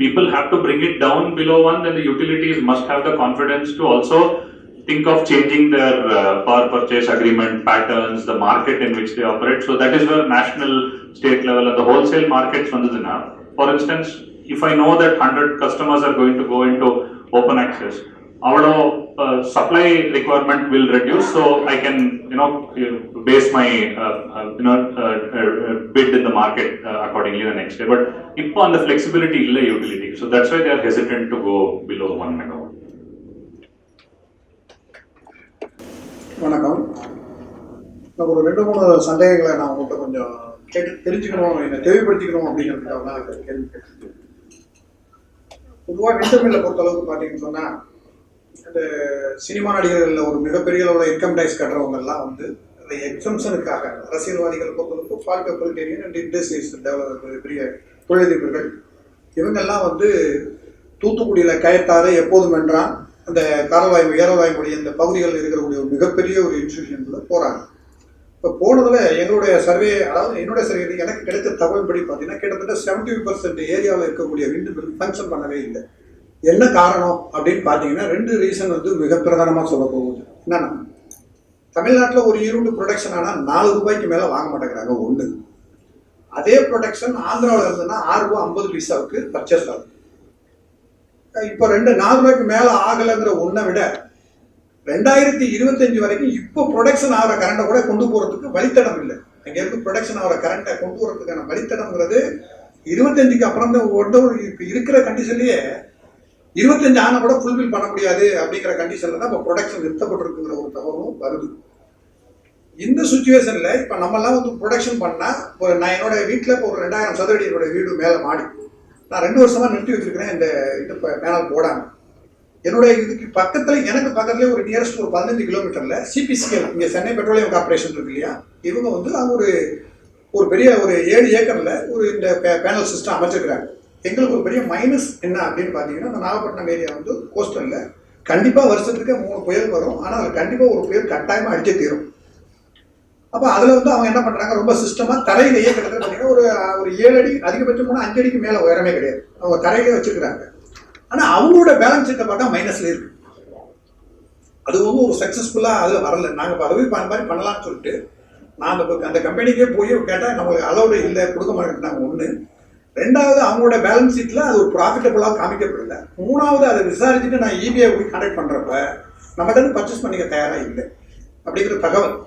H: people have to bring it down below 1, then the utilities must have the confidence to also think of changing their power purchase agreement patterns, the market in which they operate. So that is where national, state level and the wholesale markets vandaduna. For instance, if I know that 100 customers are going to go into open access, our supply requirement will reduce, so I can base my bid in the market accordingly the next day. But இப்போ அந்த flexibility இல்லை utility, so that's why they are hesitant to go below 1 MW.
C: வணக்கம். நான் ஒரு 2-3 சந்தேகங்களை நான் உங்கள்கிட்ட கொஞ்சம் கேட்டு தெரிஞ்சுக்கணும், என்னை தெளிவுபடுத்திக்கணும் அப்படிங்கிறதுக்காக தான் கேள்வி கேட்டேன். பொதுவாக விண்டமில்லை பொறுத்தளவுக்கு பார்த்தீங்கன்னு சொன்னால் இந்த சினிமா நடிகர்களில் ஒரு மிகப்பெரிய அளவில் இன்கம் டேக்ஸ் கட்டுறவங்கெல்லாம் வந்து அந்த எக்ஸம்ஷனுக்காக அரசியல்வாதிகள் பொறுத்தளவுக்கு ஃபால் பெப்பரிட்டேரியன் அண்ட் இண்டஸ்ட்ரீஸ் பெரிய தொழிலதிபர்கள் இவங்கெல்லாம் வந்து தூத்துக்குடியில் கயத்தாறு எப்போதும் என்றால் அந்த ஏரவாய்மொழி இந்த பகுதிகளில் இருக்கக்கூடிய ஒரு மிகப்பெரிய ஒரு இன்ஸ்டிடியூஷன்ல போகிறாங்க. இப்போ போனதில் எங்களுடைய சர்வே, அதாவது என்னுடைய சர்வே எனக்கு கிடைத்த தகவல் படி பார்த்தீங்கன்னா கிட்டத்தட்ட 70% ஏரியாவில் இருக்கக்கூடிய விண்டு மில் ஃபங்க்ஷன் பண்ணவே இல்லை. என்ன காரணம் அப்படின்னு பார்த்தீங்கன்னா 2 ரீசன் வந்து மிக பிரதானமாக சொல்ல போகுது. என்னன்னா, தமிழ்நாட்டில் ஒரு ஈரோடு ப்ரொடக்ஷன் ஆனால் 4 ரூபாய்க்கு மேலே வாங்க மாட்டேங்கிறாங்க ஒன்று. அதே ப்ரொடக்ஷன் ஆந்திராவில் இருந்ததுன்னா 6 ரூபா 50 பைசாவுக்கு பர்ச்சேஸ் ஆகும். இப்போ 4 ரூபாய்க்கு மேலே ஆகலைங்கிற ஒன்றை விட 2025 வரைக்கும் இப்போ ப்ரொடக்ஷன் ஆகிற கரண்டை கூட கொண்டு போகிறதுக்கு வழித்தடம் இல்லை. அங்கேருந்து ப்ரொடக்ஷன் ஆகிற கரண்டை கொண்டு போகிறதுக்கான வழித்தடங்கிறது 25க்கு அப்புறம் தான் இப்போ இருக்கிற கண்டிஷன்லேயே 25 ஆனால் கூட ஃபுல்ஃபில் பண்ண முடியாது அப்படிங்கிற கண்டிஷனில் தான் இப்போ ப்ரொடக்ஷன் நிறுத்தப்பட்டிருக்குங்கிற ஒரு தகவலும் வருது. இந்த சுச்சுவேஷனில் இப்போ நம்மெல்லாம் வந்து ப்ரொடக்ஷன் பண்ணால் நான் என்னோட வீட்டில் இப்போ ஒரு 2000 சதுரடி என்னோட வீடு மேலே மாடி நான் 2 வருஷமாக நிறுத்தி வச்சிருக்கிறேன். இந்த பேனல் போடாமல் என்னுடைய இதுக்கு பக்கத்தில் எனக்கு பக்கத்துலேயே ஒரு நியரஸ்ட் ஒரு 15 கிலோமீட்டரில் சிபிசிஎல் இங்கே சென்னை பெட்ரோலியம் கார்பரேஷன் இருக்கு இல்லையா, இவங்க வந்து அவங்க ஒரு பெரிய ஒரு 7 ஏக்கரில் ஒரு இந்த பேனல் சிஸ்டம் அமைச்சிருக்கிறாங்க. எங்களுக்கு ஒரு பெரிய மைனஸ் என்ன அப்படின்னு பார்த்தீங்கன்னா, இந்த நாகப்பட்டினம் ஏரியா வந்து கோஸ்டலில் கண்டிப்பாக வருஷத்துக்கு 3 புயல் வரும். ஆனால் அது கண்டிப்பாக ஒரு புயல் கட்டாயமாக அடிச்சே தீரும். அப்போ அதில் வந்து அவங்க என்ன பண்ணுறாங்க, ரொம்ப சிஸ்டமாக தரையிலேயே கிட்டத்தட்ட பார்த்தீங்கன்னா ஒரு 7 அடி அதிகபட்சம் போனால் 5 அடிக்கு மேலே உயரமே கிடையாது, அவங்க தரையிலே வச்சுருக்கிறாங்க. ஆனால் அவங்களோட பேலன்ஸ் ஷீட்டை பார்த்தா மைனஸில் இருக்கு. அது வந்து ஒரு சக்ஸஸ்ஃபுல்லாக அதில் வரல. நாங்கள் இப்போ அதுவே மாதிரி பண்ணலாம்னு சொல்லிட்டு நான் அந்த கம்பெனிக்கே போய் கேட்டால் நம்மளுக்கு அலோடு இல்லை, கொடுக்க மாட்டேங்கிறாங்க. 1. 2வது அவங்களோட பேலன்ஸ் ஷீட்டில் அது ஒரு ப்ராஃபிட்டபுளாக காமிக்கப்படல. 3வது அதை விசாரிச்சுட்டு நான் இபிஐ போய் கான்டாக்ட் பண்ணுறப்ப நம்மகிட்ட பர்ச்சேஸ் பண்ணிக்க தயாராக இல்லை அப்படிங்கிற தகவல்.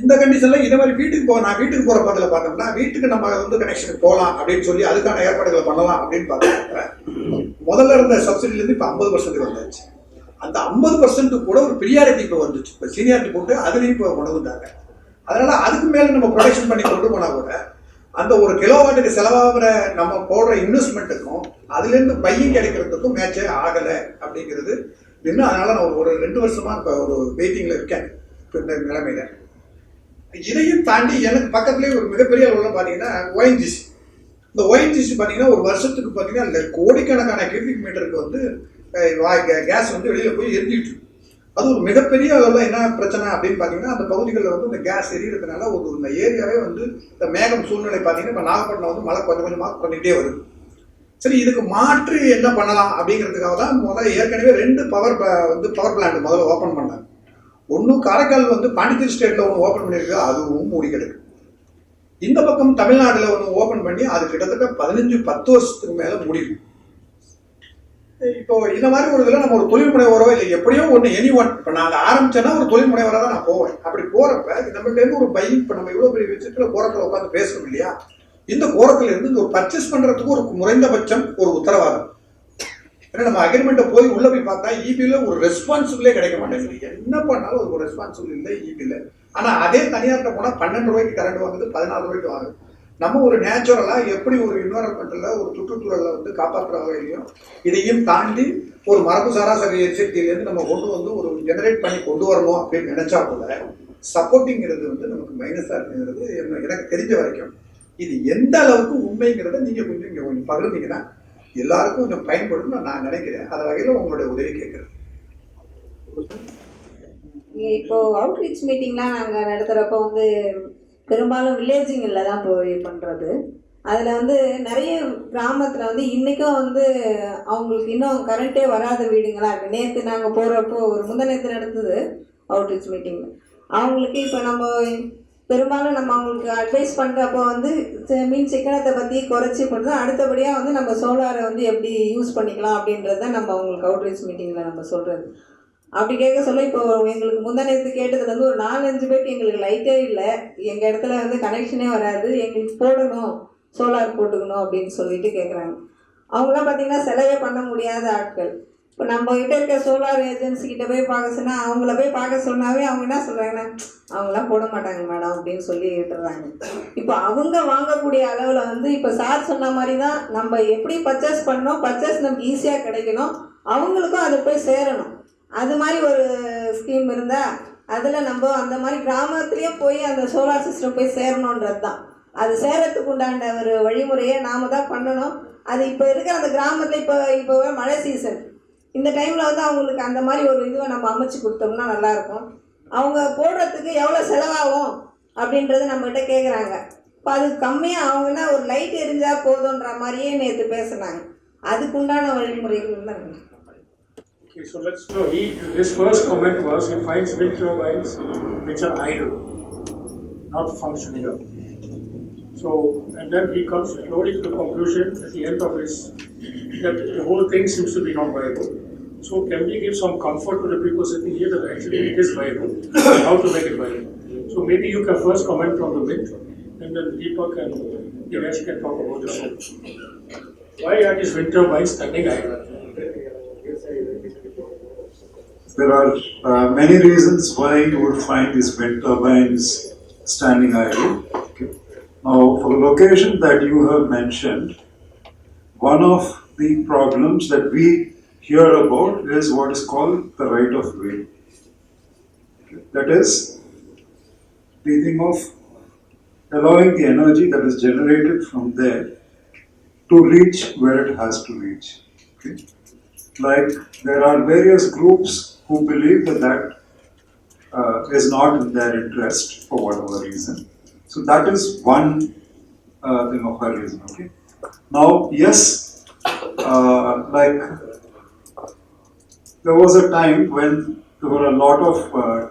C: இந்த கண்டிஷனில் இதே மாதிரி நான் வீட்டுக்கு போகிற பக்கத்தில் பார்த்தோம்னா வீட்டுக்கு நம்ம வந்து கனெக்ஷனுக்கு போகலாம் அப்படின்னு சொல்லி அதுக்கான ஏற்பாடுகளை பண்ணலாம் அப்படின்னு பார்த்தா முதல்ல இருந்த சப்சிடிலேருந்து இப்போ 50% வந்தாச்சு. அந்த 50% கூட ஒரு ப்ரியாரிட்டி இப்போ வந்துச்சு. இப்போ சீனியாரிட்டி போட்டு அதுலேயும் இப்போ கொண்டு வந்துட்டாங்க. அதனால் அதுக்கு மேலே நம்ம ப்ரொடக்ஷன் பண்ணி கொண்டு போனால் கூட அந்த ஒரு கிலோவாட்டுக்கு செலவாகிற நம்ம போடுற இன்வெஸ்ட்மெண்ட்டுக்கும் அதுலேருந்து பையன் கிடைக்கிறதுக்கும் மேட்சே ஆகலை அப்படிங்கிறது இன்னும். அதனால் நான் ஒரு 2 வருஷமாக இப்போ ஒரு வெயிட்டிங்கில் இருக்கேன் இப்போ இந்த நிலைமையில. இதையும் தாண்டி எனக்கு பக்கத்துலேயே ஒரு மிகப்பெரிய அளவில் பார்த்தீங்கன்னா ONGC. இந்த ONGC பார்த்தீங்கன்னா ஒரு வருஷத்துக்கு பார்த்தீங்கன்னா கோடிக்கணக்கான கியூபிக் மீட்டருக்கு வந்து கேஸ் வந்து வெளியில் போய் எரிஞ்சிட்டு. அது ஒரு மிகப்பெரிய அளவில் என்ன பிரச்சனை அப்படின்னு பார்த்தீங்கன்னா, அந்த பகுதிகளில் வந்து இந்த கேஸ் எரியறதுனால இந்த ஏரியாவே வந்து இந்த மேகம் சூழ்நிலை பார்த்தீங்கன்னா இப்போ நாகப்பட்டினம் வந்து மழை கொஞ்சம் கொஞ்சமாக குறைஞ்சிட்டே வருது. சரி, இதுக்கு மாற்று என்ன பண்ணலாம் அப்படிங்கிறதுக்காக தான் ஏற்கனவே 2 பவர் பிளான்ட் முதல்ல ஓப்பன் பண்ணாங்க. ஒன்று காரைக்கால் வந்து பாண்டிச்சேரி ஸ்டேட்டில் ஒன்று ஓப்பன் பண்ணியிருக்கு, அதுவும் மூடி கிடக்கு. இந்த பக்கம் தமிழ்நாட்டில் ஒன்று ஓப்பன் பண்ணி அது கிட்டத்தட்ட 10 வருஷத்துக்கு மேலே மூடிருக்கு. இப்போ இந்த மாதிரி ஒரு இதில் நம்ம ஒரு தொழில் முனைவரோ இல்லை எப்படியோ ஒன்று இப்போ நான் அதை ஆரம்பிச்சேன்னா ஒரு தொழில் முனைவராக தான் நான் போவேன். அப்படி போகிறப்ப நம்மள்டேருந்து ஒரு இப்போ நம்ம இவ்வளோ பெரிய விஷயத்தில் கோரத்தில் உட்காந்து பேசணும் இல்லையா, இந்த கோரத்தில் இருந்து இந்த ஒரு பர்ச்சேஸ் பண்ணுறதுக்கு ஒரு குறைந்தபட்சம் ஒரு உத்தரவாதம். ஏன்னா நம்ம அக்ரிமெண்ட்டை போய் உள்ளே போய் பார்த்தா இபியில் ஒரு ரெஸ்பான்சிபிளே கிடைக்க மாட்டேங்குது. என்ன பண்ணாலும் ஒரு ரெஸ்பான்சிபிள் இல்லை இபியில். ஆனால் அதே தனியார்கிட்ட போனால் 12 ரூபாய்க்கு கரண்ட் வாங்குது, 14 ரூபாய்க்கு வாங்குது. நம்ம ஒரு நேச்சுரலாக எப்படி ஒரு என்வரன்மெண்ட்டில் ஒரு சுற்றுச்சூழலை வந்து காப்பாற்றுற வகையிலையும் இதையும் தாண்டி ஒரு மரபுசாரா எரிசக்தியிலேருந்து நம்ம கொண்டு வந்து ஒரு ஜெனரேட் பண்ணி கொண்டு வரணும் அப்படின்னு நினைச்சா கூட சப்போர்ட்டிங்கிறது வந்து நமக்கு மைனஸாக இருக்குங்கிறது எனக்கு தெரிஞ்ச வரைக்கும். இது எந்த அளவுக்கு உண்மைங்கிறத நீங்கள் கொஞ்சம் பகிர்ந்தீங்கன்னா எல்லாருக்கும் கொஞ்சம் பயன்படும் நான் நினைக்கிறேன். அந்த வகையில் உங்களுடைய உதவி கேட்குறேன்.
J: இப்போ அவுட்ரீச் மீட்டிங்லாம் நாங்கள் நடத்துகிறப்போ வந்து பெரும்பாலும் வில்லேஜுங்களில் தான் போய் பண்ணுறது. அதில் வந்து நிறைய கிராமத்தில் வந்து இன்றைக்கும் வந்து அவங்களுக்கு இன்னும் கரண்ட்டே வராத வீடுங்களாக இருக்குது. நேற்று நாங்கள் போகிறப்போ ஒரு முந்தநேற்று நடந்தது அவுட்ரீச் மீட்டிங். அவங்களுக்கு இப்போ நம்ம பெரும்பாலும் நம்ம அவங்களுக்கு அட்வைஸ் பண்ணுறப்போ வந்து மீன் சிக்கனத்தை பற்றி குறைச்சி பண்ணுறது, அடுத்தபடியாக வந்து நம்ம சோலாரை வந்து எப்படி யூஸ் பண்ணிக்கலாம் அப்படின்றத நம்ம அவங்களுக்கு அவுட்ரீச் மீட்டிங்கில் நம்ம சொல்கிறது. அப்படி கேட்க சொல்ல இப்போ எங்களுக்கு முந்தானத்து கேட்டதுல வந்து ஒரு 4-5 பேருக்கு எங்களுக்கு லைட்டே இல்லை, எங்கள் இடத்துல வந்து கனெக்ஷனே வராது, எங்களுக்கு போடணும் சோலார் போட்டுக்கணும் அப்படின்னு சொல்லிட்டு கேட்குறாங்க. அவங்களாம் பார்த்திங்கன்னா செலவே பண்ண முடியாத ஆட்கள். இப்போ நம்ம கிட்ட இருக்க சோலார் ஏஜென்சி கிட்ட போய் பார்க்க சொன்னால் அவங்கள போய் பார்க்க சொன்னாவே அவங்க என்ன சொல்கிறாங்கன்னா அவங்களாம் போட மாட்டாங்க மேடம் அப்படின்னு சொல்லி விட்டுறாங்க. இப்போ அவங்க வாங்கக்கூடிய அளவில் வந்து இப்போ சார் சொன்ன மாதிரி தான் நம்ம எப்படி பர்ச்சேஸ் பண்ணோம், பர்ச்சேஸ் நமக்கு ஈஸியாக கிடைக்கணும், அவங்களுக்கும் அது போய் சேரணும். அது மாதிரி ஒரு ஸ்கீம் இருந்தால் அதில் நம்ம அந்த மாதிரி கிராமத்துலேயே போய் அந்த சோலார் சிஸ்டம் போய் சேரணுன்றது தான். அது சேரத்துக்கு உண்டான ஒரு வழிமுறையை நாம் தான் பண்ணணும். அது இப்போ இருக்கிற அந்த கிராமத்தில் இப்போ மழை சீசன் இந்த டைமில் வந்து அவங்களுக்கு அந்த மாதிரி ஒரு இதுவை நம்ம அமைச்சு கொடுத்தோம்னா நல்லாயிருக்கும். அவங்க போடுறதுக்கு எவ்வளோ செலவாகும் அப்படின்றது நம்மகிட்ட கேட்குறாங்க. இப்போ அது கம்மியாக அவங்கன்னா ஒரு லைட் எரிஞ்சால் போதுன்ற மாதிரியே நேற்று பேசுனாங்க. அதுக்குண்டான வழிமுறைகள் தான்.
A: Okay, so let's know. His first comment was he finds wind turbines which are idle, not functioning up. So, and then he comes slowly to the conclusion at the end of his that the whole thing seems to be not viable. So, can we give some comfort to the people sitting here that actually it is viable? How to make it viable? So, maybe you can first comment on the wind, and then Deepak and Dinesh can talk about the solar. Why are these wind turbines standing idle?
D: There are many reasons why you would find these wind turbines standing idle. Okay. Now, for the location that you have mentioned, one of the problems that we hear about is what is called the right of way. Okay. That is the thing of allowing the energy that is generated from there to reach where it has to reach. Okay. Like there are various groups who believe that is not in their interest for whatever reason. So that is one thing of her reason. Okay. Now, yes, like there was a time when there were a lot of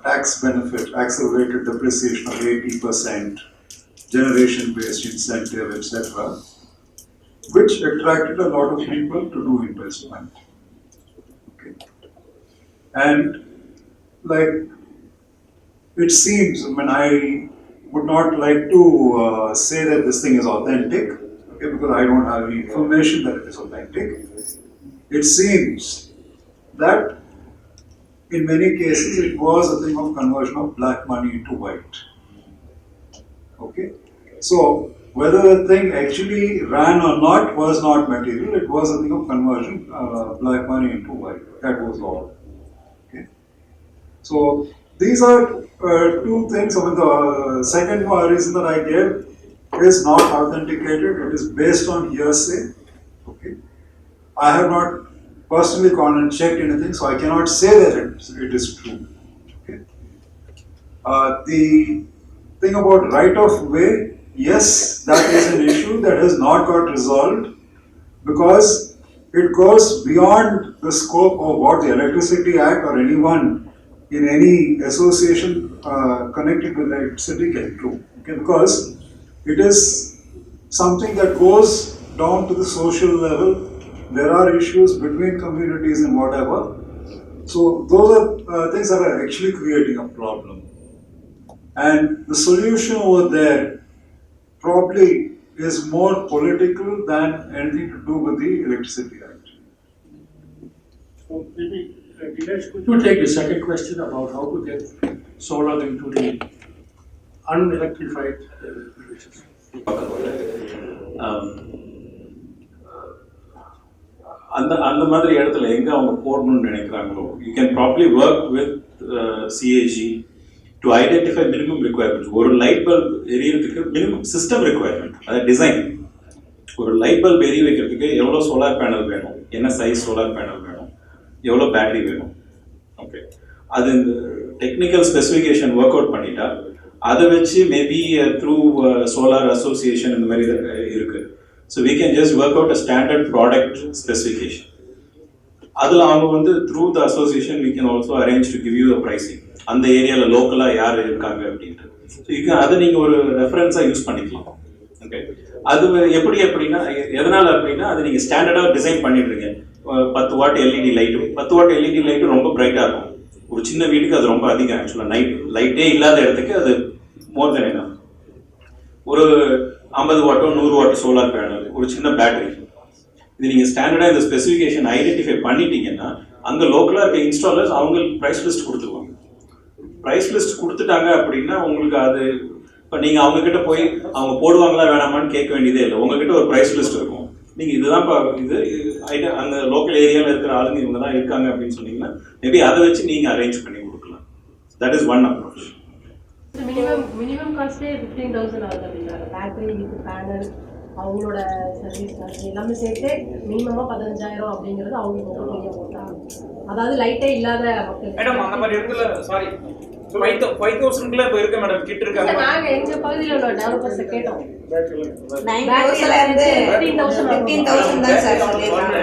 D: tax benefit, accelerated depreciation of 80%, generation-based incentive, etc., which attracted a lot of people to do investment. And like it seems, I mean, I would not like to say that this thing is authentic, okay, because I don't have any information that it is authentic. It seems that in many cases it was a thing of conversion of black money into white. Okay, so whether the thing actually ran or not was not material. It was a thing of conversion, black money into white. That was all. So these are two things. I mean, the second reason that I gave is not authenticated. It is based on hearsay. Okay, I have not personally gone and checked anything, so I cannot say that it is true. Okay. The thing about right of way, yes, that is an issue that has not got resolved because it goes beyond the scope of what the Electricity Act or anyone in any association connected with electricity can do. Okay, because it is something that goes down to the social level. There are issues between communities and whatever. So those are things that are actually creating a problem. And the solution over there probably is more political than anything to do with the Electricity Act.
A: So maybe Dinesh, could you take the second question about how to get solar into the unelectrified villages?
F: அந்த மாதிரி இடத்துல எங்கே அவங்க போடணும்னு நினைக்கிறாங்களோ you can probably work with CAG to identify minimum requirements. ஒரு light bulb எரியறதுக்கு minimum system requirement, அதாவது டிசைன். ஒரு லைட் பல்ப் எரிய வைக்கிறதுக்கு எவ்வளோ சோலார் பேனல் வேணும், என்ன சைஸ் சோலார் பேனல் வேணும், எவ்வளோ பேட்டரி வேணும். ஓகே, அது இந்த டெக்னிக்கல் ஸ்பெசிஃபிகேஷன் ஒர்க் அவுட் பண்ணிட்டா அதை வச்சு மேபி த்ரூ சோலார் அசோசியேஷன் இந்த மாதிரி இருக்குது. So we can just work out a standard product specification. அதில் அவங்க வந்து through the association we can also arrange to give you a pricing. அந்த ஏரியாவில் லோக்கலாக யார் இருக்காங்க அப்படின்ட்டு. ஸோ அதை நீங்கள் ஒரு ரெஃபரன்ஸாக யூஸ் பண்ணிக்கலாம். ஓகே, அது எப்படின்னா எதனால் அப்படின்னா அது நீங்கள் ஸ்டாண்டர்டாக டிசைன் பண்ணிடுறீங்க. 10 watt LED light, 10 watt LED light ரொம்ப பிரைட்டாக இருக்கும். ஒரு சின்ன வீட்டுக்கு அது ரொம்ப அதிகம். ஆக்சுவலாக லைட்டே இல்லாத இடத்துக்கு அது மோர் தென் என்ன. ஒரு 50 வாட்டோ 100 வாட்டோ சோலார் பேனல், ஒரு சின்ன பேட்டரி, இது நீங்கள் ஸ்டாண்டர்டாக இந்த ஸ்பெசிஃபிகேஷன் ஐடென்டிஃபை பண்ணிட்டீங்கன்னா அங்கே லோக்கலாக இருக்க இன்ஸ்டாலர்ஸ் அவங்க ப்ரைஸ் லிஸ்ட் கொடுத்துருவாங்க. ப்ரைஸ் லிஸ்ட் கொடுத்துட்டாங்க அப்படின்னா உங்களுக்கு அது இப்போ நீங்கள் அவங்கக்கிட்ட போய் அவங்க போடுவாங்களா வேணாமான்னு கேட்க வேண்டியதே இல்லை. உங்ககிட்ட ஒரு ப்ரைஸ் லிஸ்ட் இருக்கும். நீங்கள் இதுதான் இது ஐட்டம் அந்த லோக்கல் ஏரியாவில் இருக்கிற ஆளுங்க இவங்க தான் இருக்காங்க அப்படின்னு சொன்னீங்கன்னா மேபி அதை வச்சு நீங்கள் அரேஞ்ச் பண்ணி கொடுக்கலாம். That is one approach.
K: Minimum காஸ்ட்டே 15,000 ஆகுது அப்படின்னாங்க. பேட்டரி வித் பேனல் அவங்களோட சர்வீஸ் சார்ஜ் எல்லாமே சேர்த்து மினிமமாக 15,000 அப்படிங்கிறது அவங்களுக்கு ரொம்ப பெரிய போட்டாங்க. அதாவது லைட்டே இல்லாத மக்கள்.
I: மேடம் அந்த மாதிரி இடத்துல சாரி 5,000 இப்போ இருக்கு மேடம் கிட்ட இருக்காங்க.
K: நாங்கள் எங்கள் பகுதியில் உள்ள டெவலப்பர்ஸை கேட்டோம்.
J: 9,000 இருந்து 15,000 தான் சார் சொல்லியிருக்காங்க.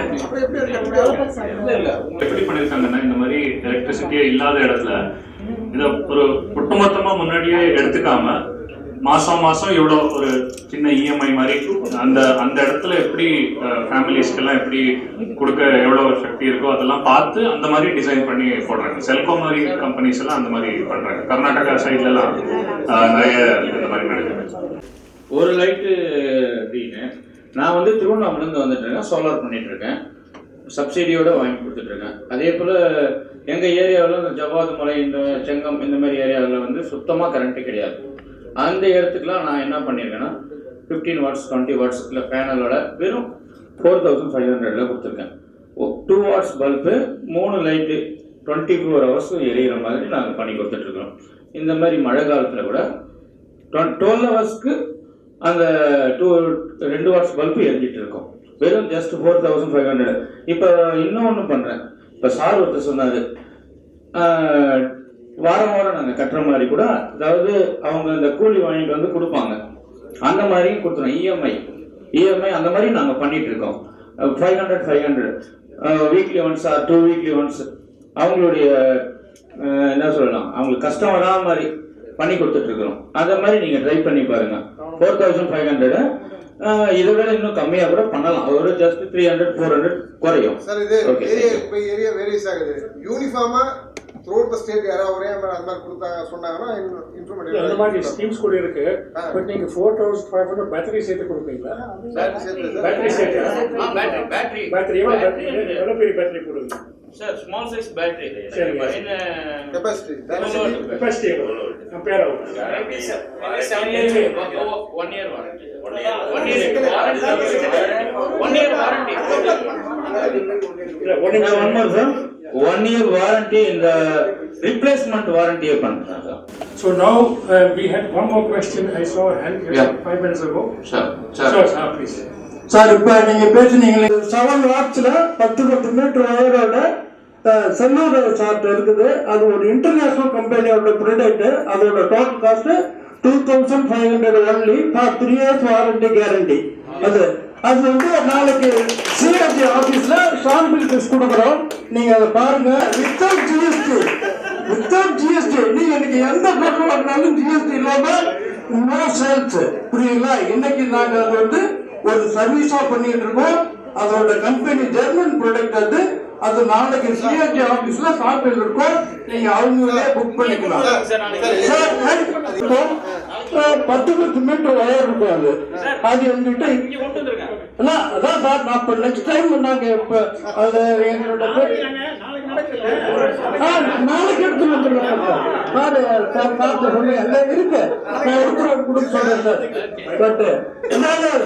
H: எப்படி பண்ணியிருக்காங்கன்னா இந்த மாதிரி எலக்ட்ரிசிட்டியே இல்லாத இடத்துல இதை ஒரு ஒட்டுமொத்தமா முன்னாடியே எடுத்துக்காம மாசம் மாசம் இவ்வளோ ஒரு சின்ன இஎம்ஐ மாதிரி அந்த அந்த இடத்துல எப்படி ஃபேமிலிஸ்க்கெல்லாம் எப்படி கொடுக்க எவ்வளோ சக்தி இருக்கோ அதெல்லாம் பார்த்து அந்த மாதிரி டிசைன் பண்ணி போடுறாங்க. செல்கோ மாதிரி கம்பெனிஸ் எல்லாம் அந்த மாதிரி பண்றாங்க. கர்நாடகா சைட்லலாம் நிறைய இந்த மாதிரி நடக்குது.
I: ஒரு லைட்டு அப்படின்னு நான் வந்து திருவண்ணாமலேருந்து வந்துட்டு இருக்கேன், சோலார் பண்ணிட்டு இருக்கேன், சப்சிடியோட வாங்கி கொடுத்துட்ருக்கேன். அதே போல் எங்கள் ஏரியாவில் இந்த ஜவ்வாது மலை இந்த செங்கம் இந்த மாதிரி ஏரியாவில் வந்து சுத்தமாக கரண்ட்டு கிடையாது. அந்த இடத்துக்குலாம் நான் என்ன பண்ணியிருக்கேன்னா 15 வாட்ஸ் 20 வாட்ஸ் இல்லை பேனலோட வெறும் 4,500 கொடுத்துருக்கேன். 2 வாட்ஸ் பல்பு 3 லைட்டு 24 ஹவர்ஸ் எரியிற மாதிரி நாங்கள் பண்ணி கொடுத்துட்ருக்கோம். இந்த மாதிரி மழை காலத்தில் கூட 12 ஹவர்ஸ்க்கு அந்த 2 வாட்ஸ் பல்பு எரிஞ்சிட்டு இருக்கோம். வெறும் ஜஸ்ட் 4,500. இப்போ இன்னொன்று பண்ணுறேன். இப்போ சார் ஒருத்தர் சொன்னார் வாரம் வாரம் நாங்கள் கட்டுற மாதிரி கூட, அதாவது அவங்க இந்த கூலி வாங்கிட்டு வந்து கொடுப்பாங்க, அந்த மாதிரியும் கொடுத்துருவோம். இஎம்ஐ அந்த மாதிரி நாங்கள் பண்ணிட்டு இருக்கோம். 500 weekly once or 2 weekly once அவங்களுடைய என்ன சொல்லலாம் அவங்களுக்கு கஷ்டம் வராத மாதிரி பண்ணி கொடுத்துட்டு இருக்கிறோம். அந்த மாதிரி நீங்கள் ட்ரை பண்ணி பாருங்க. 4,500 இதை விட இன்னும் கம்மியாக கூட பண்ணலாம். ஒரு ஜஸ்ட் 300-400 குறையும்.
L: சார் இது ஏரியா வேரியஸ் ஆகுது. யூனிஃபார்மா த்ரூஅவுட் தி ஸ்டேட் யாராவது ஒரே மாதிரி அந்த மாதிரி கொடுத்தாங்க சொன்னாங்கன்னா இன்ஃபர்மேட்டிவ்
A: அந்த மாதிரி ஸ்கீம்ஸ் கூட இருக்கு. பட் நீங்க 4,500 பேட்டரி சேர்த்து கொடுப்பீங்களா? பேட்டரி சேர்த்து எவ்வளோ பெரிய பேட்டரி போடுவீங்க
I: sir? Small size battery.
L: Capacity
A: compare ஆகும்.
I: 1 year வாரண்டி. 1 year வாரண்டி இந்த replacement warranty பண்றாங்க sir.
A: So now we had one more question. I saw a hand here 5 minutes ago. Sir, please.
M: Sir இப்போ நீங்கள் பேசுனீங்களே 7 வாட்ஸில் 10 metre ஒயரோட Sellur chart இருக்குது. அது ஒரு international கம்பெனியோட product. அதோட total cost 2,500 only for 3 years warranty guarantee. அது வந்து நாளைக்கு சிஎஸ்சி ஆஃபீஸில் சாம்பிள் டெஸ்ட் கொடுக்குறோம். நீங்கள் அதை பாருங்க. வித்தவுட் ஜிஎஸ்டி நீங்கள் இன்னைக்கு எந்த பொருள் வாங்கினாலும் ஜிஎஸ்டி இல்லாமல் நோ சேல்ஸ். புரியுங்களா? இன்னைக்கு நாங்கள் அது வந்து ஒரு சர்வீஸா பண்ணிட்டு இருக்கோம். அதோட கம்பெனி ஜெர்மன் ப்ராடக்ட். அது நாளைக்கு சிஎஸ்டி ஆபீஸ்ல சாப்பிட்டு இருக்கும். நீங்க அவங்களே புக் பண்ணிக்கலாம். 10 மீட்டர் ஒயர் இருக்கும். அது எங்கிட்ட அதான் சார். நான் இப்போ நெக்ஸ்ட் டைம் நாங்க இப்ப அது எங்களோட நாளைக்கு எடுத்து வந்துருக்கேன் சார். பார்த்து சொன்னீங்க எல்லாம் இருக்கு. நான் எடுத்து கொடுக்க சொல்றேன் சார். பட்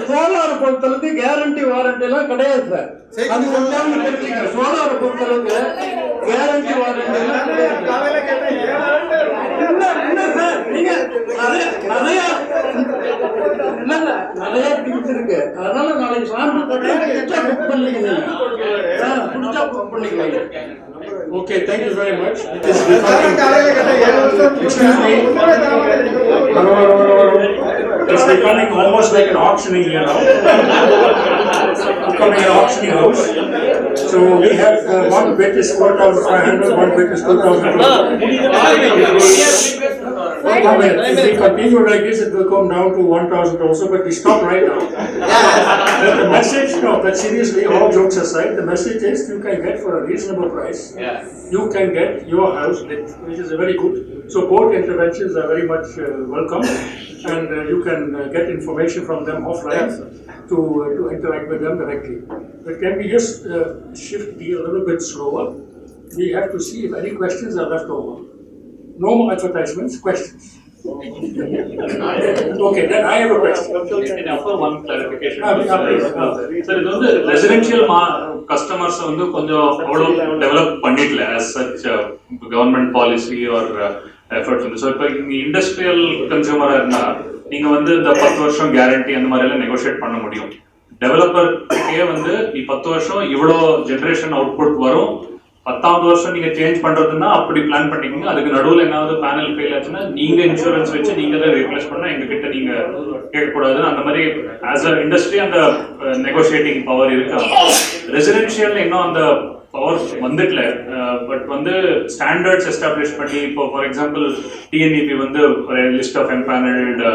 M: சோலார் பொறுத்தளவுக்கு கேரண்டி வாரண்டி எல்லாம் கிடையாது சார். அது கொஞ்சம் தெரிஞ்சுக்க. சோலார் பொறுத்தளவுக்கு கேரண்டி வாரண்டி எல்லாம் கிடையாது. சார் நீங்க நிறைய திங்ஸ் இருக்கு. அதனால நாளைக்கு சாம்பிள் புக் பண்ணிக்கலாம்.
A: Okay, thank you very much. Excuse me. It's becoming almost like an auctioning here now. Becoming an auctioning house. So we have one bid is 4,500, one bid is 2,000. If we continue like this, it will come down to 1,000 also, but we stop right now. But the message, no, but seriously, all jokes aside, the message is you can get for a reasonable price. You can get your house lit, which is very good. So both interventions are very much welcome, and you can get information from them offline to interact with them directly. But can we just shift the a little bit slower we have to see if any questions are left over. No more advertisements, questions. Okay, then I have a question.
H: Can I offer one clarification?
A: Please.
H: Sir, இது வந்து residential customers வந்து கொஞ்சம் அவ்வளோ develop பண்ணிக்கல as such government policy or efforts வந்து. So இப்போ இங்கே industrial கன்சூமராக இருந்தால் நீங்கள் வந்து இந்த 10 வருஷம் கேரண்டி அந்த மாதிரி எல்லாம் நெகோஷியேட் பண்ண முடியும். டெவலப்பர்க்கே வந்து 10 வருஷம் இவ்வளோ ஜென்ரேஷன் அவுட்புட் வரும், 10வது வருஷம் நீங்க சேஞ்ச் பண்றதுன்னா அப்படி பிளான் பண்ணிக்கோங்க. அதுக்கு நடுவில் என்னாவது பேனல் ஃபெயில் ஆச்சுன்னா நீங்க இன்சூரன்ஸ் வச்சு நீங்க தான் ரீப்ளேஸ் பண்ணா எங்க கிட்ட நீங்க கேட்கக்கூடாது. அந்த மாதிரி ஆஸ் அ இண்டஸ்ட்ரி அந்த நெகோஷியேட்டிங் பவர் இருக்கு. ரெசிடென்ஷியல் இன்னும் அந்த பவர் வந்துட்டல. பட் வந்து ஸ்டாண்டர்ட்ஸ் எஸ்டாப்ளிஷ் பண்ணி இப்போ ஃபார் எக்ஸாம்பிள் டிஎன்இபி வந்து லிஸ்ட் ஆஃப் எம்பேனல்டு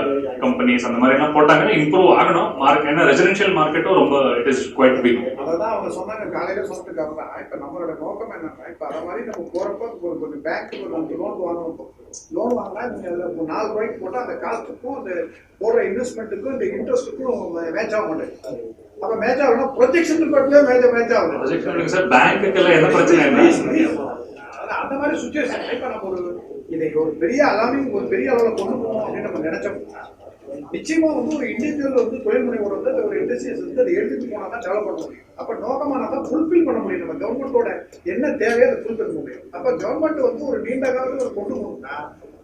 H: கம்பெனிஸ் அந்த மாதிரி எல்லாம் போட்டாங்கன்னா இம்ப்ரூவ் ஆகணும் மார்க்கெட். ஏன்னா ரெசிடென்ஷியல் மார்க்கெட்டும் ரொம்ப இட் இஸ் குவைட் பிக்.
C: அதான் அவங்க சொன்னாங்க காலையில சொன்னதுக்காக தான். இப்போ நம்மளோட நோக்கம் என்னன்னா, இப்போ அதை மாதிரி நம்ம போறப்போ ஒரு பேங்க்கு ஒரு லோன் வாங்கணும். லோன் வாங்கினா நீங்க அதில் 4 ரூபாய்க்கு போட்டால் அந்த காஸ்ட்டுக்கும் அந்த போடுற இன்வெஸ்ட்மெண்ட்டுக்கும் இந்த இன்ட்ரெஸ்ட்டுக்கும் மேட்ச் ஆக மாட்டேங்குது. அப்ப மேட்ச் ஆகணும் ப்ரொஜெக்ஷன் ரிப்போர்ட்லயே மேட்ச் ஆகுது.
H: ப்ரொஜெக்ஷன் சார் பேங்க்குக்கு என்ன பிரச்சனை என்ன?
C: அந்த மாதிரி சுச்சுவேஷன் இப்ப நம்ம இதை ஒரு பெரிய அலாமிங் ஒரு பெரிய அளவில் கொண்டு போகணும் அப்படின்னு நம்ம நினைச்சோம். நிச்சயமா வந்து ஒரு இண்டிவிஜுவல் வந்து தொழில் முனைவோர் வந்து ஒரு இண்டஸ்ட்ரீஸ் வந்து அதை எடுத்துட்டு போனா தான் டெவலப் பண்ண முடியும். அப்ப நோக்கமான தான் ஃபுல்ஃபில் பண்ண முடியும். நம்ம கவர்மெண்டோட என்ன தேவையோ அதை ஃபுல்ஃபில் பண்ண முடியும். அப்ப கவர்மெண்ட் வந்து ஒரு நீண்ட காலத்தில் கொண்டு போகணும்னா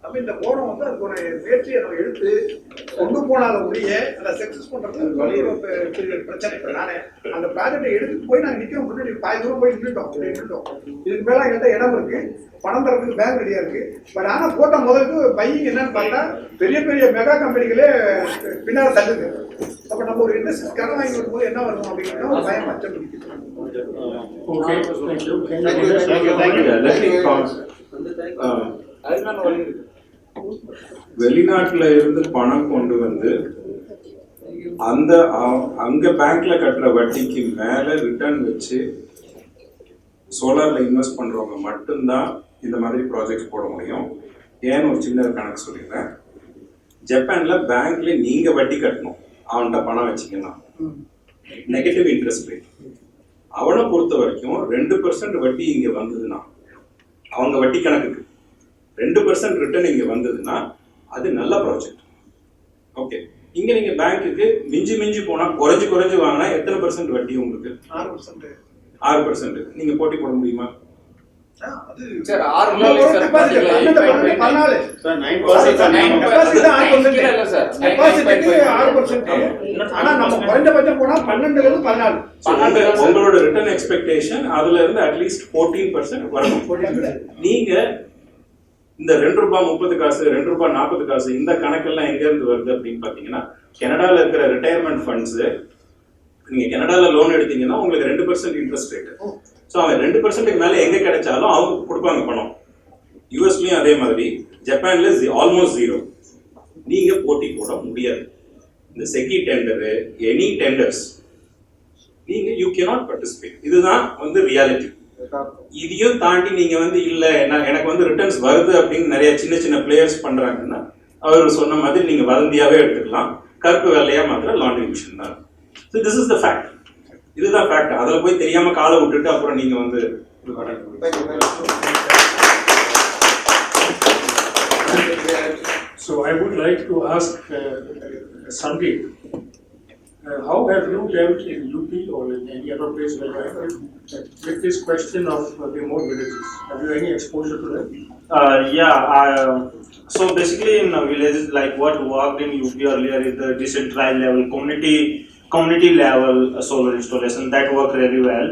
C: நம்ம இந்த போனம் வந்து அதுக்கு ஒரு முயற்சியை நம்ம எடுத்து கொண்டு போனால முடிய அதை சக்சஸ் பண்றது வழி பிரச்சனை. இப்போ நானே அந்த ப்ராஜெக்டை எடுத்துட்டு போய் நாங்கள் நிற்கிறோம், முன்னாடி 5 தூரம் போய் நின்றுட்டோம். இதுக்கு மேலே எங்கள்கிட்ட இடம் இருக்கு, பணம் தரத்துக்கு பேங்க் ரெடியா இருக்கு. பட் ஆனால் போட்ட முதலுக்கு பையிங் என்னன்னு பார்த்தா பெரிய பெரிய மெகா கம்பெனிகளே பின்னால் தள்ளுது. அப்போ நம்ம ஒரு இண்டஸ்ட்ரி கடன் வாங்கி வரும்போது என்ன வரும் அப்படிங்கிறத ஒரு பயம் அச்சம் இருக்குது.
F: வெளிநாட்டுல இருந்து பணம் கொண்டு வந்து அந்த அங்க பேங்க்ல கட்டுற வட்டிக்கு மேல ரிட்டர்ன் வச்சு சோலார்ல இன்வெஸ்ட் பண்றவங்க மட்டும்தான் இந்த மாதிரி ப்ராஜெக்ட்ஸ் போட முடியும். ஏன்னு ஒரு சின்ன கணக்கு சொல்லிடுறேன். ஜப்பான்ல பேங்க்ல நீங்க வட்டி கட்டணும். அவன்கிட்ட பணம் வச்சிங்கன்னா நெகட்டிவ் இன்ட்ரெஸ்ட் ரேட். அவனை பொறுத்த வரைக்கும் 2% வட்டி இங்க வந்ததுன்னா அவங்க வட்டி கணக்குக்கு 2% ரிட்டர்ன் இங்க வந்ததுன்னா அது நல்ல ப்ராஜெக்ட். ஓகே, இங்க நீங்க பேங்க்குக்கு மிஞ்சி போனா குறைஞ்சு வாங்கினா எத்தனை % வட்டி உங்களுக்கு? 6%. நீங்க போட்டி போட முடியுமா?
I: சார் 6 இல்ல சார் 14
C: சார் 9% ஆனா நம்ம குறைஞ்சபட்சம் போனா 12ல இருந்து 14.
F: உங்களோட ரிட்டர்ன் எக்ஸ்பெக்டேஷன் அதுல இருந்து அட்லீஸ்ட் 14% வரணும். நீங்க இந்த ₹2.30 ₹2.40 இந்த கணக்கெல்லாம் எங்க இருந்து வருது அப்படின்னு பாத்தீங்கன்னா, கனடால இருக்கிற ரிட்டையர்மெண்ட் ஃபண்ட்ஸ். நீங்க கனடால லோன் எடுத்தீங்கன்னா உங்களுக்கு 2% இன்ட்ரெஸ்ட் ரேட். ஸோ அவன் 2% மேல எங்க கிடைச்சாலும் அவங்க கொடுப்பாங்க பணம். யூஎஸ்லயும் அதே மாதிரி, ஜப்பான்ல ஆல்மோஸ்ட் 0. நீங்க போட்டி போட முடியாது. இந்த செகி டெண்டரு, எனி டெண்டர்ஸ் நீங்க யூ கேனாட் பார்ட்டிசிபேட். இதுதான் வந்து ரியாலிட்டி. இதையும் தாண்டி நீங்க வந்து இல்ல எனக்கு வந்து ரிட்டர்ன்ஸ் வருது அப்படின்னு நிறைய சின்ன பிளேயர்ஸ் பண்றாங்கன்னா அவர் சொன்ன மாதிரி நீங்க வதந்தியாவே எடுத்துக்கலாம். கருப்பு வெள்ளையா மாத்திர லாண்ட்ரி மிஷின் தான். So this is the fact. இதுதான் ஃபேக்ட். அதில் போய் தெரியாம காலை விட்டுட்டு அப்புறம் நீங்க வந்து
A: So I would like to ask Sandeep, how have you dealt in UP or in any other place like that with this question of remote villages? Have you any exposure to that?
B: So basically in villages, like what worked in UP earlier is the decentralized level, community level solar installation that worked really well.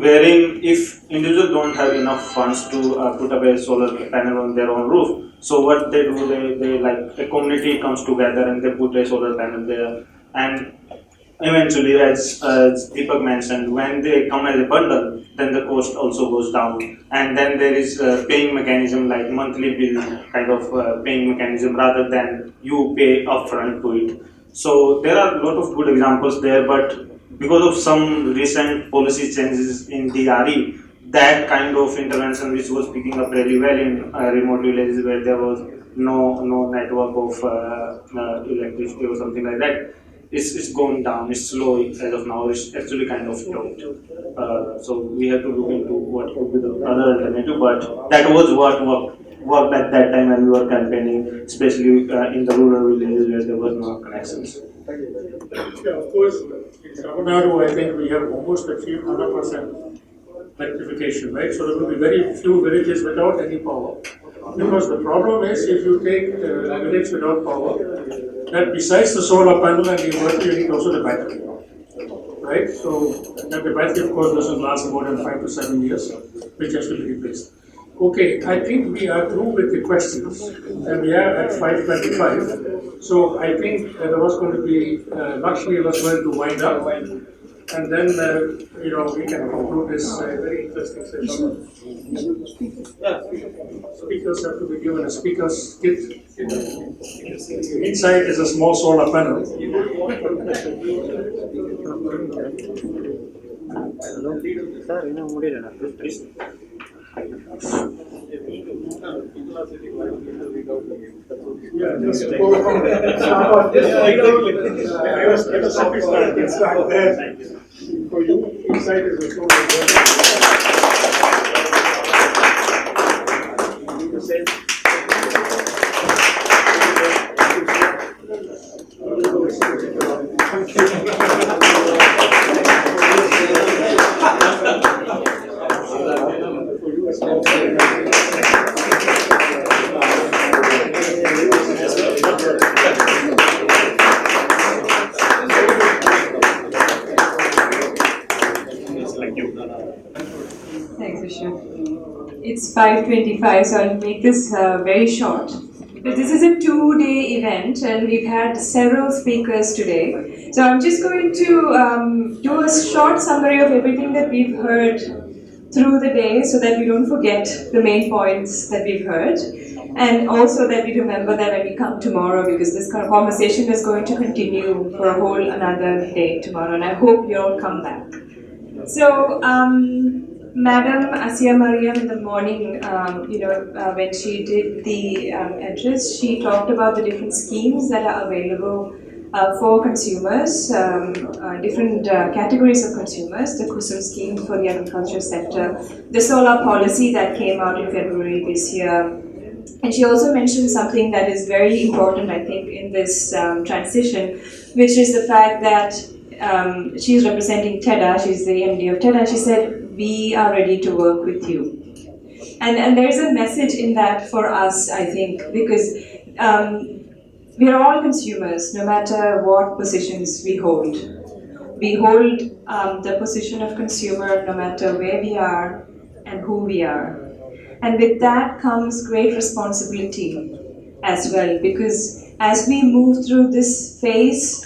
B: Wherein if individuals don't have enough funds to put up a solar panel on their own roof, so what they do, they like a community comes together and they put a solar panel there, and eventually, as Deepak mentioned, when they come as a bundle, then the cost also goes down, and then there is a paying mechanism like monthly bill kind of paying mechanism rather than you pay upfront to it. So there are a lot of good examples there, but because of some recent policy changes in DRE, that kind of intervention which was picking up really well in remote villages where there was no network of electricity or something like that, it's going down. It's slow as of now. It's actually kind of stopped. So we have to look into what could be the other alternative. But that was what worked at that time when we were campaigning, especially in the rural villages where there was no connections.
A: Yeah, of course, in Tamil Nadu, I think we have almost achieved 100% electrification, right? So there will be very few villages without any power. Because the problem is, if you take a village without power, that besides the solar panel and the inverter, you need also the battery, right? So that the battery, of course, doesn't last more than 5 to 7 years, which has to be replaced. Okay, I think we are through with the questions, and we are at 5:25. So I think there was going to be, Lakshmi was going to wind up, and then, we can conclude this very interesting session. Speakers have to be given a speaker's kit. Inside is a small solar panel. Yeah, just I was happy to start there. For you, inside is a solar
N: Thanks, Vishnu. It's 5:25, so I'll make this very short. But this is a 2-day event, and we've had several speakers today. So I'm just going to do a short summary of everything that we've heard through the day, so that we don't forget the main points that we've heard, and also that we remember that when we come tomorrow, because this conversation is going to continue for a whole another day tomorrow, and I hope you all come back. So, Madam Asia Mariam in the morning, when she did the address, she talked about the different schemes that are available for consumers, different categories of consumers, the KUSUM scheme for the agriculture sector, the solar policy that came out in February this year. And she also mentioned something that is very important, I think, in this transition, which is the fact that she's representing TEDA, she's the MD of TEDA, and she said, we are ready to work with you. And there's a message in that for us, I think, because we are all consumers, no matter what positions we hold. We hold the position of consumer no matter where we are and who we are. And with that comes great responsibility as well, because as we move through this phase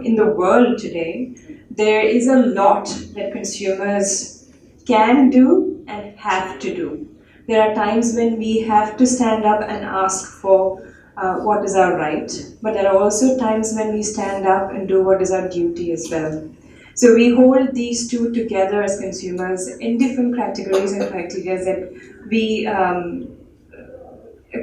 N: in the world today, there is a lot that consumers can do and have to do. There are times when we have to stand up and ask for what is our right, but there are also times when we stand up and do what is our duty as well. So we hold these two together as consumers in different categories and criteria that we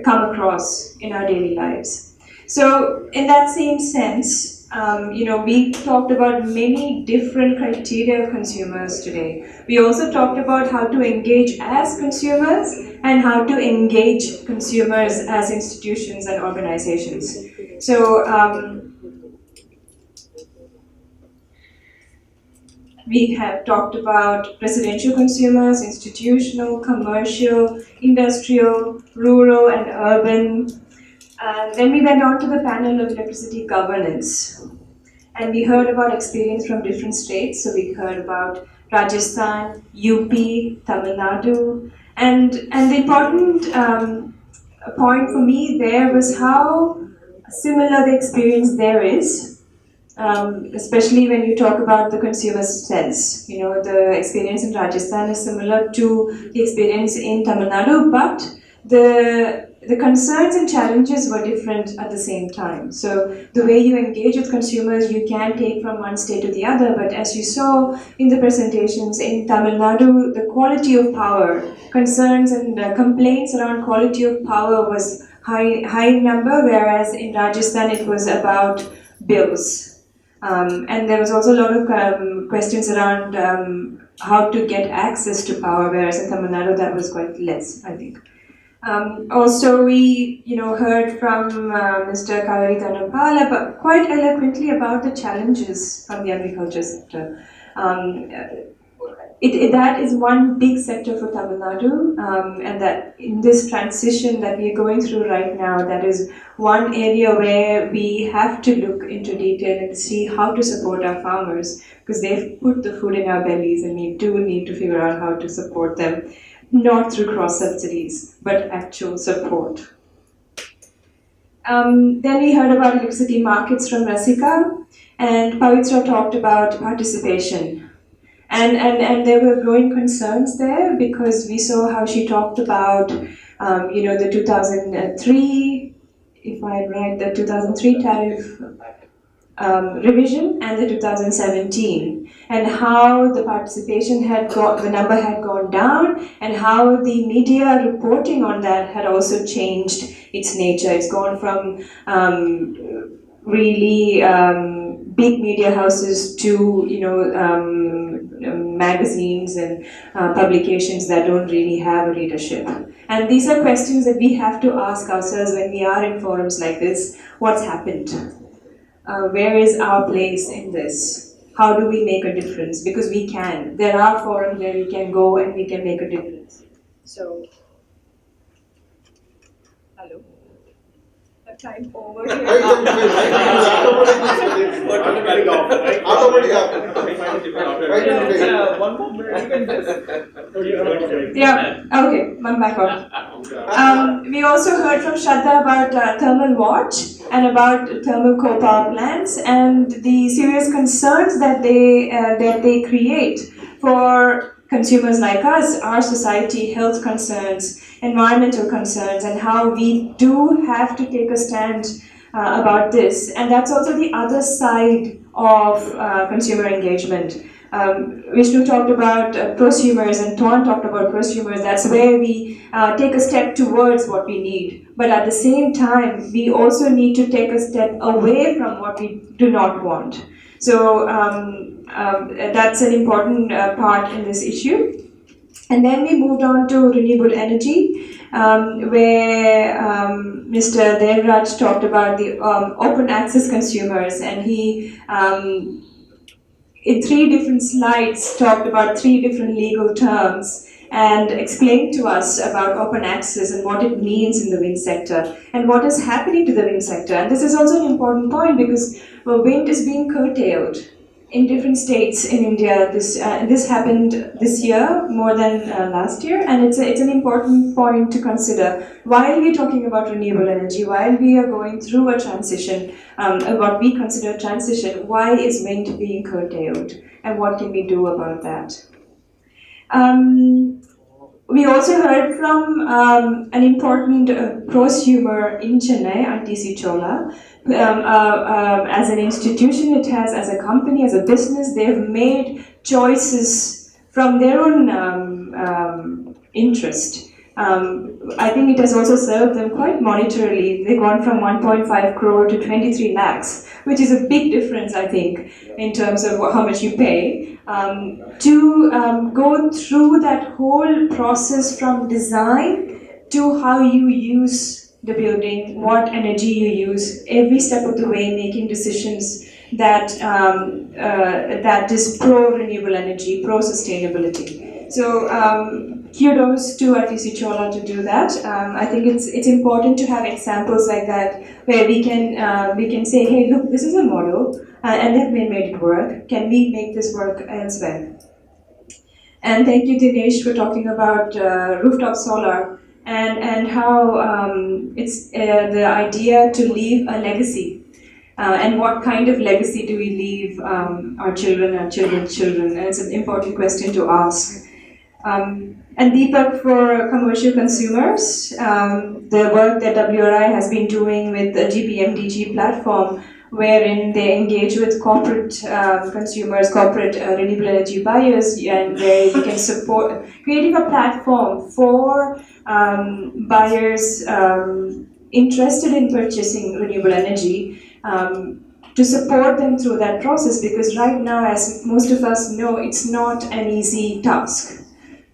N: come across in our daily lives. So in that same sense, we talked about many different criteria of consumers today. We also talked about how to engage as consumers and how to engage consumers as institutions and organizations. So we have talked about residential consumers, institutional, commercial, industrial, rural and urban. And then we went on to the panel of electricity governance. And we heard about experience from different states. So we heard about Rajasthan, UP, Tamil Nadu. And the important point for me there was how similar the experience there is, especially when you talk about the consumer sense. The experience in Rajasthan is similar to the experience in Tamil Nadu, but the concerns and challenges were different at the same time. So the way you engage with consumers, you can take from one state to the other, but as you saw in the presentations in Tamil Nadu, the quality of power, concerns and complaints around quality of power was high number, whereas in Rajasthan it was about bills. And there was also a lot of questions around how to get access to power, whereas in Tamil Nadu that was quite less, I think. Also, we heard from Mr. Kaveri Thanapal but quite eloquently about the challenges from the agriculture sector. That is one big sector for Tamil Nadu, and that in this transition that we are going through right now, that is one area where we have to look into detail and see how to support our farmers, because they've put the food in our bellies and we do need to figure out how to support them, not through cross subsidies, but actual support. Then we heard about electricity markets from Rasika, and Pavitra talked about participation. And there were growing concerns there, because we saw how she talked about, the 2003, if I'm right, the 2003 tariff revision and the 2017, and how the participation the number had gone down, and how the media reporting on that had also changed its nature. It's gone from really big media houses to magazines and publications that don't really have a readership. And these are questions that we have to ask ourselves when we are in forums like this. What's happened? Where is our place in this? How do we make a difference? Because we can. There are forums where we can go and we can make a difference. So, hello? Time over here.
L: Automatic off.
G: One more minute, you can just.
N: Yeah, okay, I'm back on. We also heard from Shraddha about thermal watch and about thermal coal power plants and the serious concerns that they create for consumers like us, our society, health concerns, environmental concerns, and how we do have to take a stand about this. And that's also the other side of consumer engagement. Vishnu talked about prosumers and Tuan talked about prosumers. That's where we take a step towards what we need. But at the same time, we also need to take a step away from what we do not want. So that's an important part in this issue. And then we moved on to renewable energy, where Mr. Devraj talked about the open access consumers, and he in 3 different slides talked about 3 different legal terms and explained to us about open access and what it means in the wind sector and what is happening to the wind sector. And this is also an important point, because wind is being curtailed in different states in India. This happened this year more than last year, and it's an important point to consider. While we're talking about renewable energy, while we are going through a transition, what we consider transition, why is wind being curtailed, and what can we do about that? We also heard from an important prosumer in Chennai, ITC Chola. As an institution, it has, as a company, as a business, they've made choices from their own interest. I think it has also served them quite monetarily. They've gone from 1.5 crore to 23 lakhs, which is a big difference, I think, in terms of how much you pay. To go through that whole process from design to how you use the building, what energy you use, every step of the way making decisions that that is pro-renewable energy, pro-sustainability. So kudos to ITC Chola to do that. I think it's important to have examples like that where we can say, hey, look, this is a model and they've made it work. Can we make this work elsewhere? And thank you, Dinesh, for talking about rooftop solar and how it's the idea to leave a legacy. And what kind of legacy do we leave our children, our children's children? And it's an important question to ask. And Deepak, for commercial consumers, the work that WRI has been doing with the GPMDG platform, wherein they engage with corporate consumers, corporate renewable energy buyers, and where you can support creating a platform for buyers interested in purchasing renewable energy to support them through that process, because right now, as most of us know, it's not an easy task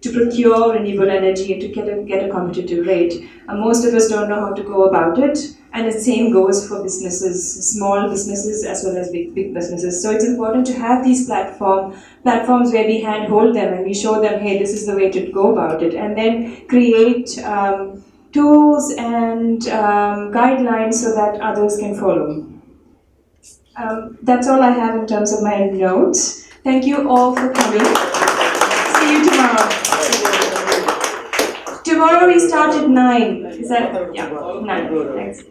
N: to procure renewable energy and to get a competitive rate. Most of us don't know how to go about it, and the same goes for businesses, small businesses as well as big businesses. So it's important to have these platforms where we handhold them and we show them, hey, this is the way to go about it, and then create tools and guidelines so that others can follow. That's all I have in terms of my notes. Thank you all for coming. See you tomorrow. Tomorrow we start at 9. Is that? Yeah, 9. Thanks.